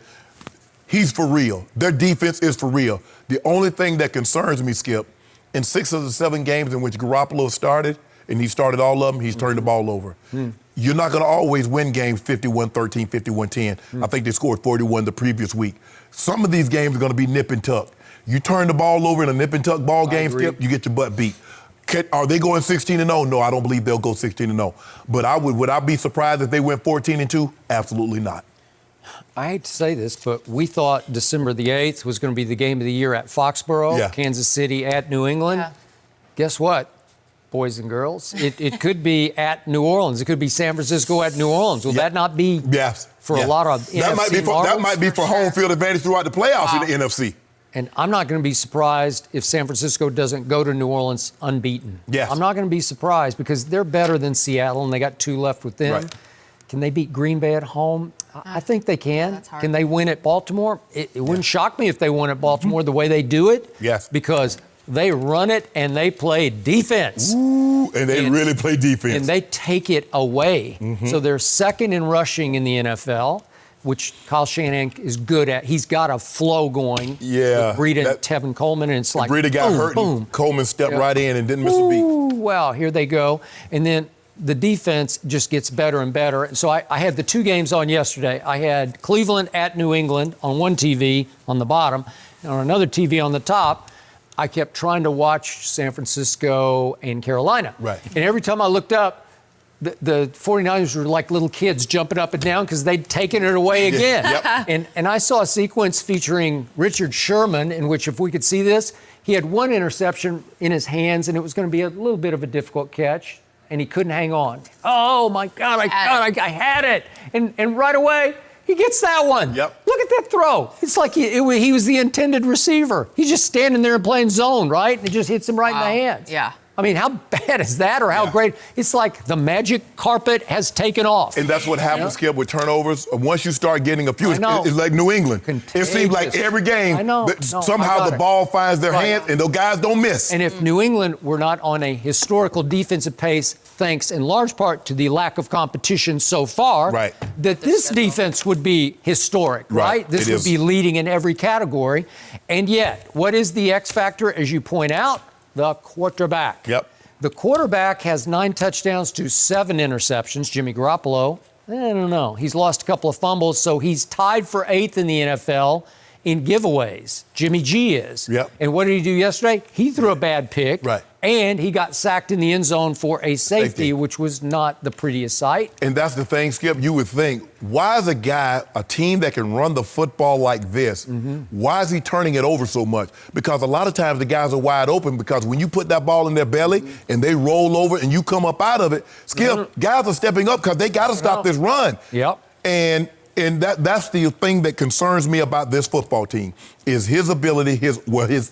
He's for real. Their defense is for real. The only thing that concerns me, Skip, in 6 of the 7 games in which Garoppolo started, and he started all of them, he's turned the ball over. You're not going to always win games 51-13, 51-10. I think they scored 41 the previous week. Some of these games are going to be nip and tuck. You turn the ball over in a nip and tuck ball game, Skip, you get your butt beat. Are they going 16-0? No, I don't believe they'll go 16-0. But would I be surprised if they went 14-2? Absolutely not. I hate to say this, but we thought December the 8th was going to be the game of the year at Foxborough, Kansas City at New England. Yeah. Guess what, boys and girls? It could be at New Orleans. It could be San Francisco at New Orleans. Will that not be for a lot of NFC that might be for home field advantage throughout the playoffs in the NFC. And I'm not going to be surprised if San Francisco doesn't go to New Orleans unbeaten. Yes. I'm not going to be surprised because they're better than Seattle, and they got 2 left with them. Right. Can they beat Green Bay at home? I think they can. Can they win at Baltimore? It wouldn't shock me if they won at Baltimore the way they do it. Yes. Because they run it and they play defense. Ooh, and they really play defense. And they take it away. So they're second in rushing in the NFL, which Kyle Shanahan is good at. He's got a flow going. Yeah. With Breida and Tevin Coleman, and it's like Breida got boom, hurt, boom. and Coleman stepped right in and didn't miss a beat. Well, here they go. And then the defense just gets better and better. So I had the 2 games on yesterday. I had Cleveland at New England on one TV on the bottom, and on another TV on the top, I kept trying to watch San Francisco and Carolina. Right. And every time I looked up, the 49ers were like little kids jumping up and down because they'd taken it away again. And I saw a sequence featuring Richard Sherman in which, if we could see this, he had 1 interception in his hands, and it was going to be a little bit of a difficult catch, and he couldn't hang on. Oh, my God, I had it. And right away, he gets that one. Yep. Look at that throw. It's like he was the intended receiver. He's just standing there and playing zone, right? And it just hits him right in the hands. Yeah. I mean, how bad is that, or how great? It's like the magic carpet has taken off. And that's what happens, Skip, with turnovers. Once you start getting a few, it's like New England. Contagious. It seems like every game, somehow the ball finds their hand, and those guys don't miss. And if New England were not on a historical defensive pace, thanks in large part to the lack of competition so far, that this defense would be historic, right? This would be leading in every category. And yet, what is the X factor, as you point out? The quarterback. Yep. The quarterback has 9 touchdowns to 7 interceptions. Jimmy Garoppolo, I don't know. He's lost a couple of fumbles, so he's tied for 8th in the NFL in giveaways. Jimmy G is. Yep. And what did he do yesterday? He threw a bad pick. Right. And he got sacked in the end zone for a safety, which was not the prettiest sight. And that's the thing, Skip. You would think, why is a team that can run the football like this, why is he turning it over so much? Because a lot of times the guys are wide open, because when you put that ball in their belly and they roll over and you come up out of it, Skip, guys are stepping up because they got to stop this run. Yep. And that's the thing that concerns me about this football team, is his ability, his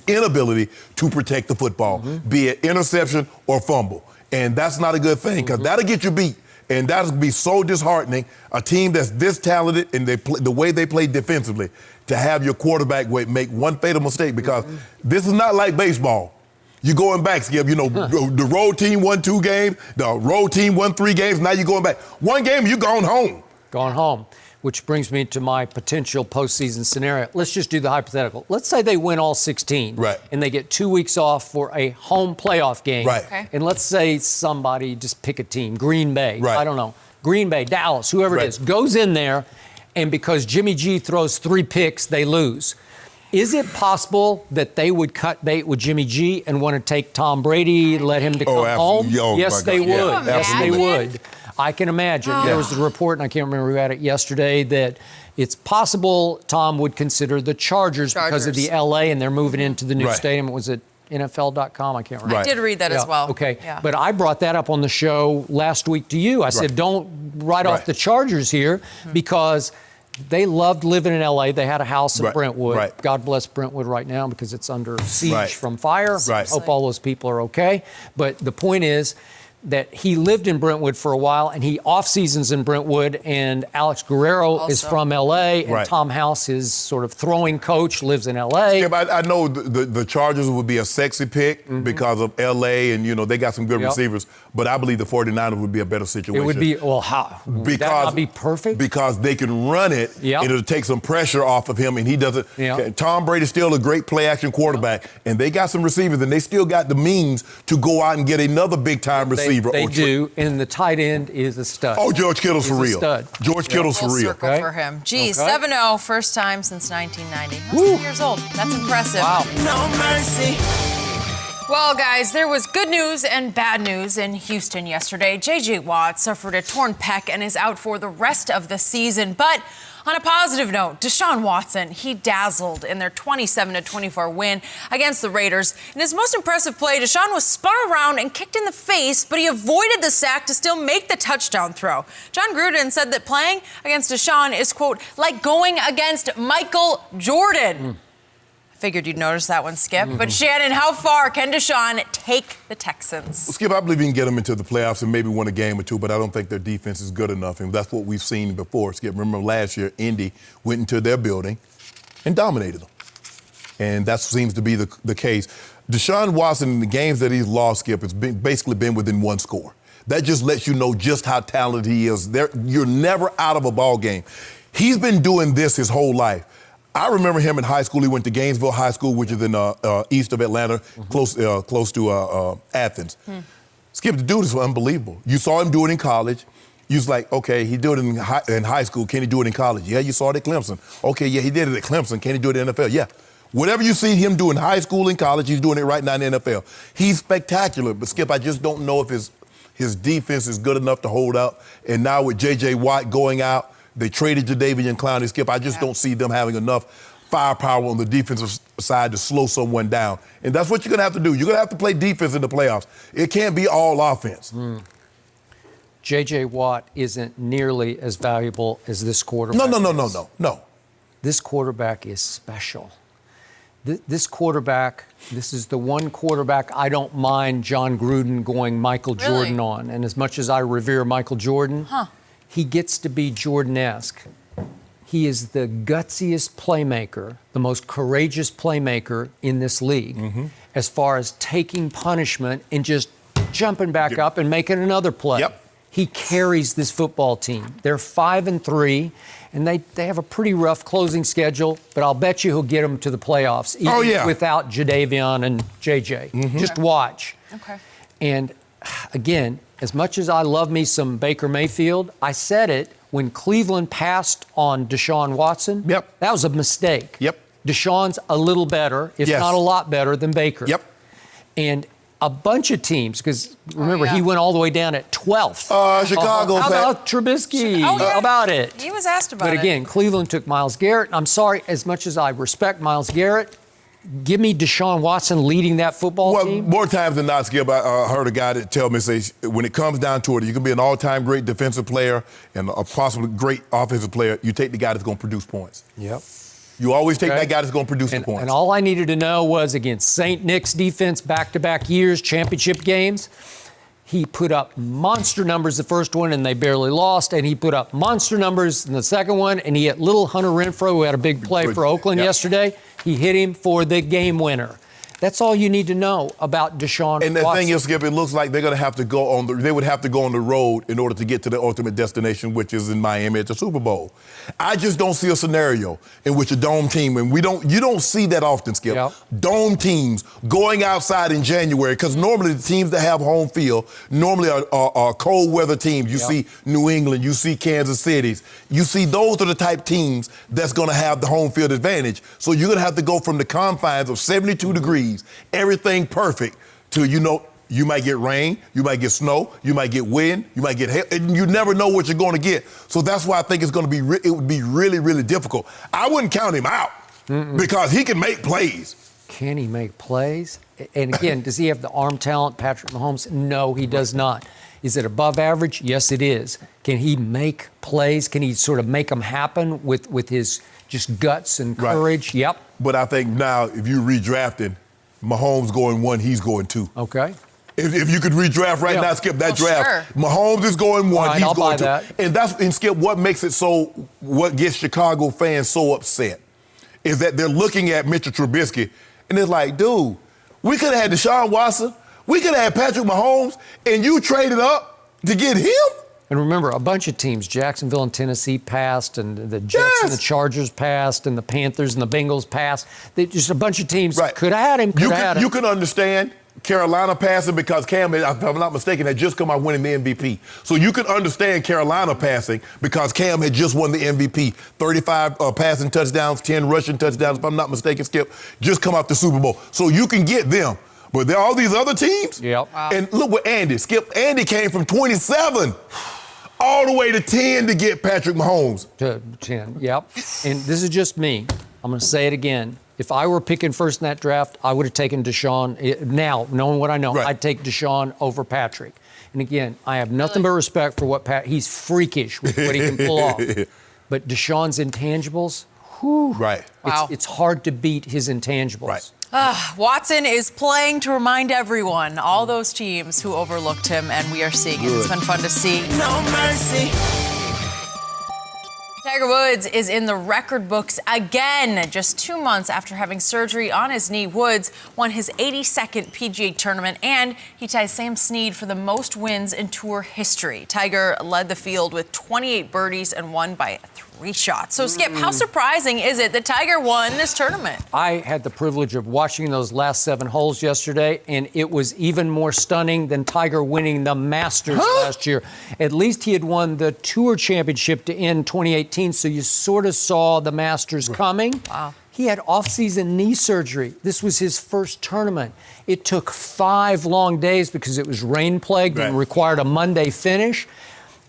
inability to protect the football, be it interception or fumble. And that's not a good thing, because that'll get you beat. And that'll be so disheartening, a team that's this talented and the way they play defensively, to have your quarterback make one fatal mistake, because this is not like baseball. You're going back, Skip. The road team won 2 games, the road team won 3 games, now you're going back. 1 game, you're going home. Gone home. Which brings me to my potential postseason scenario. Let's just do the hypothetical. Let's say they win all 16. Right. And they get 2 weeks off for a home playoff game. Right. Okay. And let's say somebody, just pick a team, Green Bay. Right. I don't know. Green Bay, Dallas, whoever it is, goes in there, and because Jimmy G throws 3 picks, they lose. Is it possible that they would cut bait with Jimmy G and want to take Tom Brady, let him to come home? Yes, they would. Yeah, yes, they would. I can imagine. There was a report, and I can't remember who had it yesterday, that it's possible Tom would consider the Chargers because of the L.A., and they're moving into the new stadium. Was it NFL.com? I can't remember. I did read that as well. Okay. Yeah. But I brought that up on the show last week to you. I said, don't write off the Chargers here because they loved living in L.A. They had a house in Brentwood. God bless Brentwood right now because it's under siege from fire. Hope all those people are okay. But the point is that he lived in Brentwood for a while, and he off-seasons in Brentwood, and Alex Guerrero is from L.A., and Tom House, his sort of throwing coach, lives in L.A. Yeah, but I know the Chargers would be a sexy pick because of L.A., and, you know, they got some good receivers, but I believe the 49ers would be a better situation. It would be, well, how? Would that not be perfect? Because they can run it, and it'll take some pressure off of him, and he doesn't. Tom Brady's still a great play-action quarterback, and they got some receivers, and they still got the means to go out and get another big-time receiver. They do, and the tight end is a stud. Oh, George Kittle's for real. Stud. George Kittle's for real. Circle for him. Geez, 7-0, first time since 1990. That's 2 years old. That's impressive. Wow. No mercy. Well, guys, there was good news and bad news in Houston yesterday. J.J. Watt suffered a torn pec and is out for the rest of the season. But on a positive note, Deshaun Watson, he dazzled in their 27-24 win against the Raiders. In his most impressive play, Deshaun was spun around and kicked in the face, but he avoided the sack to still make the touchdown throw. John Gruden said that playing against Deshaun is, quote, like going against Michael Jordan. Figured you'd notice that one, Skip. But Shannon, how far can Deshaun take the Texans? Well, Skip, I believe he can get them into the playoffs and maybe win a game or two, but I don't think their defense is good enough, and that's what we've seen before. Skip, remember last year, Indy went into their building and dominated them, and that seems to be the case. Deshaun Watson, in the games that he's lost, Skip, has basically been within one score. That just lets you know just how talented he is. You're never out of a ball game. He's been doing this his whole life. I remember him in high school. He went to Gainesville High School, which is in east of Atlanta, close to Athens. Skip, the dude is unbelievable. You saw him do it in college. You was like, okay, he did it in high school. Can he do it in college? Yeah, you saw it at Clemson. Okay, yeah, he did it at Clemson. Can he do it in the NFL? Yeah. Whatever you see him do in high school and college, he's doing it right now in the NFL. He's spectacular. But, Skip, I just don't know if his defense is good enough to hold up. And now with J.J. Watt going out, they traded Jadeveon Clowney. Skip, I just don't see them having enough firepower on the defensive side to slow someone down. And that's what you're going to have to do. You're going to have to play defense in the playoffs. It can't be all offense. J.J. Watt isn't nearly as valuable as this quarterback. No. This quarterback is special. This quarterback, this is the one quarterback I don't mind John Gruden going Michael Jordan on. And as much as I revere Michael Jordan, he gets to be Jordan-esque. He is the gutsiest playmaker, the most courageous playmaker in this league, as far as taking punishment and just jumping back up and making another play. He carries this football team. They're 5-3, and they have a pretty rough closing schedule, but I'll bet you he'll get them to the playoffs, even without Jadeveon and JJ. Just watch. And again, as much as I love me some Baker Mayfield, I said it when Cleveland passed on Deshaun Watson. That was a mistake. Deshaun's a little better, if not a lot better, than Baker. And a bunch of teams, because remember, he went all the way down at 12th. Chicago. How about Trubisky? How about it? He was asked about it. But again, Cleveland took Myles Garrett. I'm sorry, as much as I respect Myles Garrett, give me Deshaun Watson leading that football team. More times than not, Skip, I heard a guy that tell me, say, when it comes down to it, you can be an all-time great defensive player and a possibly great offensive player. You take the guy that's going to produce points. You always take that guy that's going to produce the points. And all I needed to know was against St. Nick's defense, back-to-back years, championship games, he put up monster numbers the first one, and they barely lost. And he put up monster numbers in the second one, and he hit little Hunter Renfrow, who had a big play for Oakland yesterday. He hit him for the game winner. That's all you need to know about Deshaun Watson. And the thing is, Skip, it looks like they're going to have to go on they would have to go on the road in order to get to the ultimate destination, which is in Miami at the Super Bowl. I just don't see a scenario in which a dome team, and you don't see that often, Skip. Dome teams going outside in January, because normally the teams that have home field normally are cold weather teams. You see New England, you see Kansas City. You see those are the type teams that's going to have the home field advantage. So you're going to have to go from the confines of 72 degrees, everything perfect, to, you might get rain, you might get snow, you might get wind, you might get hail, and you never know what you're going to get. So that's why I think it would be really, really difficult. I wouldn't count him out because he can make plays. Can he make plays? And again, does he have the arm talent, Patrick Mahomes? No, he does not. Is it above average? Yes, it is. Can he make plays? Can he sort of make them happen with his just guts and courage? Right. Yep. But I think now, if you're redrafting, Mahomes going 1, he's going 2. Okay. If you could redraft right now, Skip, that draft, sure. Mahomes is going 1, right, he's I'll going 2. That. And Skip, what makes it what gets Chicago fans so upset is that they're looking at Mitchell Trubisky and it's like, dude, we could have had Deshaun Watson, we could have had Patrick Mahomes, and you traded up to get him? And remember, a bunch of teams, Jacksonville and Tennessee passed, and the Jets and the Chargers passed, and the Panthers and the Bengals passed. Just a bunch of teams could have had him, You can understand Carolina passing because Cam, if I'm not mistaken, had just come out winning the MVP. So you can understand Carolina passing because Cam had just won the MVP. 35 passing touchdowns, 10 rushing touchdowns, if I'm not mistaken, Skip, just come out the Super Bowl. So you can get them. But there are all these other teams. Yep. Wow. And look what Andy, Skip, Andy came from 27 all the way to 10 to get Patrick Mahomes. To 10, yep. And this is just me. I'm going to say it again. If I were picking first in that draft, I would have taken Deshaun. Now, knowing what I know, I'd take Deshaun over Patrick. And again, I have nothing but respect for what he's freakish with what he can pull off. But Deshaun's intangibles, whew, it's hard to beat his intangibles. Right. Watson is playing to remind everyone, all those teams who overlooked him, and we are seeing it. It's been fun to see. No mercy. Tiger Woods is in the record books again. Just 2 months after having surgery on his knee, Woods won his 82nd PGA tournament, and he ties Sam Snead for the most wins in tour history. Tiger led the field with 28 birdies and won by 3 shots. So, Skip, how surprising is it that Tiger won this tournament? I had the privilege of watching those last 7 holes yesterday, and it was even more stunning than Tiger winning the Masters last year. At least he had won the Tour Championship to end 2018, so you sort of saw the Masters coming. Wow. He had off-season knee surgery. This was his first tournament. It took 5 long days because it was rain-plagued and required a Monday finish.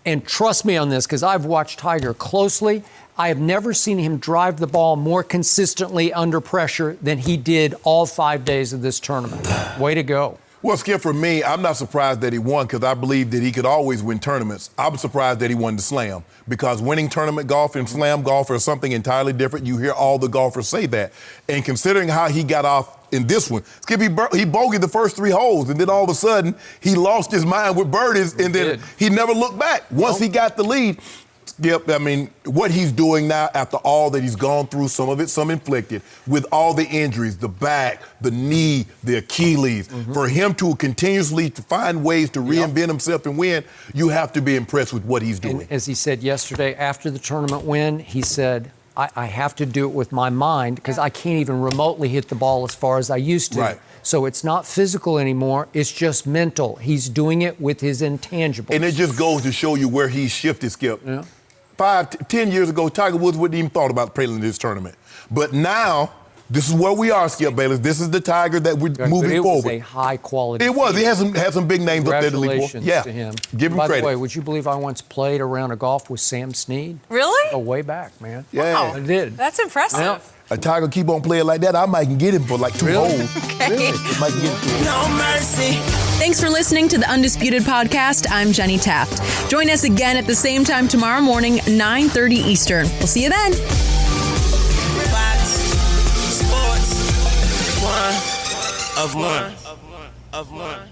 And trust me on this, because I've watched Tiger closely. I have never seen him drive the ball more consistently under pressure than he did all 5 days of this tournament. Way to go. Well, Skip, for me, I'm not surprised that he won because I believe that he could always win tournaments. I'm surprised that he won the Slam because winning tournament golf and Slam golf are something entirely different. You hear all the golfers say that. And considering how he got off in this one, Skip, he bogeyed the first 3 holes, and then all of a sudden he lost his mind with birdies, and then he never looked back. Once he got the lead, Skip, I mean, what he's doing now after all that he's gone through, some of it, some inflicted, with all the injuries, the back, the knee, the Achilles, for him to continuously find ways to reinvent himself and win, you have to be impressed with what he's doing. And as he said yesterday after the tournament win, he said, I have to do it with my mind because I can't even remotely hit the ball as far as I used to. Right. So it's not physical anymore. It's just mental. He's doing it with his intangibles. And it just goes to show you where he's shifted, Skip. 10 years ago, Tiger Woods wouldn't even thought about playing in this tournament. But now, this is where we are, Skip Bayless. This is the Tiger that we're moving forward. It was a high-quality It was. He had some big names up there to lead for. Congratulations to him. Give him By credit. the way, would you believe I once played a round of golf with Sam Snead? Really? Oh, way back, man. Yeah. Wow. I did. That's impressive. Yep. A Tiger keep on playing like that, I might can get him for like 2 holes. Okay. Might can get him. No mercy. Thanks for listening to the Undisputed Podcast. I'm Jenny Taft. Join us again at the same time tomorrow morning, 9:30 Eastern. We'll see you then. Fox Sports. One of one.